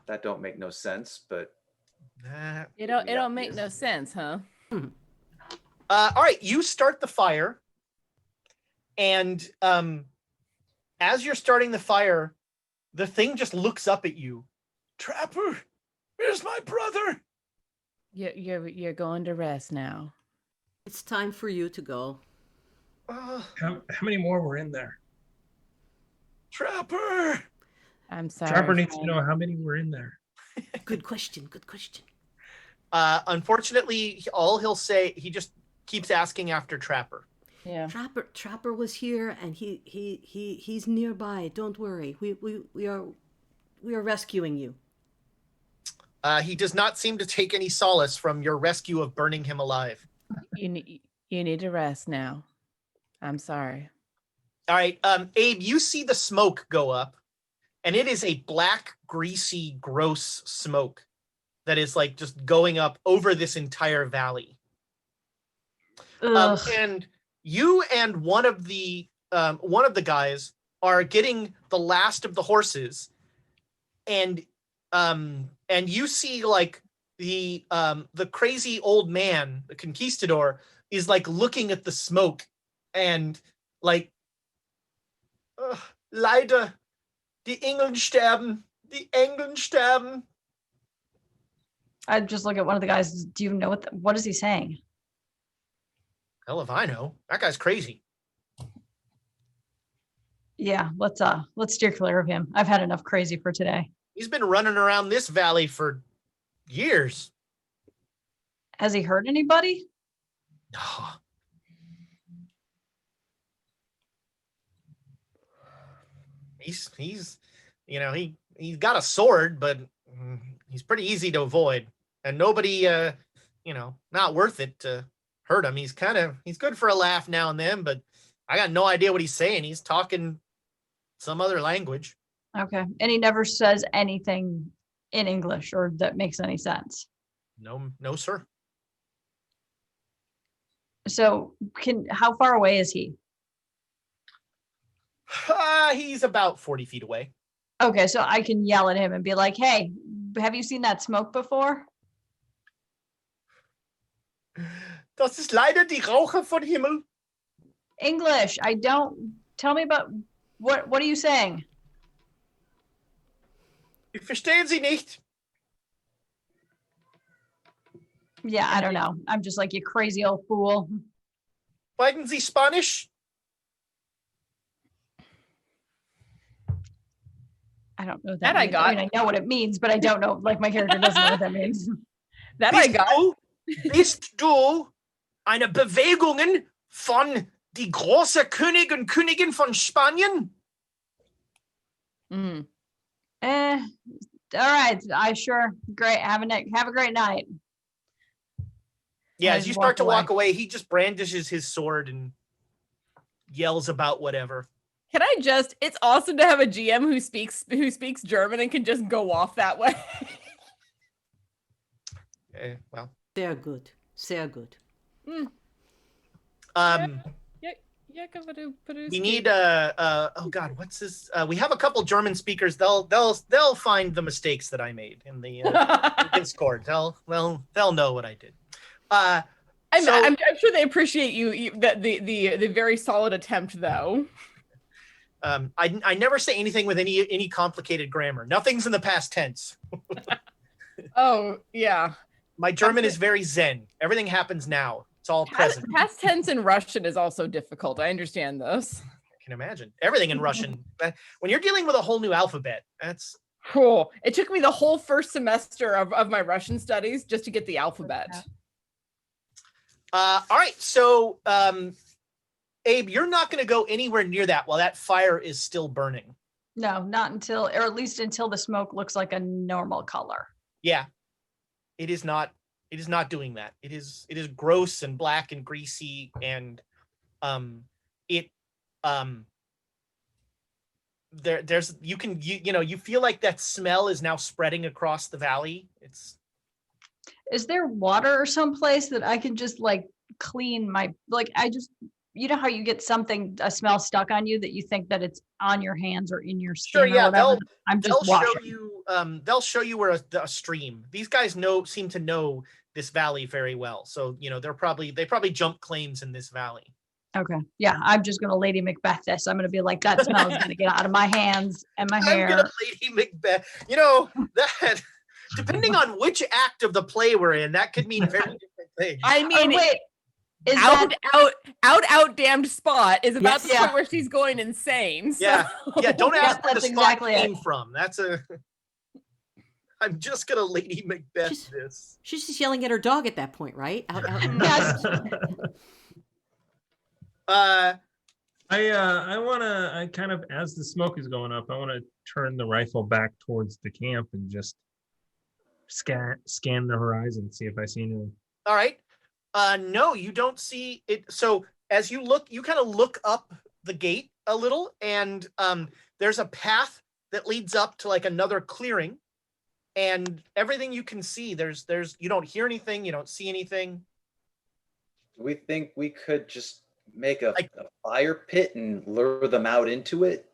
D: that don't make no sense, but
C: It don't make no sense, huh?
A: All right, you start the fire, and as you're starting the fire, the thing just looks up at you. Trapper, where's my brother?
C: You're going to rest now.
F: It's time for you to go.
E: How many more were in there?
A: Trapper.
C: I'm sorry.
E: Trapper needs to
C: friend.
E: know how many were in there.
F: Good question. Good question.
A: Unfortunately, all he'll say, he just keeps asking after Trapper.
C: Yeah.
F: Trapper was here, and he's nearby. Don't worry. We are rescuing you.
A: He does not seem to take any solace from your rescue of burning him alive.
C: You need to rest now. I'm sorry.
A: All right, Abe, you see the smoke go up, and it is a black, greasy, gross smoke that is like just going up over this entire valley. And you and one of the guys are getting the last of the horses, and you see like the crazy old man, the conquistador, is like looking at the smoke and like, leider, die Engel sterben, Die Engel sterben.
B: I just look at one of the guys. Do you know what is he saying?
A: Hell if I know. That guy's crazy.
B: Yeah, let's steer clear of him. I've had enough crazy for today.
A: He's been running around this valley for years.
B: Has he hurt anybody?
A: He's he's got a sword, but he's pretty easy to avoid, and nobody not worth it to hurt him. He's good for a laugh now and then, but I got no idea what he's saying. He's talking some other language.
B: Okay. And he never says anything in English or that makes any sense.
A: No, sir.
B: So how far away is he?
A: He's about 40 feet away.
B: Okay, so I can yell at him and be like, hey, have you seen that smoke before?
A: Das ist leider die Rauche von Himmel.
B: English. Tell me about what are you saying?
A: Ich verstehe Sie nicht.
B: Yeah, I don't know. I'm just like, you crazy old fool.
A: Sprechen Sie Spanish?
B: I don't know
C: That
B: that.
C: I got.
B: I mean, I know what it means, but I don't know. Like my character doesn't know what that means.
C: That I got.
A: Bist du eine Bewegungen von die große König und Königin von Spanien?
C: Mm.
B: All right. Great. Have a great night.
A: Yeah,
B: I
A: as you
B: just
A: start to
B: walk
A: walk away, he just brandishes his sword and yells about whatever.
C: Can I just? It's awesome to have a GM who speaks German and can just go off that way.
A: Well,
F: Sehr good. Sehr good.
C: Mm.
A: We need oh god, what's this? We have a couple German speakers. They'll find the mistakes that I made in the Discord. They'll know what I did.
C: I'm sure they appreciate the very solid attempt, though.
A: I never say anything with any complicated grammar. Nothing's in the past tense.
C: Oh yeah,
A: my German is very zen. Everything happens now. It's all present.
C: Past tense in Russian is also difficult. I understand this.
A: I can imagine everything in Russian. When you're dealing with a whole new alphabet, that's
C: cool. It took me the whole first semester of my Russian studies just to get the alphabet.
A: All right, so Abe, you're not going to go anywhere near that while that fire is still burning.
B: No, not until, or at least until the smoke looks like a normal color.
A: Yeah, it is not. It is not doing that. It is gross and black and greasy, and there's you feel like that smell is now spreading across the valley.
B: Is there water or someplace that I can just like clean my, like, you know how you get a smell stuck on you that you think that it's on your hands or in your skin?
A: Sure, yeah,
B: or whatever.
A: they'll show you. They'll show you where a stream. These guys seem to know this valley very well, so they probably jump claims in this valley.
B: Okay, yeah, I'm just gonna Lady Macbeth this. I'm gonna be like, that smell is gonna get out of my hands and my hair.
A: I'm gonna Lady Macbeth. That. Depending on which act of the play we're in, that could mean very different things.
C: I mean,
B: wait.
C: Out damned spot is about the
B: Yeah.
C: point where she's going insane. So.
A: Yeah. Don't ask where the
B: that's
A: spot
B: exactly
A: came from. I'm just gonna Lady Macbeth this.
F: She's just yelling at her dog at that point, right? Out.
B: Yes.
E: I kind of, as the smoke is going up, I want to turn the rifle back towards the camp and just scan the horizon, see if I see anything.
A: All right. No, you don't see it. So as you look, you kind of look up the gate a little, and there's a path that leads up to like another clearing, and everything you can see, there's you don't hear anything, you don't see anything.
D: Do we think we could just make a fire pit and lure them out into it?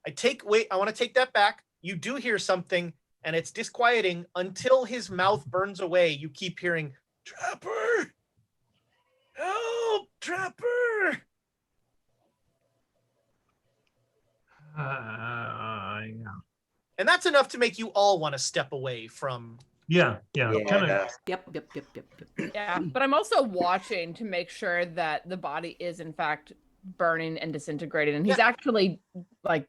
A: I want to take that back. You do hear something, and it's disquieting until his mouth burns away. You keep hearing, "Trapper! Help, Trapper!"
E: Yeah.
A: And that's enough to make you all want to step away from.
E: Yeah. Kind of.
F: Yep.
C: Yeah, but I'm also watching to make sure that the body is in fact burning and disintegrating, and he's actually like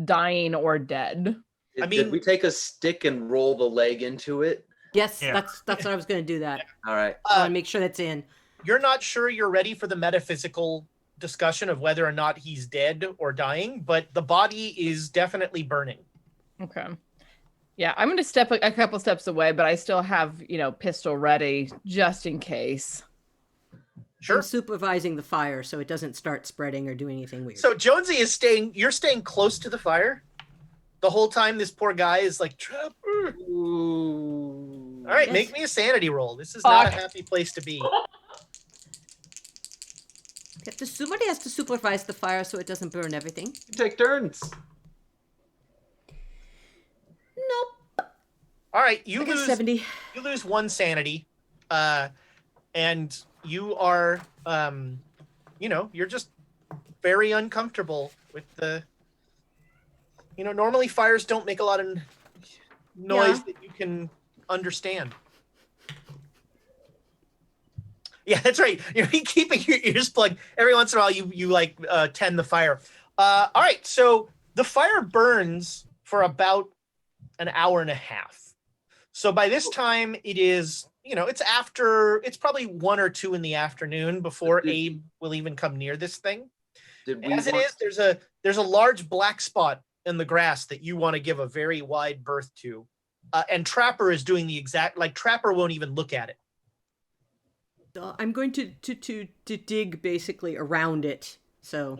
C: dying or dead.
D: Did we take a stick and roll the leg into it?
F: Yes,
E: Yeah.
F: that's what I was going to do. That.
D: All right.
F: I want to make sure that's in.
A: You're not sure you're ready for the metaphysical discussion of whether or not he's dead or dying, but the body is definitely burning.
C: Okay. Yeah, I'm going to step a couple steps away, but I still have, pistol ready just in case.
A: Sure.
F: I'm supervising the fire so it doesn't start spreading or do anything weird.
A: So Jonesy is you're staying close to the fire the whole time. This poor guy is like, Trapper.
D: Ooh.
A: All right,
F: Yes.
A: make me a sanity roll. This is not a happy place to be.
F: Somebody has to supervise the fire so it doesn't burn everything.
D: Take turns.
F: Nope.
A: All right,
F: I got 70.
A: You lose 1 sanity, and you are, you're just very uncomfortable with the. Normally fires don't make a lot of noise that you can understand. Yeah, that's right. You're keeping your ears plugged. Every once in a while, you tend the fire. All right, so the fire burns for about an hour and a half. So by this time, it is, it's probably 1 or 2 in the afternoon before Abe will even come near this thing. As it is, there's a large black spot in the grass that you want to give a very wide berth to, and Trapper is doing the exact. Trapper won't even look at it.
F: I'm going to dig basically around it, so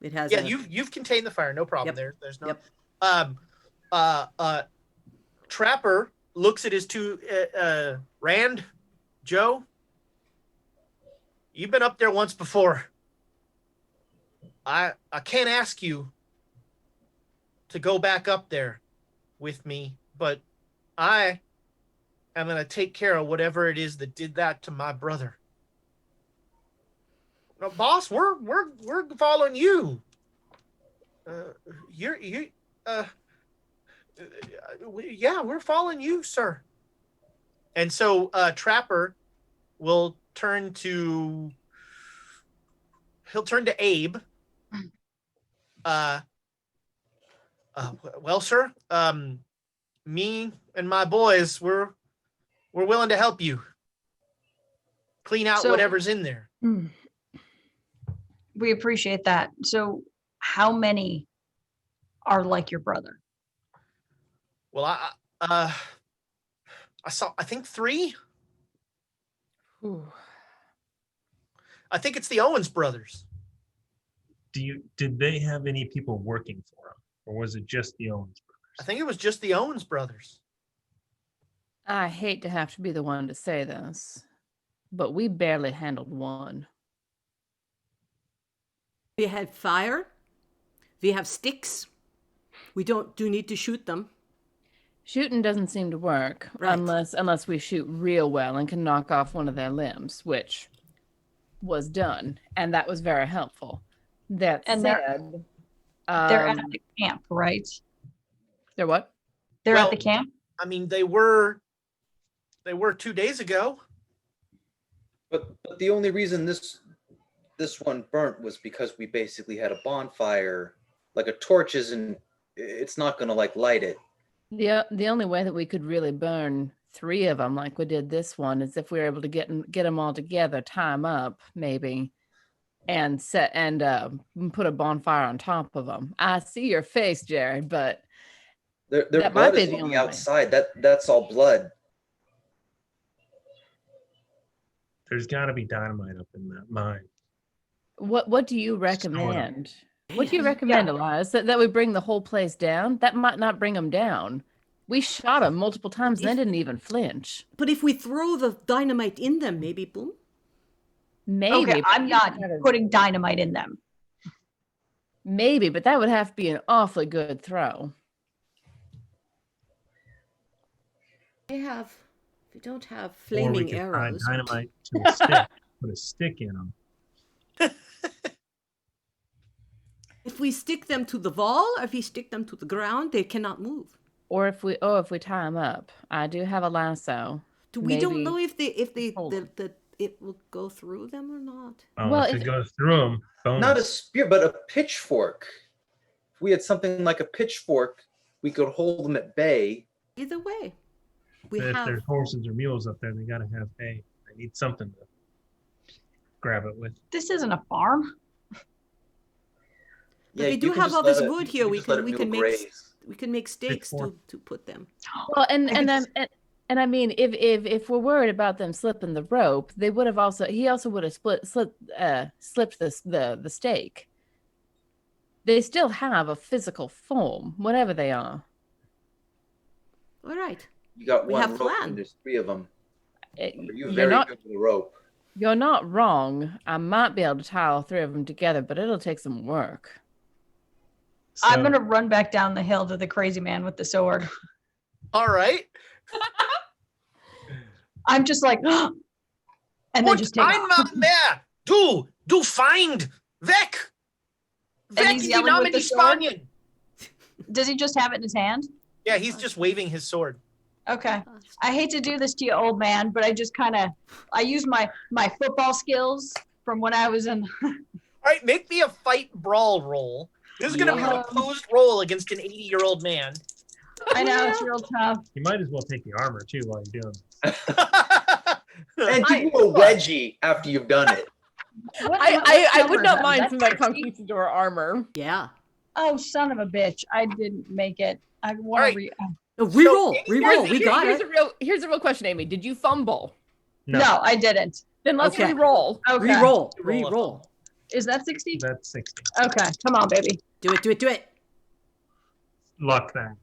F: it has.
A: Yeah, you've contained the fire, no problem.
F: Yep.
A: There's no. Yep. Trapper looks at his 2 Rand, Joe. You've been up there once before. I can't ask you to go back up there with me, but I am going to take care of whatever it is that did that to my brother. No, boss, we're following you. We're following you, sir. And so Trapper will turn to Abe. Well, sir, me and my boys, we're willing to help you clean out whatever's in there.
B: We appreciate that. So how many are like your brother?
A: Well, I think 3.
C: Ooh.
A: I think it's the Owens brothers.
E: Did they have any people working for them, or was it just the Owens brothers?
A: I think it was just the Owens brothers.
C: I hate to have to be the one to say this, but we barely handled one.
F: We had fire. We have sticks. We do need to shoot them.
C: Shooting doesn't seem to work
F: Right.
C: unless we shoot real well and can knock off one of their limbs, which was done, and that was very helpful. That
B: And
C: said,
B: they're at the camp, right?
C: they're what?
B: They're
A: Well,
B: at the camp?
A: I mean, they were 2 days ago.
D: But the only reason this one burnt was because we basically had a bonfire. Like a torch it's not gonna light it.
C: The only way that we could really burn 3 of them like we did this one is if we were able to get them all together, tie them up maybe, and put a bonfire on top of them. I see your face, Jared, but
D: Their
C: that
D: blood
C: might be
D: is
C: the
D: on
C: only
D: the
C: way.
D: outside. That's all blood.
E: There's got to be dynamite up in that mine.
C: What do you recommend? What do you recommend, Elias? That we bring the whole place down? That might not bring them down. We shot them multiple times and they didn't even flinch.
F: But if we throw the dynamite in them, maybe boom.
C: Maybe.
B: Okay,
C: but
B: I'm
C: you
B: not
C: gotta-
B: putting dynamite in them.
C: Maybe, but that would have to be an awfully good throw.
F: We don't have
E: Or we
F: flaming
E: could tie
F: arrows.
E: dynamite to a stick, put a stick in them.
F: if we stick them to the wall, or if we stick them to the ground, they cannot move.
C: Or if we tie them up. I do have a lasso.
F: We don't
C: Maybe
F: know if
C: hold 'em.
F: it will go through them or not.
E: Oh,
C: Well,
E: if it goes through them, bonus.
D: Not a spear, but a pitchfork. If we had something like a pitchfork, we could hold them at bay.
F: Either way,
E: If there's horses or mules up there, they gotta have hay. They need something to grab it with.
B: This isn't a farm.
F: But we
D: you
F: do
D: can
F: have
D: just
F: all
D: let
F: this
D: it-
F: wood
D: you
F: here.
D: can
F: We
D: just let a
F: can
D: mule
F: make
D: graze.
F: stakes
E: Pitchfork.
F: to put them.
C: Well, and I mean, if we're worried about them slipping the rope, they would have he also would have slipped the stake. They still have a physical form, whatever they are.
F: All right.
D: You got
F: We
D: one
F: have
D: rope
F: plan.
D: and there's 3 of them. You're
C: You're
D: very
C: not
D: good with the rope.
C: you're not wrong. I might be able to tie all 3 of them together, but it'll take some work.
B: I'm
E: So-
B: gonna run back down the hill to the crazy man with the sword.
A: All right.
B: I'm just like, and then
A: Und
B: just take off.
A: einmal mehr. Du Feind, weg.
B: And
A: Weg
B: he's
A: in die
B: yelling
A: Namen
B: with the
A: die
B: sword?
A: Spanien.
B: Does he just have it in his hand?
A: Yeah, he's just waving his sword.
B: Okay. I hate to do this to you, old man, but I just I use my football skills from when I was in.
A: All right, make me a fight brawl roll. This is going to be an
B: Yeah.
A: opposed roll against an 80-year-old man.
B: I know it's real tough.
E: You might as well take the armor too while you're doing it.
D: And give you a wedgie after you've done it.
C: I would not mind
B: That's
C: some of that
B: 60?
C: conquistador armor.
F: Yeah.
B: Oh, son of a bitch! I didn't make it. I want
A: Alright.
B: to.
F: No, reroll.
A: So,
F: Reroll. We got
C: here's
F: it.
C: here's a real question, Amy. Did you fumble?
B: No, I didn't.
C: Then let's
F: Okay.
C: re-roll.
B: Okay.
F: Reroll.
A: Roll a
F: Reroll.
B: Is that 60?
E: That's 60.
B: Okay, come on, baby.
F: Do it.
E: Luck that.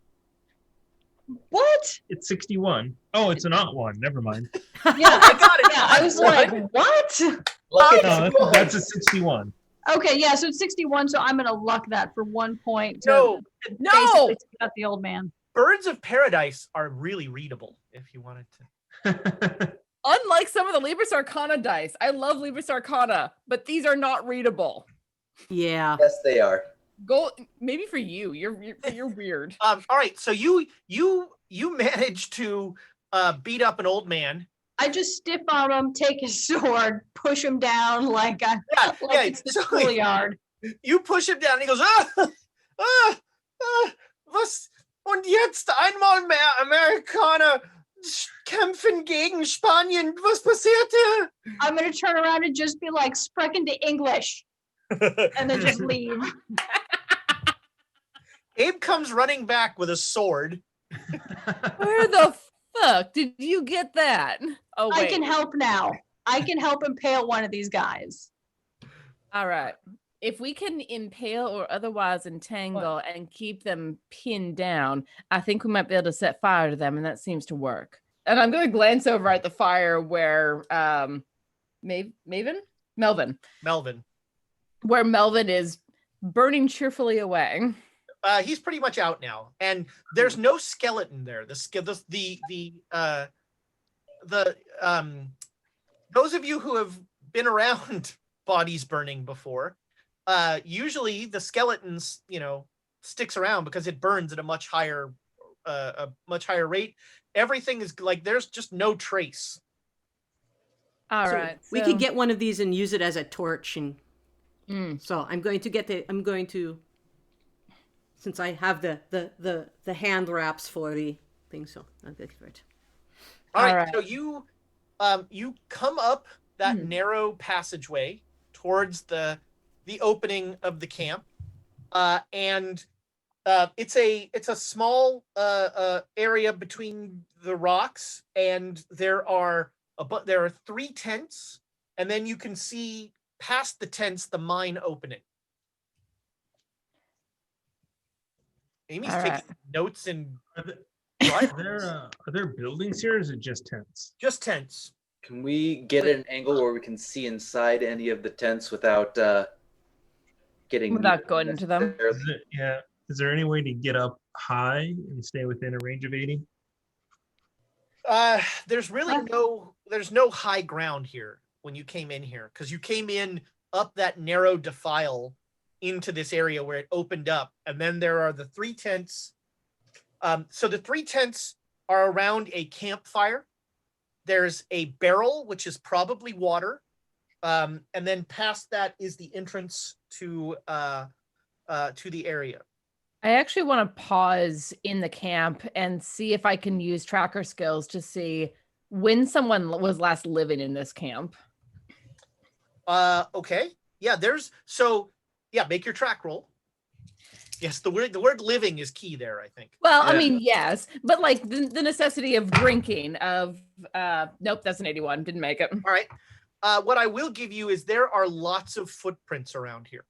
B: What?
E: It's 61. Oh, it's an odd one. Never mind.
B: Yeah,
A: I got it.
B: yeah. I was like, what?
D: Luck
E: No,
D: it.
E: that's a 61.
B: Okay, yeah. So it's 61. So I'm gonna luck that for 1 point. To
A: No,
C: No!
B: basically take out the old man.
A: Birds of Paradise are really readable if you wanted to.
C: Unlike some of the Libris Arcana dice, I love Libris Arcana, but these are not readable.
F: Yeah.
D: Yes, they are.
C: Go maybe for you. You're weird.
A: All right, so you managed to beat up an old man.
B: I just stiff arm him, take his sword, push him down like
A: Yeah,
B: it's the
A: so
B: schoolyard.
A: you push him down and he goes, was und jetzt einmal mehr Amerikaner kämpfen gegen Spanien. Was passierte?
B: I'm gonna turn around and just be like, sprechen to English, and then just leave.
A: Abe comes running back with a sword.
C: Where the fuck did you get that? Oh wait.
B: I can help now. I can help impale one of these guys.
C: All right. If we can impale or otherwise entangle and keep them pinned down, I think we might be able to set fire to them, and that seems to work. And I'm going to glance over at the fire where Melvin, where Melvin is burning cheerfully away.
A: He's pretty much out now, and there's no skeleton there. Those of you who have been around bodies burning before, usually the skeletons, sticks around because it burns at a much higher rate. Everything is like there's just no trace.
C: All
F: So
C: right.
F: we could get one of these and use it as a torch, and
C: Mm.
F: so I'm going to since I have the hand wraps for the thing, so I'll go for it.
A: All right,
C: All right.
A: so you come up that narrow passageway towards the opening of the camp, and it's a small area between the rocks, and there are 3 tents, and then you can see past the tents the mine opening. Amy's
C: All
A: taking
C: right.
A: notes and
E: Are there buildings here, or is it just tents?
A: just tents.
D: Can we get an angle where we can see inside any of the tents without getting
C: Without going into them?
D: necessarily?
E: Is there any way to get up high and stay within a range of 80?
A: There's really no high ground here when you came in here, because you came in up that narrow defile into this area where it opened up. And then there are the 3 tents. So the 3 tents are around a campfire. There's a barrel, which is probably water. And then past that is the entrance to the area.
C: I actually want to pause in the camp and see if I can use tracker skills to see when someone was last living in this camp.
A: Okay. Yeah, make your track roll. Yes, the word living is key there, I think.
C: Well, I
D: Yeah.
C: mean, yes, but like the necessity of drinking nope, that's an 81. Didn't make it.
A: All right. What I will give you is there are lots of footprints around here.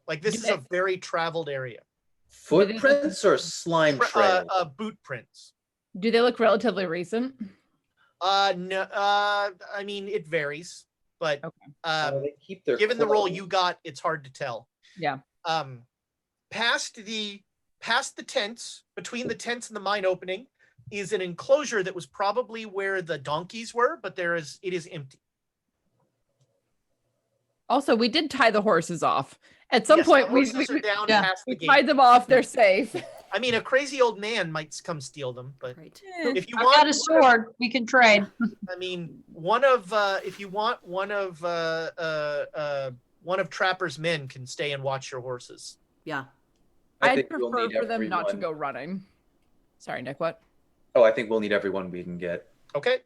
A: Like this is a very traveled area.
D: Footprints or slime trail?
A: Boot prints.
C: Do they look relatively recent?
A: No. I mean, it varies, but
D: They keep their
A: given the roll
D: clothes.
A: you got, it's hard to tell.
C: Yeah.
A: Past the tents, between the tents and the mine opening, is an enclosure that was probably where the donkeys were, but it is empty.
C: Also, we did tie the horses off. At some
A: Yes,
C: point,
A: the
C: we
A: horses are down
B: yeah,
A: past the
C: we
A: gate.
C: tied them off. They're safe.
A: I mean, a crazy old man might come steal them, but
F: Right.
A: if you
B: I
A: want
B: got a sword. We can trade.
A: I mean, if you want one of Trapper's men can stay and watch your horses.
F: Yeah.
D: I
C: I'd
D: think we'll
C: prefer
D: need
C: for them not to
D: everyone.
C: go running. Sorry, Nick, what?
D: Oh, I think we'll need everyone we can get.
A: Okay.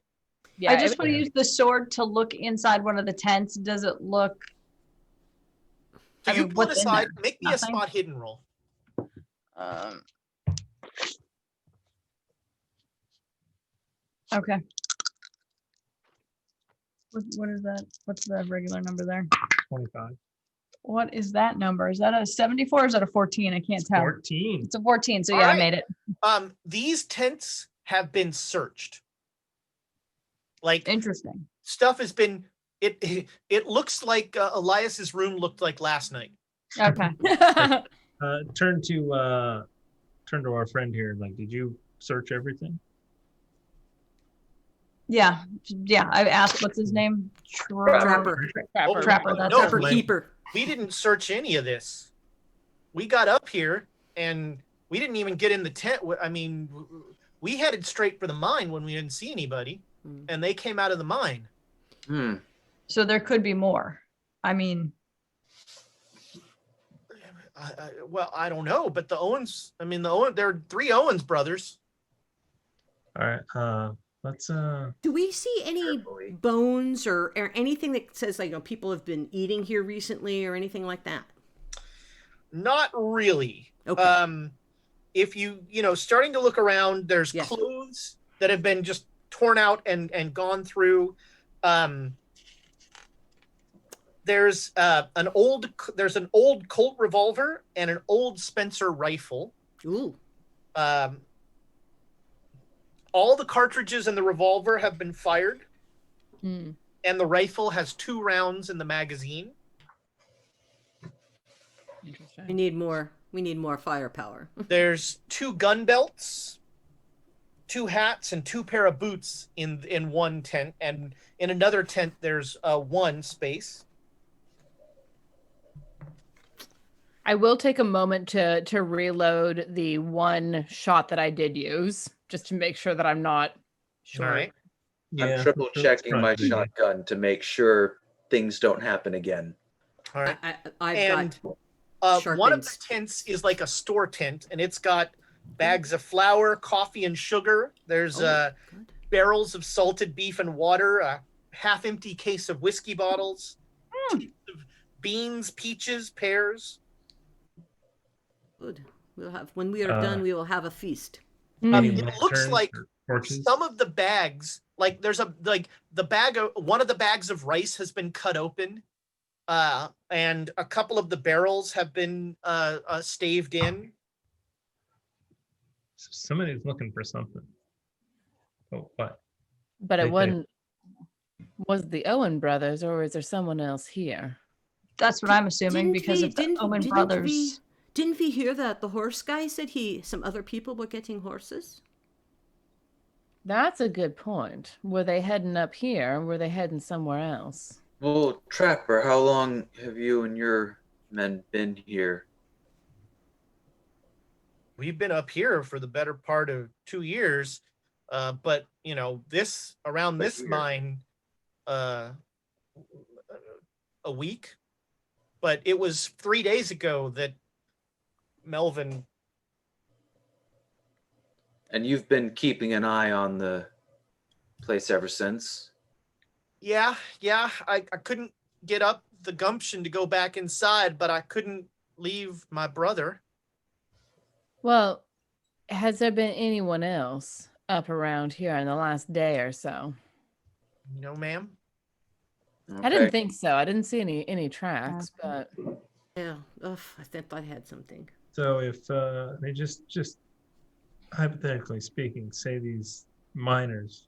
C: Yeah,
B: I just want to use the sword to look inside one of the tents. Does it look?
A: So
B: I
A: you
B: mean,
A: pull it
B: what's in
A: aside.
B: there?
A: Make me a
B: Nothing?
A: spot hidden roll.
B: Okay. What is that? What's the regular number there?
E: 25.
B: What is that number? Is that a 74 or is that a 14? I can't tell.
E: 14.
B: It's a 14. So
A: All
B: yeah,
A: right.
B: I made it.
A: These tents have been searched. Like
B: Interesting.
A: stuff has been. It looks like Elias's room looked like last night.
B: Okay.
E: Turn to our friend here. Like, did you search everything?
B: Yeah. Yeah. I asked what's his name?
F: Trapper.
A: Oh,
B: Trapper, that's
A: no,
F: Trapper
E: my-
F: keeper.
A: we didn't search any of this. We got up here and we didn't even get in the tent. I mean, we headed straight for the mine when we didn't see anybody, and they came out of the mine.
D: Hmm.
B: So there could be more. I mean,
A: I don't know, but the Owens. I mean, there are 3 Owens brothers.
E: All right. Let's.
F: Do we see any
D: Carefully.
F: bones or anything that says like people have been eating here recently or anything like that?
A: Not really.
F: Okay.
A: If starting to look around, there's
F: Yes.
A: clothes that have been just torn out and gone through. There's an old Colt revolver and an old Spencer rifle.
F: Ooh.
A: All the cartridges in the revolver have been fired,
C: Hmm.
A: and the rifle has 2 rounds in the magazine.
C: Interesting.
F: We need more firepower.
A: There's 2 gun belts, 2 hats, and 2 pair of boots in one tent, and in another tent there's 1 space.
C: I will take a moment to reload the 1 shot that I did use, just to make sure that I'm not short.
A: All right.
D: I'm triple
E: that's
D: checking my
E: probably good.
D: shotgun to make sure things don't happen again.
A: All right.
F: I've
A: And
F: sharp
A: one of the
F: ends.
A: tents is like a store tent, and it's got bags of flour, coffee, and sugar. There's
F: good.
A: barrels of salted beef and water, a half-empty case of whiskey bottles, tins of beans, peaches, pears.
F: Good. When we are done, we will have a feast.
E: Any
A: It looks
E: lanterns
A: like
E: or torches?
A: some of the bags, like there's one of the bags of rice has been cut open, and a couple of the barrels have been staved in.
E: Somebody's looking for something. Oh, what?
C: But
E: Right
C: it
E: there.
C: wasn't. Was the Owen brothers, or is there someone else here?
B: that's what I'm assuming
F: Didn't
B: because
F: we-
B: of the
F: didn't-
B: Omen
F: didn't
B: brothers.
F: Didn't we hear that the horse guy said some other people were getting horses?
C: That's a good point. Were they heading up here, or were they heading somewhere else?
D: Well, Trapper, how long have you and your men been here?
A: We've been up here for the better part of 2 years, but around
D: But
A: this
D: here.
A: mine, a week. But it was 3 days ago that Melvin.
D: And you've been keeping an eye on the place ever since?
A: Yeah. I couldn't get up the gumption to go back inside, but I couldn't leave my brother.
C: Well, has there been anyone else up around here in the last day or so?
A: No, ma'am.
C: I didn't think so. I didn't see any tracks, but
F: Yeah. Ugh, I thought I had something.
E: So if they just hypothetically speaking, say these miners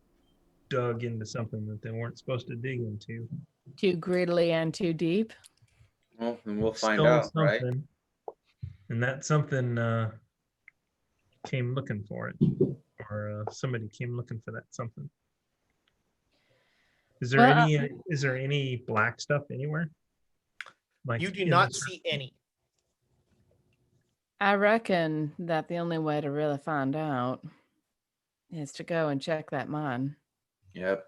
E: dug into something that they weren't supposed to dig into,
C: too greedily and too deep.
D: Well, then we'll find
E: stole
D: out, right?
E: something, and that something came looking for it, or somebody came looking for that something. Is there
C: Well,
E: any black stuff anywhere? Like
A: You do
E: in
A: not
E: the-
A: see any.
C: I reckon that the only way to really find out is to go and check that mine.
D: Yep.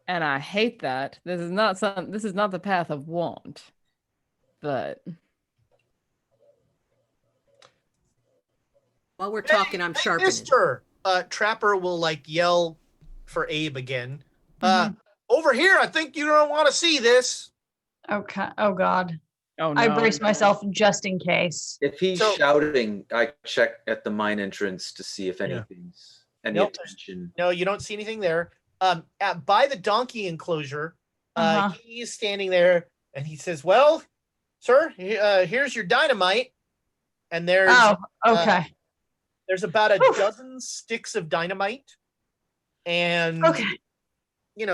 C: And I hate that. This is not the path of want. But
F: While we're talking, I'm sharpening.
A: Mister Trapper will yell for Abe again. Over here, I think you don't want to see this.
B: Okay. Oh God.
C: oh no.
B: I brace myself just in case.
D: If he's
A: So-
D: shouting, I check at the mine entrance to see if anything's any
A: Nope.
D: attention.
A: No, you don't see anything there. By the donkey enclosure, he is standing there, and he says, "Well, sir, here's your dynamite." And there's
B: Oh, okay.
A: there's about a
B: Whew.
A: dozen sticks of dynamite, and
B: Okay.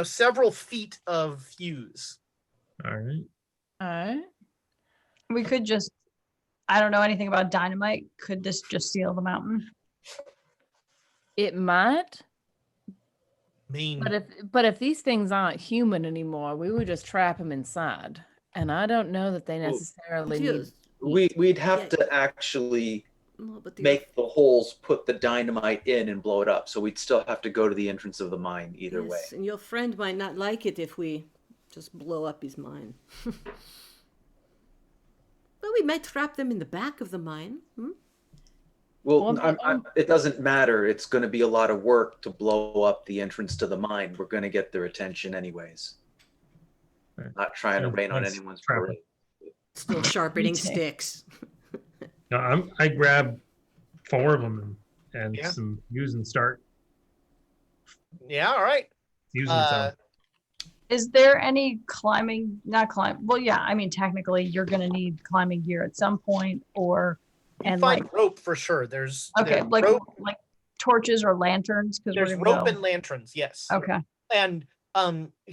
A: several feet of fuse.
E: All right.
C: All right.
B: We could just. I don't know anything about dynamite. Could this just seal the mountain?
C: It might,
A: I mean,
C: but if these things aren't human anymore, we would just trap them inside. And I don't know that they
D: Well,
C: necessarily need.
D: We'd have
F: Yeah.
D: to actually
F: No, but
D: make the holes, put the dynamite in, and blow it up. So we'd still have to go to the entrance of the mine either way.
F: And your friend might not like it if we just blow up his mine. Well, we might trap them in the back of the mine.
D: Well,
C: Well,
D: it doesn't matter. It's going to be a lot of work to blow up the entrance to the mine. We're going to get their attention anyways.
E: Right.
D: Not trying to
E: So
D: rain on
E: let's
D: anyone's
E: trap
D: parade.
F: Still sharpening
B: too.
F: sticks.
E: No, I grab 4 of them and
A: Yeah.
E: some fuse and start
A: yeah, all right.
E: using some.
B: Is there any climbing? Not climb. Well, yeah. I mean, technically, you're gonna need climbing gear at some point, or
A: You
B: and
A: find
B: like
A: rope for sure. There's
B: okay,
A: there's
B: like
A: rope,
B: torches or lanterns because
A: there's
B: we're gonna
A: rope
B: go.
A: and lanterns. Yes.
B: Okay.
A: And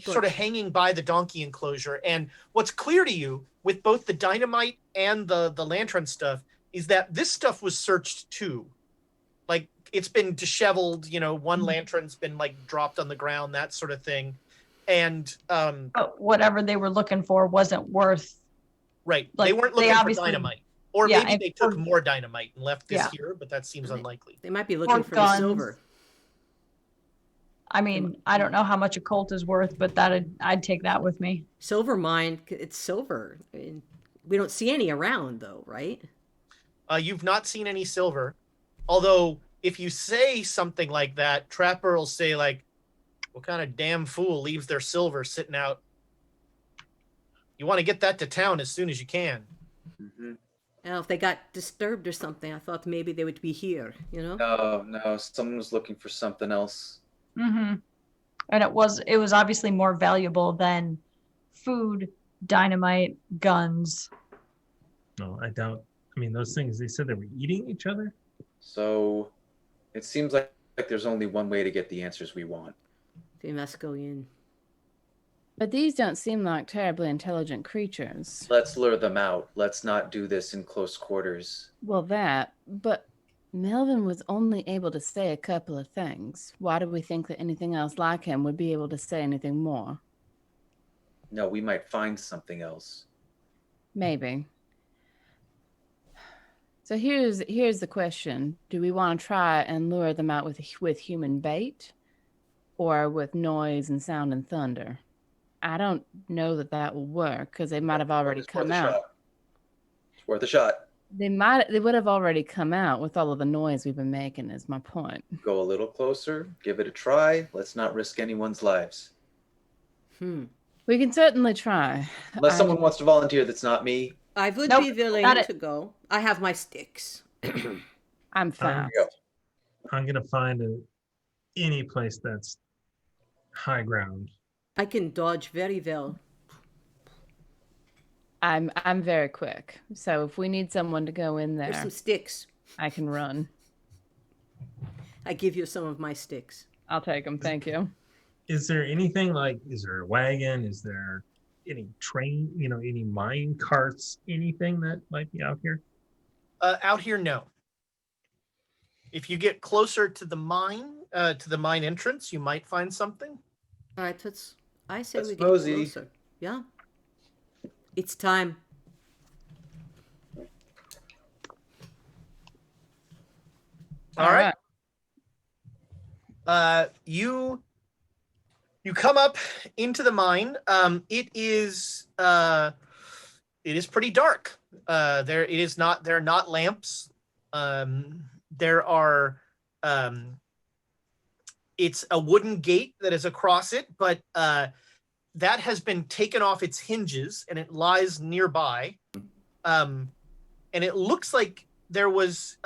A: sort of hanging by the donkey enclosure. And what's clear to you with both the dynamite and the lantern stuff is that this stuff was searched too. Like it's been disheveled, one lantern's been dropped on the ground, that sort of thing. And
B: But whatever they were looking for wasn't worth.
A: right,
B: Like,
A: they weren't
B: they
A: looking for
B: obviously-
A: dynamite. Or
B: yeah,
A: maybe
B: and
A: they took
B: for-
A: more dynamite and left this
B: Yeah.
A: here, but that seems unlikely.
F: They might be looking for the
B: guns.
F: silver.
B: I mean, I don't know how much a colt is worth, but I'd take that with me.
F: Silver mine, it's silver. I mean, we don't see any around, though, right?
A: You've not seen any silver. Although, if you say something like that, Trapper will say, what kind of damn fool leaves their silver sitting out? You want to get that to town as soon as you can.
D: Mm-hmm.
F: Now, if they got disturbed or something, I thought maybe they would be here,
D: No, someone was looking for something else.
B: Mm-hmm. And it was obviously more valuable than food, dynamite, guns.
E: No, I doubt. I mean, those things, they said they were eating each other.
D: So it seems like there's only one way to get the answers we want.
F: They must go in.
C: But these don't seem like terribly intelligent creatures.
D: Let's lure them out. Let's not do this in close quarters.
C: Well, but Melvin was only able to say a couple of things. Why do we think that anything else like him would be able to say anything more?
D: No, we might find something else.
C: Maybe. So here's the question: do we want to try and lure them out with human bait, or with noise and sound and thunder? I don't know that will work because they might have already come out.
D: It's worth a shot.
C: They would have already come out with all of the noise we've been making. Is my point.
D: Go a little closer. Give it a try. Let's not risk anyone's lives.
C: We can certainly try.
D: Unless someone wants to volunteer, that's not me.
F: I would
B: Nope,
F: be willing
B: not it.
F: to go. I have my sticks.
C: I'm fast.
E: I'm gonna find any place that's high ground.
F: I can dodge very well.
C: I'm very quick. So if we need someone to go in
F: There's
C: there,
F: some sticks.
C: I can run.
F: I give you some of my sticks.
C: I'll take them. Thank you.
E: Is there anything like? Is there a wagon? Is there any train? Any mine carts? Anything that might be out here?
A: Out here, no. If you get closer to the mine entrance, you might find something.
F: All right, I say
D: Let's
F: we get
D: mosey.
F: closer. Yeah. It's time.
A: All right. You come up into the mine. It is pretty dark. There are not lamps. There are it's a wooden gate that is across it, but that has been taken off its hinges and it lies nearby. And it looks like it was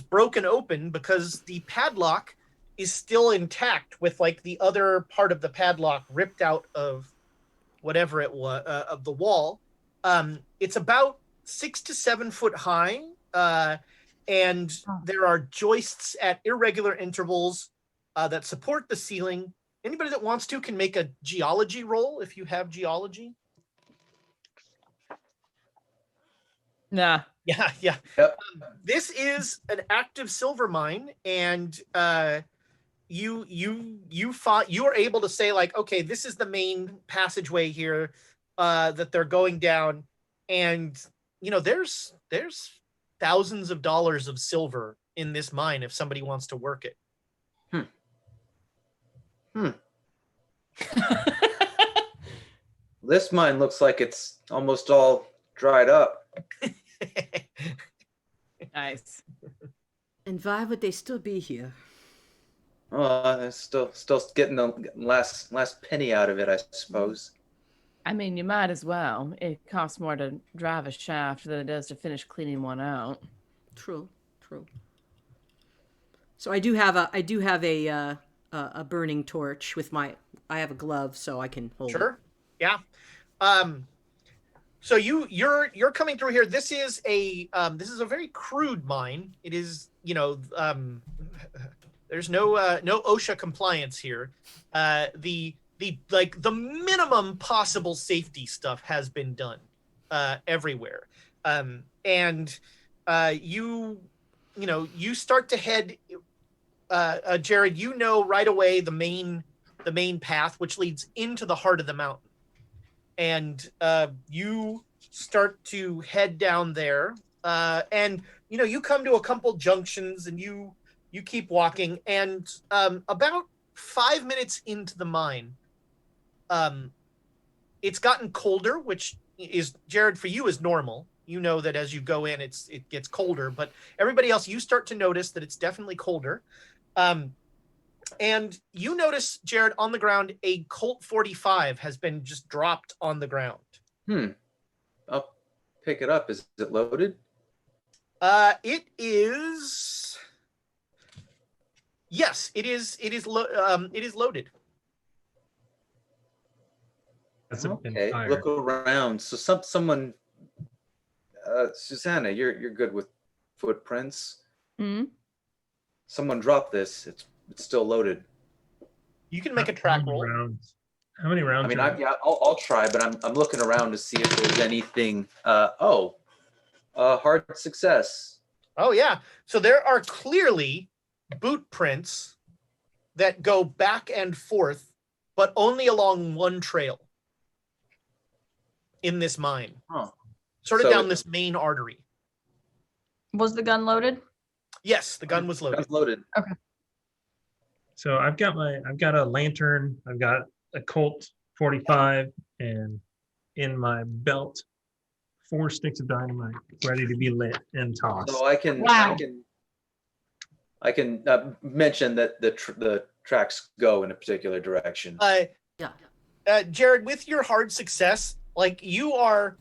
A: broken open because the padlock is still intact with like the other part of the padlock ripped out of whatever it was of the wall. It's about 6 to 7 foot high, and there are joists at irregular intervals that support the ceiling. Anybody that wants to can make a geology roll if you have geology.
C: Nah.
A: Yeah.
D: Yep.
A: This is an active silver mine, and you are able to say like, okay, this is the main passageway here that they're going down, and there's thousands of dollars of silver in this mine if somebody wants to work it.
D: This mine looks like it's almost all dried up.
C: Nice.
F: And why would they still be here?
D: They're still getting the last penny out of it, I suppose.
C: I mean, you might as well. It costs more to drive a shaft than it does to finish cleaning one out.
F: True. So I do have a burning torch with I have a glove so I can hold it.
A: Sure. Yeah. So you're coming through here. This is a very crude mine. It is, there's no OSHA compliance here. The minimum possible safety stuff has been done everywhere. And you start to head, Jared, right away the main path which leads into the heart of the mountain. And you start to head down there, and you come to a couple junctions, and you keep walking, and about 5 minutes into the mine, it's gotten colder, which is, Jared, for you is normal. You know that as you go in, it gets colder, but everybody else, you start to notice that it's definitely colder. And you notice, Jared, on the ground, a Colt 45 has been just dropped on the ground.
D: I'll pick it up. Is it loaded?
A: It is. Yes, it is. It is loaded.
E: That's
D: Okay. Look around. So someone. Susanna, you're good with footprints.
C: Hmm?
D: Someone dropped this. It's still loaded.
A: You can make a track roll.
E: How many rounds?
D: I mean, I'll try, but I'm looking around to see if there's anything. Hard success.
A: Oh yeah. So there are clearly boot prints that go back and forth, but only along one trail in this mine.
D: Huh.
A: sort of
D: So
A: down this main artery.
B: Was the gun loaded?
A: Yes, the gun was loaded.
D: Gun's loaded.
E: So I've got a lantern, I've got a Colt 45, and in my belt, 4 sticks of dynamite ready to be lit and tossed.
D: So I can
B: Wow.
D: mention that the tracks go in a particular direction.
A: Jared, with your hard success, like you're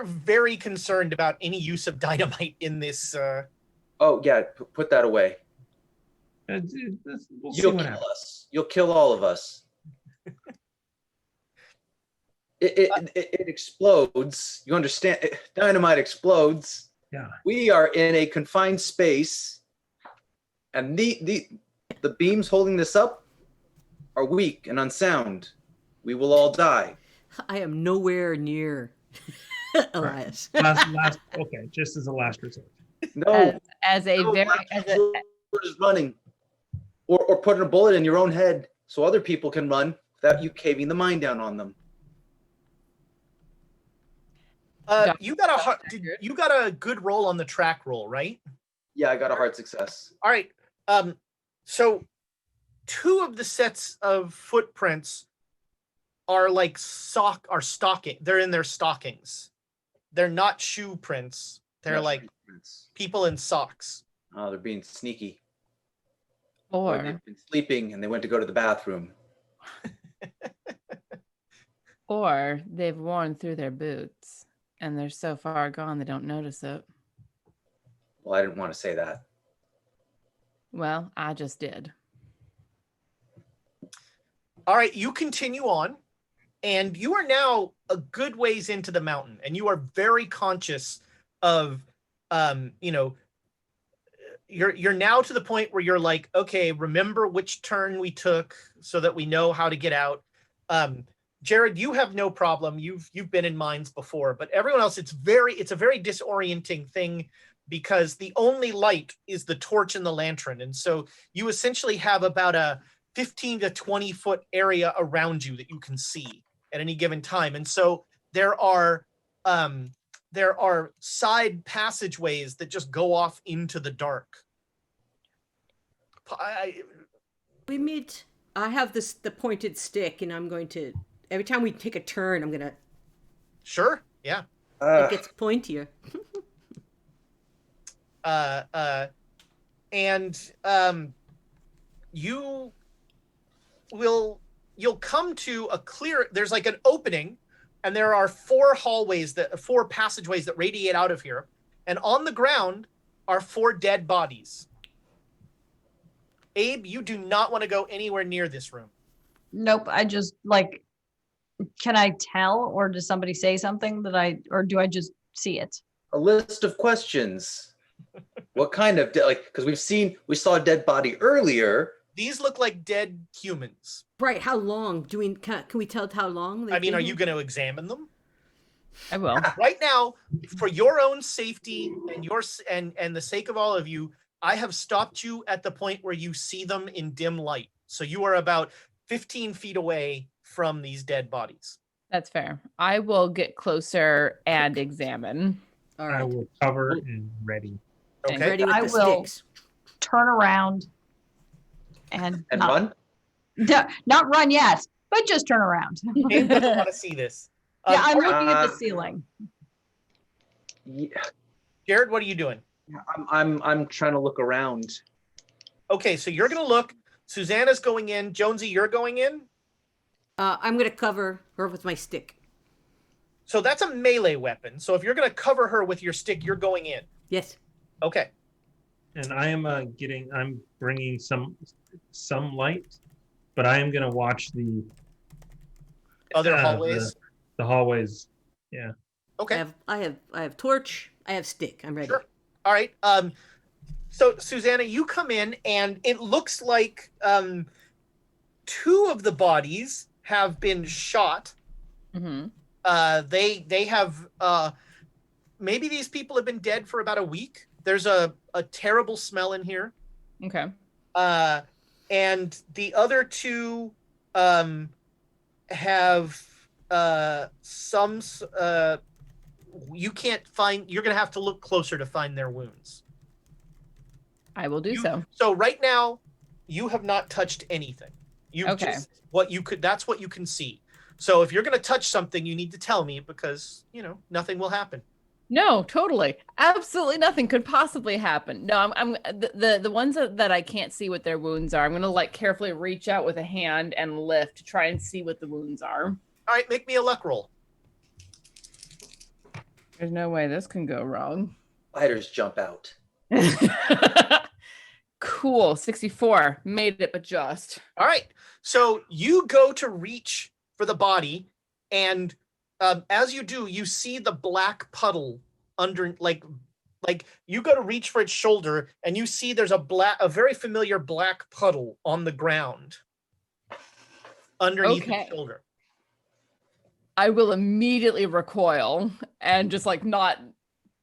A: very concerned about any use of dynamite in this.
D: Oh yeah, put that away.
E: We'll see
D: You'll
E: what
D: kill
E: happens.
D: us. You'll kill all of us. It explodes. You understand? Dynamite explodes.
E: Yeah.
D: We are in a confined space, and the beams holding this up are weak and unsound. We will all die.
F: I am nowhere near Elias.
E: Okay, just as a last resort.
D: No,
C: As a
D: no,
C: very
D: last resort is running, or putting a bullet in your own head so other people can run without you caving the mine down on them.
A: You got a good roll on the track roll, right?
D: Yeah, I got a hard success.
A: All right. So 2 of the sets of footprints are like stocking. They're in their stockings. They're not shoe prints. They're
D: Not
A: like
D: shoe-prints.
A: people in socks.
D: Oh, they're being sneaky.
C: or
D: They've been sleeping and they went to go to the bathroom.
C: or they've worn through their boots and they're so far gone they don't notice it.
D: Well, I didn't want to say that.
C: Well, I just did.
A: All right, you continue on, and you are now a good ways into the mountain, and you are very conscious of, you're now to the point where you're like, okay, remember which turn we took so that we know how to get out. Jared, you have no problem. You've been in mines before, but everyone else, it's a very disorienting thing because the only light is the torch and the lantern, and so you essentially have about a 15 to 20 foot area around you that you can see at any given time. And so there are side passageways that just go off into the dark.
F: I have the pointed stick, and I'm going to, every time we take a turn, I'm going to,
A: Sure. Yeah.
F: it gets pointier.
A: You'll come to a clear, there's like an opening, and there are 4 passageways that radiate out of here. And on the ground are 4 dead bodies. Abe, you do not want to go anywhere near this room.
B: Nope. I just can I tell, or does somebody say something or do I just see it?
D: A list of questions. What kind of because we saw a dead body earlier.
A: These look like dead humans.
F: Right, how long? Can we tell how long?
A: I mean, are you going to examine them?
C: I will.
A: Right now, for your own safety and the sake of all of you, I have stopped you at the point where you see them in dim light. So you are about 15 feet away from these dead bodies.
C: That's fair. I will get closer and examine.
F: All
E: I
F: right.
E: will cover and ready.
A: Okay.
F: Ready with
B: I
F: the
B: will-
F: sticks.
B: Turn around and
D: And
B: not,
D: run?
B: not run yet, but just turn around.
A: Abe doesn't want to see this.
B: Yeah, I'm
A: all right,
B: looking at the ceiling.
D: Yeah,
A: Jared, what are you doing?
D: I'm trying to look around.
A: Okay, so you're going to look. Susanna's going in. Jonesy, you're going in.
F: I'm going to cover her with my stick.
A: So that's a melee weapon. So if you're going to cover her with your stick, you're going in.
F: Yes.
A: Okay.
E: And I am I'm bringing some light, but I am going to watch the
A: Other hallways.
E: The hallways. Yeah.
A: Okay.
F: I have torch. I have stick. I'm ready.
A: Sure. All right. So Susanna, you come in, and it looks like 2 of the bodies have been shot.
C: Mm-hmm.
A: They have maybe these people have been dead for about a week. There's a terrible smell in here.
C: Okay.
A: And the other 2 have some you can't find. You're gonna have to look closer to find their wounds.
C: I will do so.
A: So right now, you have not touched anything. You've
C: Okay.
A: just what you could. That's what you can see. So if you're gonna touch something, you need to tell me because nothing will happen.
C: No, totally. Absolutely nothing could possibly happen. No, I'm the ones that I can't see what their wounds are. I'm gonna like carefully reach out with a hand and lift to try and see what the wounds are.
A: All right, make me a luck roll.
C: There's no way this can go wrong.
D: Spiders jump out.
C: Cool. 64. Made it, but just.
A: All right. So you go to reach for the body, and as you do, you see the black puddle under, like you go to reach for its shoulder, and you see there's a very familiar black puddle on the ground underneath its shoulder.
C: I will immediately recoil and just like not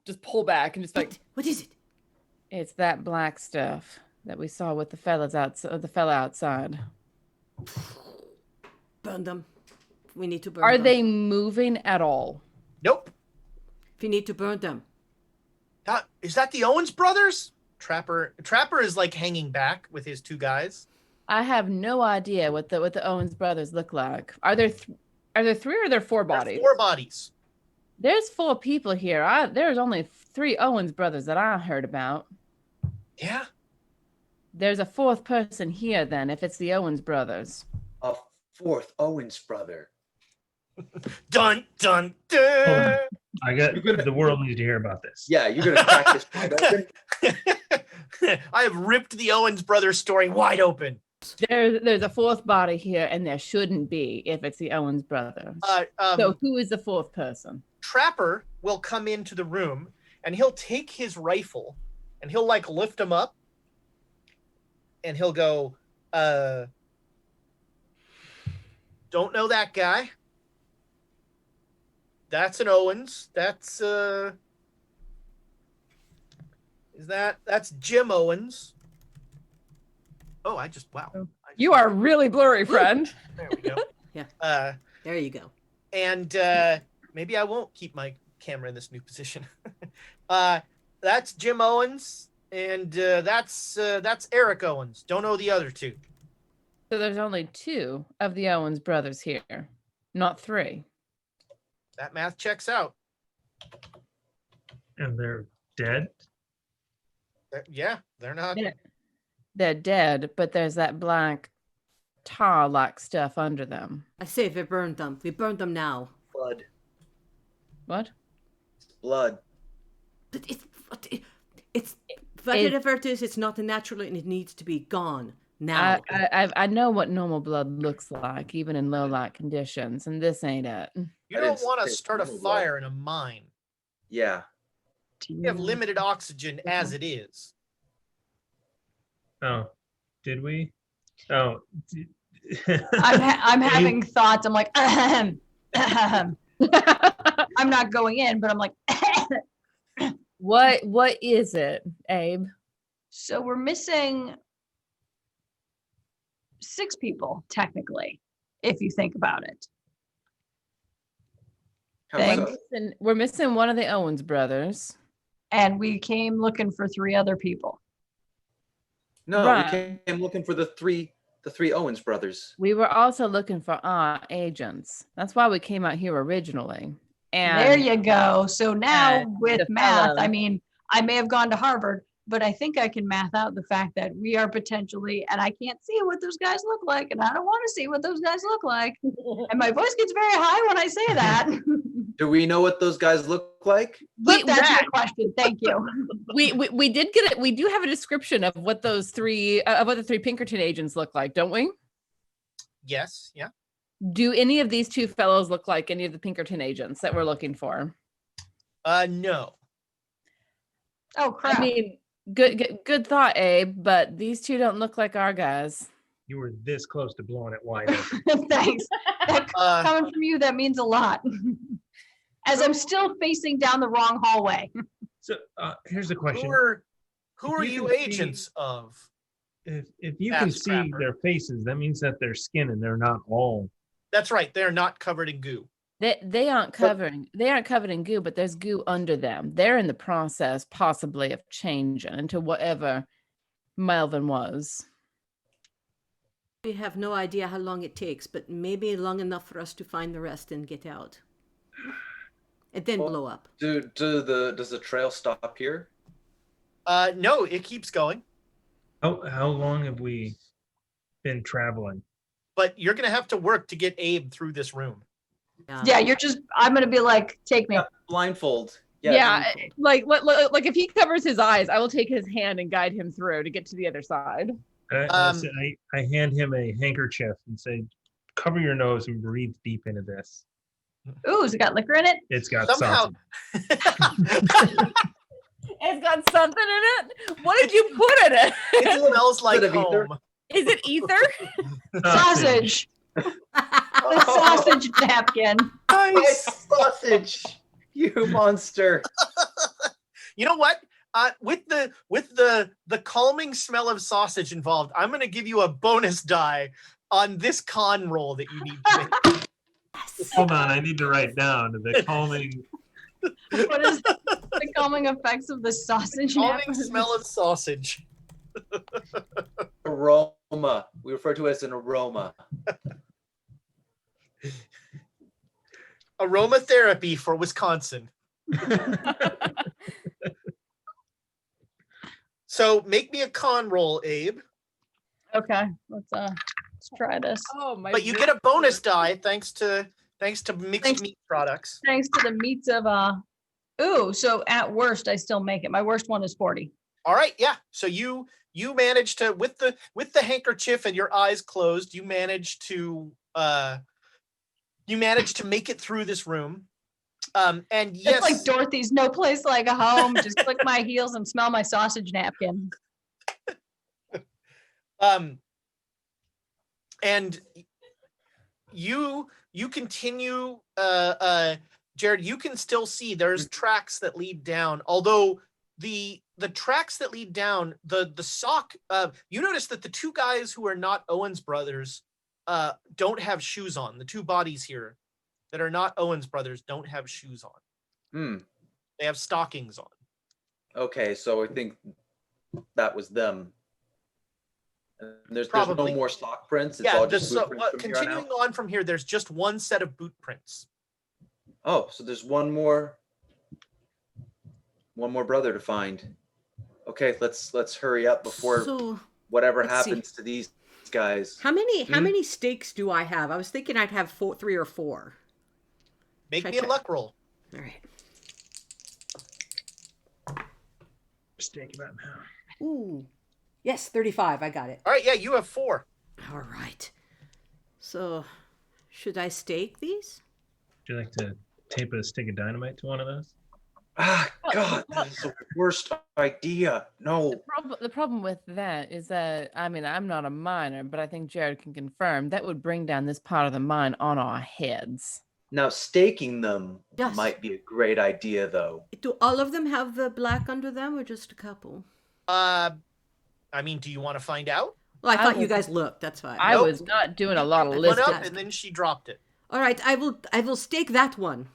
C: just pull back and just like,
F: what is it?
C: It's that black stuff that we saw with the fellas fella outside.
F: Burn them. We need to burn
C: Are
F: them.
C: they moving at all?
A: Nope.
F: We need to burn them.
A: Is that the Owens brothers? Trapper is like hanging back with his two guys.
C: I have no idea what the Owens brothers look like. Are there 3 or are there 4 bodies?
A: 4 bodies.
C: There's 4 people here. There's only 3 Owens brothers that I heard about.
A: Yeah.
C: There's a 4th person here then, if it's the Owens brothers.
D: A 4th Owens brother.
A: Dun dun dun.
E: The world needs to hear about this.
D: Yeah, you're gonna crack this wide open.
A: I have ripped the Owens brothers story wide open.
C: There's a 4th body here, and there shouldn't be if it's the Owens brothers. So who is the 4th person?
A: Trapper will come into the room, and he'll take his rifle, and he'll like lift him up, and he'll go, don't know that guy. That's an Owens. That's that's Jim Owens. Oh,
C: You are really blurry, friend.
A: There we go.
F: Yeah. There you go.
A: And maybe I won't keep my camera in this new position. That's Jim Owens, and that's Eric Owens. Don't know the other 2.
C: So there's only 2 of the Owens brothers here, not 3.
A: That math checks out.
E: And they're dead?
A: Yeah, they're not.
C: They're dead, but there's that black tar-like stuff under them.
F: I say we burned them. We burned them now.
D: Blood.
C: What?
D: Blood.
F: But it's whatever it is, it's not natural and it needs to be gone now.
C: I know what normal blood looks like, even in low light conditions, and this ain't it.
A: You don't want to start a fire in a mine.
D: Yeah.
A: You have limited oxygen as it is.
E: Oh, did we? Oh.
B: I'm having thoughts. I'm like, ahem, ahem. I'm not going in, but I'm like,
C: What is it, Abe?
B: so we're missing 6 people, technically, if you think about it.
D: How
B: Thanks.
D: so?
C: We're missing one of the Owens brothers.
B: And we came looking for 3 other people.
D: No,
C: Right.
D: we came looking for the three Owens brothers.
C: We were also looking for our agents. That's why we came out here originally. And
B: There you go. So now
C: and
B: with
C: the
B: math,
C: fellow-
B: I mean, I may have gone to Harvard, but I think I can math out the fact that we are potentially, and I can't see what those guys look like, and I don't want to see what those guys look like. And my voice gets very high when I say that.
D: Do we know what those guys look like?
B: But that's your question. Thank you.
C: we did get it. We do have a description of what those 3 of what the 3 Pinkerton agents look like, don't we?
A: Yes, yeah.
C: Do any of these 2 fellows look like any of the Pinkerton agents that we're looking for?
A: No.
B: Oh crap.
C: I mean, good thought, Abe, but these 2 don't look like our guys.
E: You were this close to blowing it wide open.
B: Thanks. That coming from you, that means a lot. As I'm still facing down the wrong hallway.
E: So here's the question.
A: Who are you agents of?
E: If you can
A: Ask
E: see
A: Trapper.
E: their faces, that means that their skin and they're not all.
A: That's right. They're not covered in goo.
C: They aren't covered in goo, but there's goo under them. They're in the process, possibly, of changing into whatever Melvin was.
F: We have no idea how long it takes, but maybe long enough for us to find the rest and get out. And then
D: Well,
F: blow up.
D: Does the trail stop here?
A: No, it keeps going.
E: How long have we been traveling?
A: But you're gonna have to work to get Abe through this room.
B: Yeah, I'm gonna be like, take me.
D: Yeah, blindfold.
C: Yeah,
D: blindfold.
C: like if he covers his eyes, I will take his hand and guide him through to get to the other side.
E: I hand him a handkerchief and say, cover your nose and breathe deep into this.
B: Ooh, has it got liquor in it?
E: It's got
A: Somehow.
E: sausage.
C: It's got something in it. What did you put in it?
A: It smells like
D: Bit of ether.
A: home.
C: Is it ether?
B: Sausage. The sausage napkin.
D: My sausage, you monster.
A: You know what? With the calming smell of sausage involved, I'm gonna give you a bonus die on this con roll that you need to make.
E: Hold on, I need to write down the calming.
B: What is the calming effects of the sausage
A: Calming
B: napkin?
A: smell of sausage.
D: Aroma. We refer to it as an aroma.
A: Aromatherapy for Wisconsin. So make me a con roll, Abe.
B: Okay, let's try this.
C: Oh my!
A: But you get a bonus die thanks to mixed meat products.
B: Thanks to the meats of Ooh, so at worst I still make it. My worst one is 40.
A: All right, yeah. So you manage to with the handkerchief and your eyes closed, you manage to make it through this room. And yes,
B: It's like Dorothy's No Place Like a Home. Just click my heels and smell my sausage napkin.
A: And you continue, Jared, you can still see there's tracks that lead down, although the tracks that lead down, the sock, you notice that the two guys who are not Owens brothers don't have shoes on. The two bodies here that are not Owens brothers don't have shoes on. They have stockings on.
D: Okay, so I think that was them. And there's no
A: Probably.
D: more sock prints. It's
A: Yeah,
D: all just boot prints from here on
A: continuing
D: out?
A: on from here, there's just one set of boot prints.
D: Oh, so there's one more brother to find. Okay, let's hurry up before
F: So,
D: whatever
F: let's see.
D: happens to these guys.
F: how many stakes do I have? I was thinking I'd have 3 or 4.
A: Make
F: Should I
A: me a
F: check?
A: luck roll.
F: All right.
E: Just take it out now.
F: Ooh. Yes, 35. I got it.
A: All right, yeah, you have 4.
F: All right. So, should I stake these?
E: Would you like to tape a stick of dynamite to one of those?
D: Ah, God, that is the worst idea. No.
C: The problem with that is that, I mean, I'm not a miner, but I think Jared can confirm that would bring down this part of the mine on our heads.
D: Now, staking them
F: Yes.
D: might be a great idea, though.
F: Do all of them have the black under them or just a couple?
A: I mean, do you want to find out?
F: Well, I
C: I
F: thought you
C: will-
F: guys looked. That's fine.
C: I
A: Nope.
C: was not doing a lot of
F: One
A: One
C: listening.
A: up, and then she dropped it.
F: All right, I will stake that one.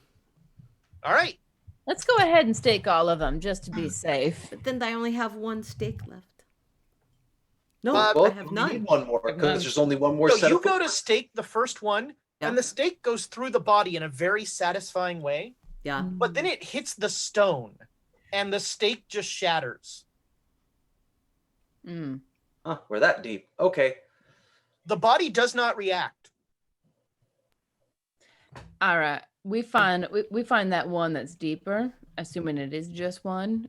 A: All right.
C: Let's go ahead and stake all of them just to be safe.
F: But then I only have 1 stake left. No,
D: Well,
F: I have
D: we
F: none.
D: need one more
C: Have
D: because
C: none.
D: there's only one more
A: So
D: set
A: you
D: of
A: go to stake the first one,
F: Yeah.
A: and the stake goes through the body in a very satisfying way,
F: Yeah.
A: but then it hits the stone, and the stake just shatters.
C: Mm.
D: Huh, we're that deep. Okay.
A: The body does not react.
C: All right, we find that one that's deeper, assuming it is just one,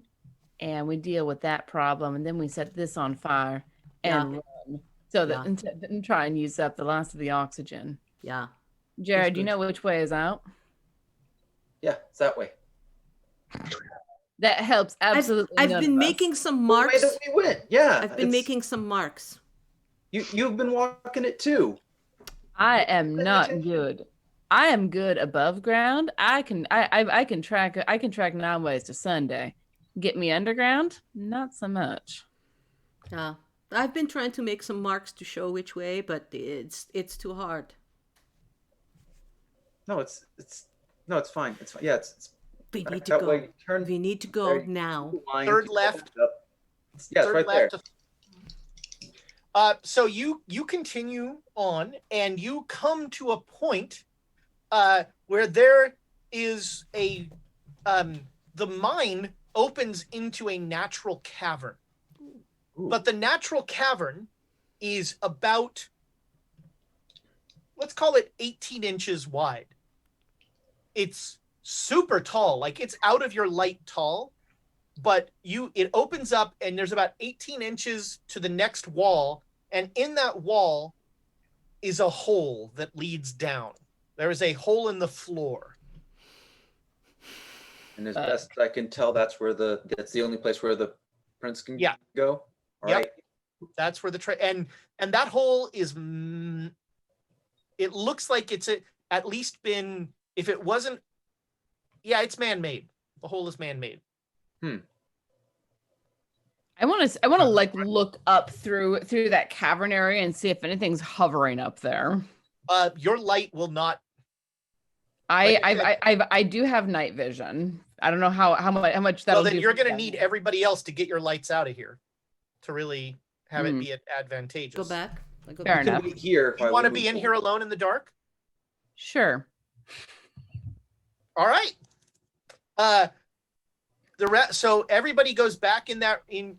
C: and we deal with that problem, and then we set this on fire and run, so that and try and use up the last of the oxygen.
F: Yeah.
C: Jared, do you
F: good.
C: know which way is out?
D: Yeah, it's that way.
C: That helps absolutely.
F: I've
C: none
F: been
C: of us.
F: making some
D: The way
F: marks.
D: that we went. Yeah.
F: I've been
D: it's-
F: making some marks.
D: You've been walking it too.
C: I am not good. I am good above ground. I can track 9 ways to Sunday. Get me underground? Not so much.
F: Yeah. I've been trying to make some marks to show which way, but it's too hard.
D: No, it's fine. It's fine. Yeah, it's
F: We need to
D: that
F: go.
D: way. Turn.
F: We need to go
D: there,
F: now.
D: line,
A: Third
D: keep
A: left.
D: going up. Yeah, it's
A: Third
D: right there.
A: left. So you continue on, and you come to a point where there is the mine opens into a natural cavern.
D: Ooh.
A: But the natural cavern is about, let's call it 18 inches wide. It's super tall, like it's out of your light tall, but it opens up and there's about 18 inches to the next wall, and in that wall is a hole that leads down. There is a hole in the floor.
D: And as best I can tell, that's the only place where the prince can go. All
A: Yep.
D: right.
A: That's where and that hole is, it looks like it's at least been, if it wasn't, it's man-made. The hole is man-made.
C: I want to like look up through that cavern area and see if anything's hovering up there.
A: Your light will not.
C: I do have night vision. I don't know how much that'll
A: Well, then
C: do.
A: you're going to need everybody else to get your lights out of here to really have it be advantageous.
F: Go back.
C: Fair enough.
D: Here.
A: You want to be in here alone in the dark?
C: Sure.
A: All right. So everybody goes back in that in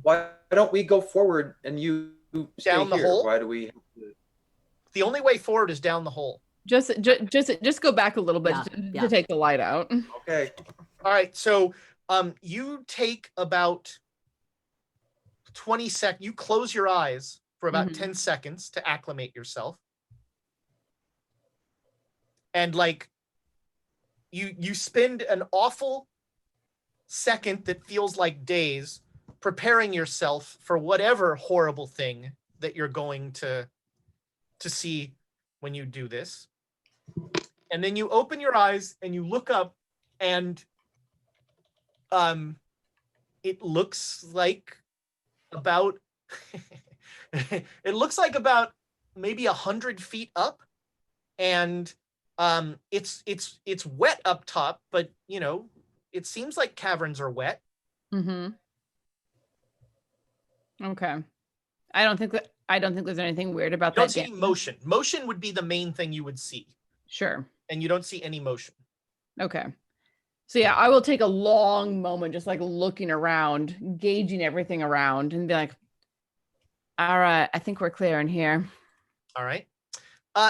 D: Why don't we go forward and you stay
A: down the
D: here?
A: hole?
D: Why do we?
A: The only way forward is down the hole.
C: Just go back a little bit to take the light out.
D: Okay.
A: All right. So you take about 20 seconds. You close your eyes for about 10 seconds to acclimate yourself. And like you spend an awful second that feels like days preparing yourself for whatever horrible thing that you're going to see when you do this. And then you open your eyes and you look up, and it looks like about maybe 100 feet up, and it's wet up top, but it seems like caverns are wet.
C: Okay. I don't think there's anything weird about
A: You
C: that.
A: don't see motion. Motion would be the main thing you would see.
C: Sure.
A: And you don't see any motion.
C: Okay. So yeah, I will take a long moment just like looking around, gauging everything around, and be like, all right, I think we're clear in here.
A: All right.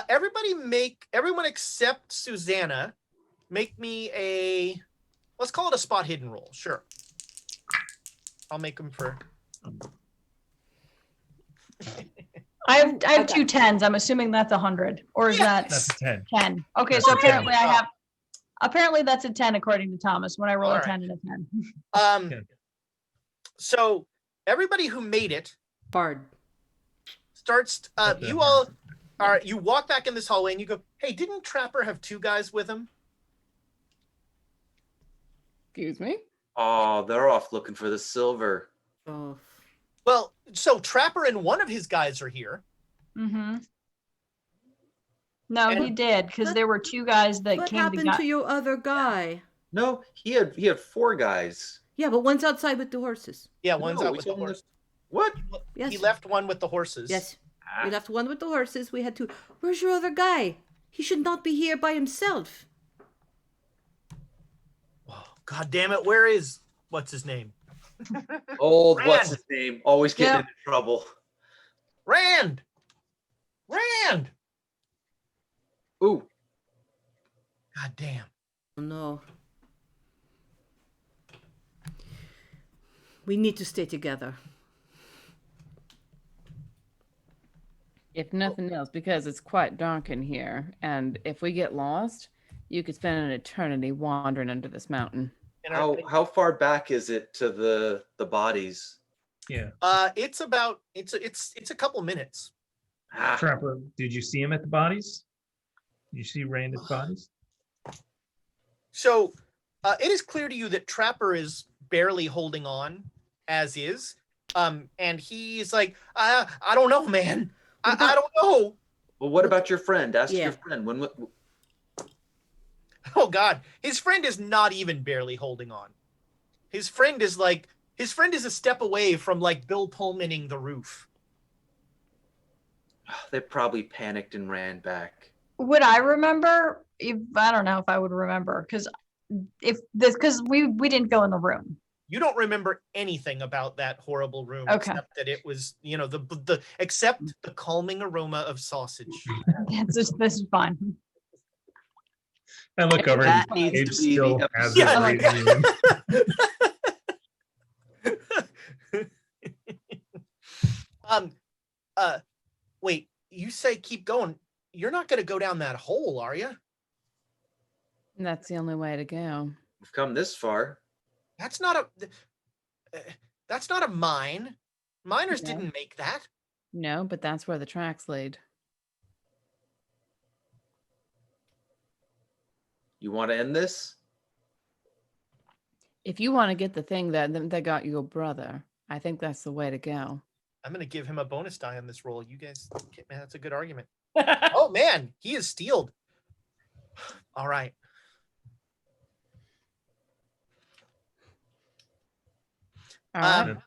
A: Everyone except Susanna, make me let's call it a spot hidden roll. Sure. I'll make them for.
B: I have two 10s. I'm assuming that's 100, or is
E: That's a 10.
B: 10? Okay,
E: That's
B: so
E: a 10.
B: apparently that's a 10 according to Thomas. When I roll
A: All
B: a 10
A: right.
B: and a 10.
A: So everybody who made it
F: Bard.
A: starts. You all are. You walk back in this hallway and you go, "Hey, didn't Trapper have two guys with him?"
C: Excuse me?
D: Oh, they're off looking for the silver.
F: Oh.
A: Well, so Trapper and one of his guys are here.
B: No,
A: And-
B: he did, because there were two guys that
F: What
B: came
F: happened to your other guy?
D: No, he had four guys.
F: Yeah, but one's outside with the horses.
A: Yeah, one's
D: No,
A: out
D: we
A: with the
D: told him
A: horse.
D: What?
F: Yes.
A: He left one with the horses.
F: Yes.
D: Ah.
F: We left one with the horses. We had two. Where's your other guy? He should not be here by himself.
A: Oh, God damn it! Where is what's his name?
D: Old,
A: Rand.
D: what's his name? Always getting
B: Yep.
D: into trouble.
A: Rand.
D: Ooh.
A: God damn.
F: Oh, no. We need to stay together.
C: If nothing else, because it's quite dark in here, and if we get lost, you could spend an eternity wandering under this mountain.
A: And
D: How far back is it to the bodies?
E: Yeah.
A: it's about it's a couple minutes.
D: Ah,
E: Trapper, did you see him at the bodies? Did you see Rand's bodies?
A: So it is clear to you that Trapper is barely holding on as is. And he's like, I don't know, man. I don't know.
D: well, what about your friend? Ask
F: Yeah.
D: your friend.
A: Oh God, his friend is not even barely holding on. His friend is a step away from like Bill Pullmaning the roof.
D: They probably panicked and ran back.
B: Would I remember? I don't know if I would remember because we didn't go in the room.
A: You don't remember anything about that horrible room,
B: Okay.
A: except that it was, except the calming aroma of sausage.
B: This is fine.
E: I look over
D: That
E: and
D: needs
E: Gabe
D: to be
E: still
D: the
E: has
A: episode.
E: it breathing in.
A: Wait, you say keep going. You're not going to go down that hole, are you?
C: That's the only way to go.
D: We've come this far.
A: That's not a mine. Miners
C: No.
A: didn't make that.
C: No, but that's where the tracks lead.
D: You want to end this?
C: If you want to get the thing that got your brother, I think that's the way to go.
A: I'm going to give him a bonus die on this roll. You guys, man, that's a good argument. Oh man, he is steeled. All right.
C: All right.
A: Um,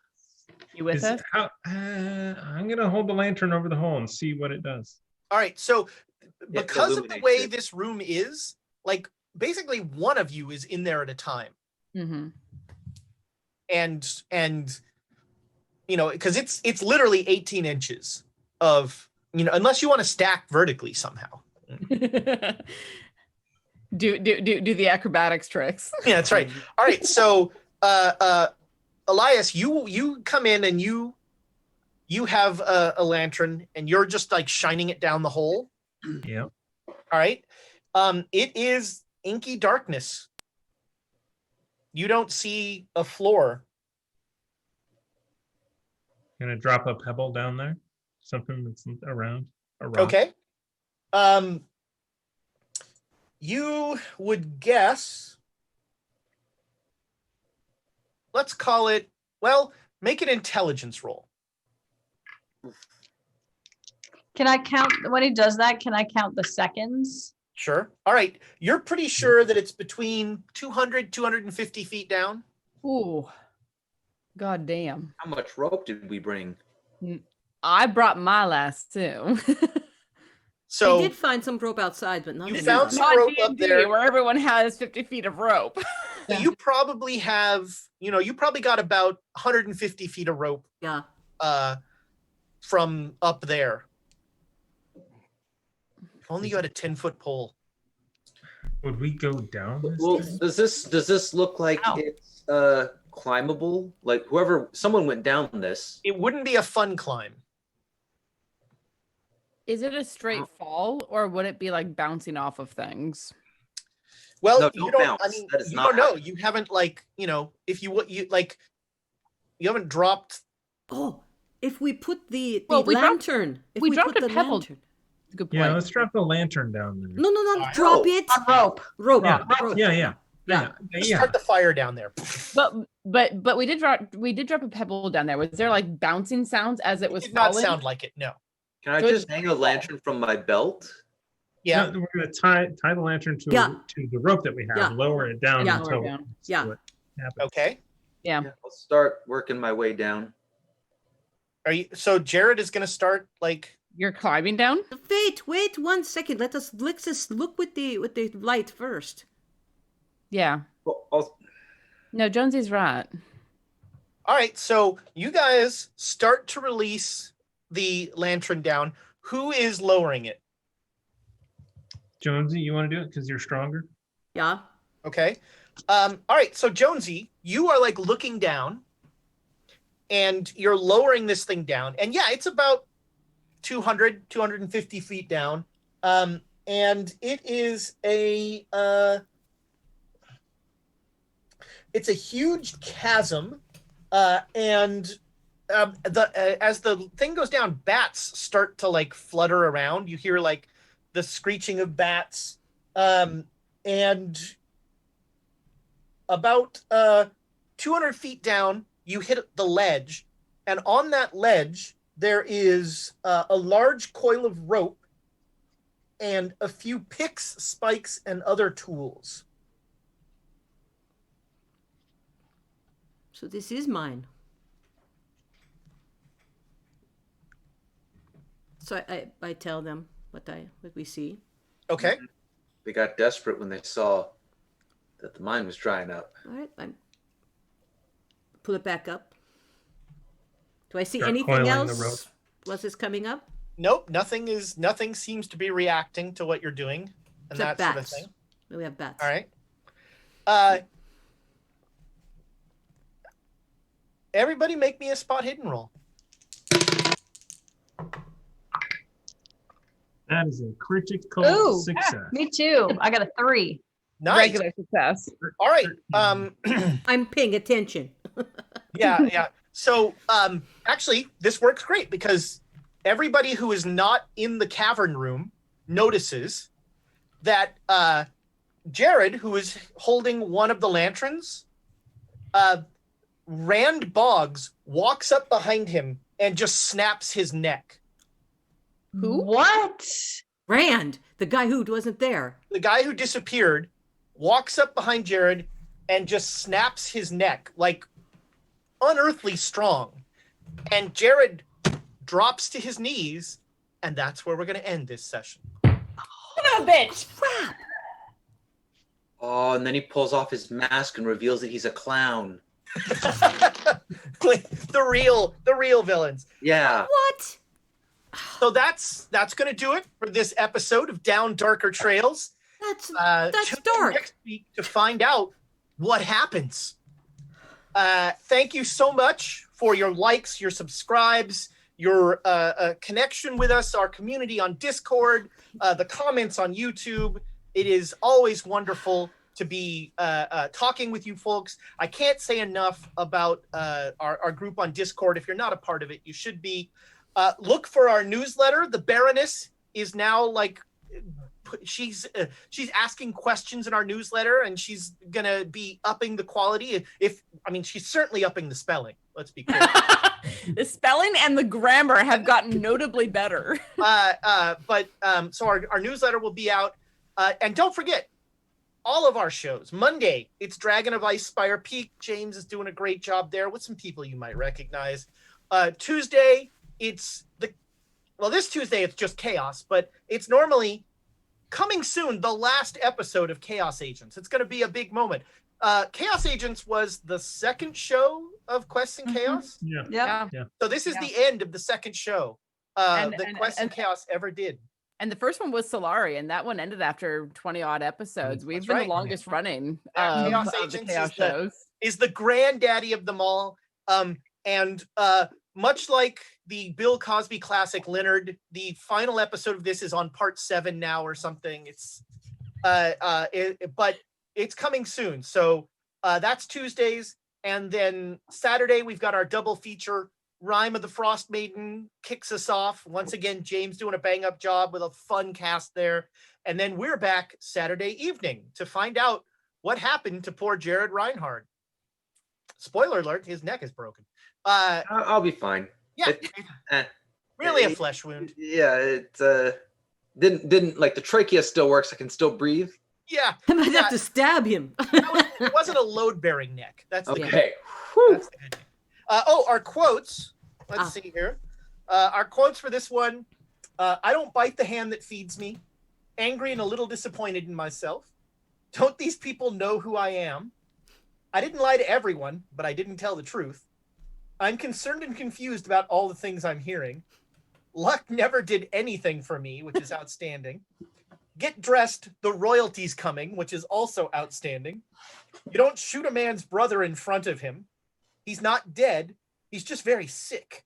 C: You with us?
E: I'm gonna hold the lantern over the hole and see what it does.
A: All right. So because of the
D: illuminates
A: way
D: it.
A: this room is, like basically one of you is in there at a time.
C: Mm-hmm.
A: And because it's literally 18 inches of, unless you want to stack vertically somehow.
C: do the acrobatics tricks.
A: Yeah, that's right. All right. So Elias, you come in and you have a lantern and you're just like shining it down the hole.
E: Yeah.
A: All right. It is inky darkness. You don't see a floor.
E: Gonna drop a pebble down there. Something that's around. A rock.
A: Okay. You would guess, let's call it, make an intelligence roll.
B: Can I count when he does that? Can I count the seconds?
A: Sure. All right. You're pretty sure that it's between 200, 250 feet down.
C: Ooh. God damn.
D: How much rope did we bring?
C: I brought my last too.
A: So
F: I did find some rope outside, but not
A: You
F: in
A: found
F: the-
A: some
C: Not
A: rope up
C: D&D,
A: there.
C: where everyone has 50 feet of rope.
A: So you probably have, you probably got about 150 feet of rope
F: Yeah.
A: from up there. If only you had a 10-foot pole.
E: Would we go down this?
D: Well,
E: thing?
D: does this look like
B: Ow.
D: it's climbable? Like someone went down this.
A: It wouldn't be a fun climb.
C: Is it a straight fall or would it be like bouncing off of things?
A: Well,
D: No,
A: you
D: don't
A: don't. I
D: bounce.
A: mean,
D: That is
A: you
D: not
A: don't know.
D: how-
A: You haven't if you haven't dropped.
F: Oh, if we put the
C: Well, we dropped-
F: lantern. If
C: we dropped
F: put
C: a
F: the
C: pebble.
F: lantern.
C: Good point.
E: Yeah, let's drop the lantern down there.
F: No,
A: Oh,
F: drop it.
B: On rope.
F: Rope.
E: Yeah.
F: rope.
E: Yeah.
A: Just
E: Yeah.
A: start the fire down there.
C: But we did drop a pebble down there. Was there like bouncing sounds as it
A: It
C: was
A: did not
C: falling?
A: sound like it. No.
D: Can I
C: So
D: just
C: it's-
D: hang a lantern from my belt?
A: Yeah.
E: No, we're gonna tie the lantern to
F: Yeah.
E: to the rope that we have,
F: Yeah.
E: lower it down
F: Yeah.
E: until
C: Lower it down.
E: see
F: Yeah.
E: what happens.
A: Okay.
C: Yeah.
D: I'll start working my way down.
A: Are you? So Jared is going to start like.
C: You're climbing down?
F: Wait 1 second. Let's just look with the light first.
C: Yeah.
D: Well,
C: No, Jonesy's right.
A: All right. So you guys start to release the lantern down. Who is lowering it?
E: Jonesy, you want to do it because you're stronger?
F: Yeah.
A: Okay. All right. So Jonesy, you are like looking down and you're lowering this thing down. And yeah, it's about 200, 250 feet down. And it is it's a huge chasm. And as the thing goes down, bats start to like flutter around. You hear like the screeching of bats. And about 200 feet down, you hit the ledge, and on that ledge there is a large coil of rope, and a few picks, spikes, and other tools.
F: So this is mine. So I tell them what we see.
A: Okay.
D: They got desperate when they saw that the mine was drying up.
F: All right, I pull it back up. Do I see
E: Start
F: anything
E: coiling the rope.
F: else? Was this coming up?
A: Nope, nothing seems to be reacting to what you're doing and
F: Except
A: that
F: bats.
A: sort of thing.
F: We have bats.
A: All right. Everybody make me a spot hidden roll.
E: That is a critical
B: Ooh,
E: success.
B: Me too. I got a 3.
A: Nice.
C: Regular success.
A: All right.
F: I'm paying attention.
A: Yeah. So, actually, this works great because everybody who is not in the cavern room notices that Jared, who is holding one of the lanterns, Rand Boggs walks up behind him and just snaps his neck.
C: Who?
B: What?
F: Rand, the guy who wasn't there.
A: The guy who disappeared walks up behind Jared and just snaps his neck, like unearthly strong. And Jared drops to his knees, and that's where we're going to end this session.
C: Son of a bitch!
F: Crap!
D: Oh, and then he pulls off his mask and reveals that he's a clown.
A: the real villains.
D: Yeah.
F: What?
A: So that's going to do it for this episode of Down Darker Trails.
F: That's
A: Tune in
F: dark.
A: next week to find out what happens. Thank you so much for your likes, your subscribes, your connection with us, our community on Discord, the comments on YouTube. It is always wonderful to be talking with you folks. I can't say enough about our group on Discord. If you're not a part of it, you should be. Look for our newsletter. The Baroness is now like she's asking questions in our newsletter, and she's gonna be upping the quality. She's certainly upping the spelling. Let's be clear.
C: The spelling and the grammar have gotten notably better.
A: So our newsletter will be out, and don't forget all of our shows. Monday, it's Dragon of Ice Spire Peak. James is doing a great job there with some people you might recognize. Tuesday, this Tuesday it's just Chaos, but it's normally coming soon, the last episode of Chaos Agents. It's going to be a big moment. Chaos Agents was the second show of Quests and Chaos.
E: Yeah.
B: Yep.
A: So this is the end of the second show that Quests and Chaos ever did.
C: And the first one was Solari, and that one ended after 20 odd episodes. We've been
A: right.
C: the longest running
A: Chaos
C: of the
A: Agents
C: Chaos shows.
A: is the granddaddy of them all. And much like the Bill Cosby classic Leonard, the final episode of this is on part 7 now or something. It's but it's coming soon. So that's Tuesdays. And then Saturday, we've got our double feature. Rime of the Frost Maiden kicks us off. Once again, James doing a bang up job with a fun cast there. And then we're back Saturday evening to find out what happened to poor Jared Reinhardt. Spoiler alert, his neck is broken.
D: I'll be fine.
A: Yeah, really a flesh wound.
D: Yeah, it didn't like the trachea still works. I can still breathe.
A: Yeah,
F: I might have to stab him.
A: it wasn't a load-bearing neck. That's the good
D: Okay.
A: thing. That's the good thing. Our quotes. Let's see here. Our quotes for this one. I don't bite the hand that feeds me. Angry and a little disappointed in myself. Don't these people know who I am? I didn't lie to everyone, but I didn't tell the truth. I'm concerned and confused about all the things I'm hearing. Luck never did anything for me, which is outstanding. Get dressed, the royalty's coming, which is also outstanding. You don't shoot a man's brother in front of him. He's not dead. He's just very sick.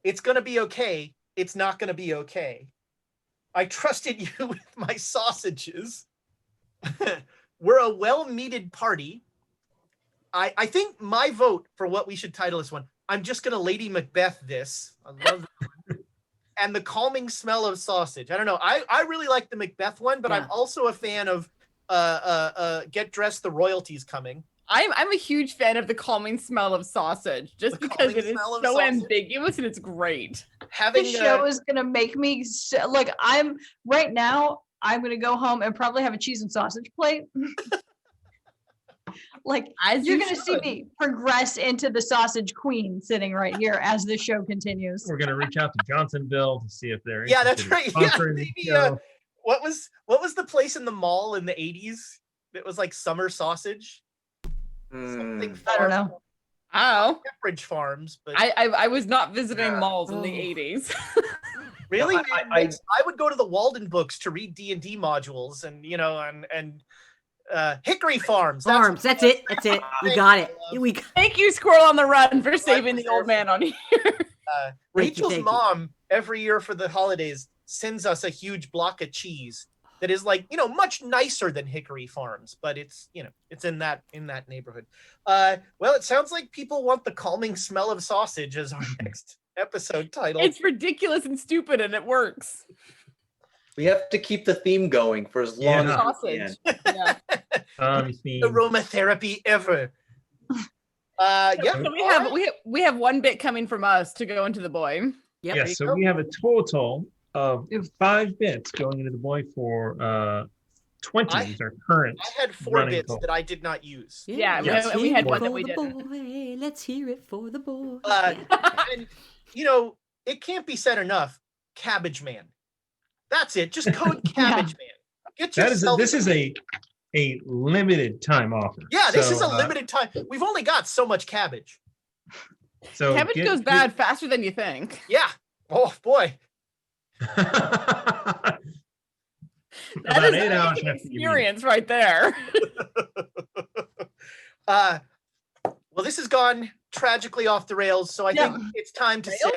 A: It's going to be okay. It's not going to be okay. I trusted you with my sausages. We're a well-meated party. I think my vote for what we should title this one, I'm just going to Lady Macbeth this. I love that one. And the calming smell of sausage. I don't know. I really like the Macbeth one, but I'm also a fan of Get Dressed, the royalty's coming.
C: I'm a huge fan of the calming smell of sausage, just because it is so ambiguous and it's great.
A: Having
B: This show is gonna make me like I'm right now. I'm gonna go home and probably have a cheese and sausage plate. Like
C: As
B: you're
C: you
B: gonna see
C: should.
B: me progress into the sausage queen sitting right here as this show continues.
E: We're gonna reach out to Johnsonville to see if they're
A: Yeah, that's
E: interested in
A: right. Yeah,
E: sponsoring the
A: maybe.
E: show.
A: What was the place in the mall in the 80s? It was like Summer Sausage. Something.
B: I don't know.
C: Oh,
A: Pepperidge Farms, but
C: I was not visiting
D: Yeah.
C: malls in the
F: Oh.
C: 80s.
A: really,
D: No,
A: man,
D: I-
A: I would go to the Walden books to read D&D modules, and Hickory Farms.
F: Farms. That's it. That's it. We got it. We got
C: Thank you, Squirrel on the Run, for saving the old man on here.
A: Rachel's
F: thank you.
A: mom every year for the holidays sends us a huge block of cheese that is like, much nicer than Hickory Farms, but it's in that neighborhood. Well, it sounds like people want the calming smell of sausage as our next episode title.
C: It's ridiculous and stupid, and it works.
D: We have to keep the theme going for as long
E: Yeah.
D: as we can.
C: Sausage. Yeah.
A: Aromatherapy ever. Yeah.
C: So we have one bit coming from us to go into the boy.
F: Yep.
E: Yes, so we have a total of 5 bits going into the boy for 20 is our current.
A: I had 4
E: running
A: bits
E: total.
A: that I did not use.
C: Yeah,
F: let's
C: we
F: hear
C: had
F: it
C: one that
F: for
C: we
F: the
C: didn't.
F: boy. Let's hear it for the boy.
A: And it can't be said enough. Cabbage Man. That's it. Just code Cabbage Man. Get yourself.
E: This is a limited time offer.
A: Yeah, this
E: So,
A: is a limited time. We've only got so much cabbage.
E: So
C: Cabbage goes bad faster than you think.
A: Yeah. Oh boy.
C: That
E: About
C: is
E: 8 hours
C: an
E: after you eat.
C: experience right there.
A: Well, this has gone tragically off the rails, so I think
B: Yeah.
A: it's time to say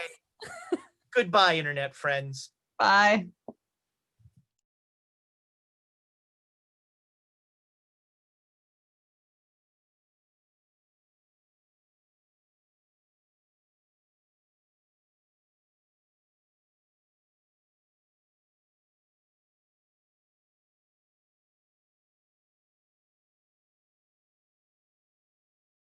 A: goodbye, internet friends.
B: Bye.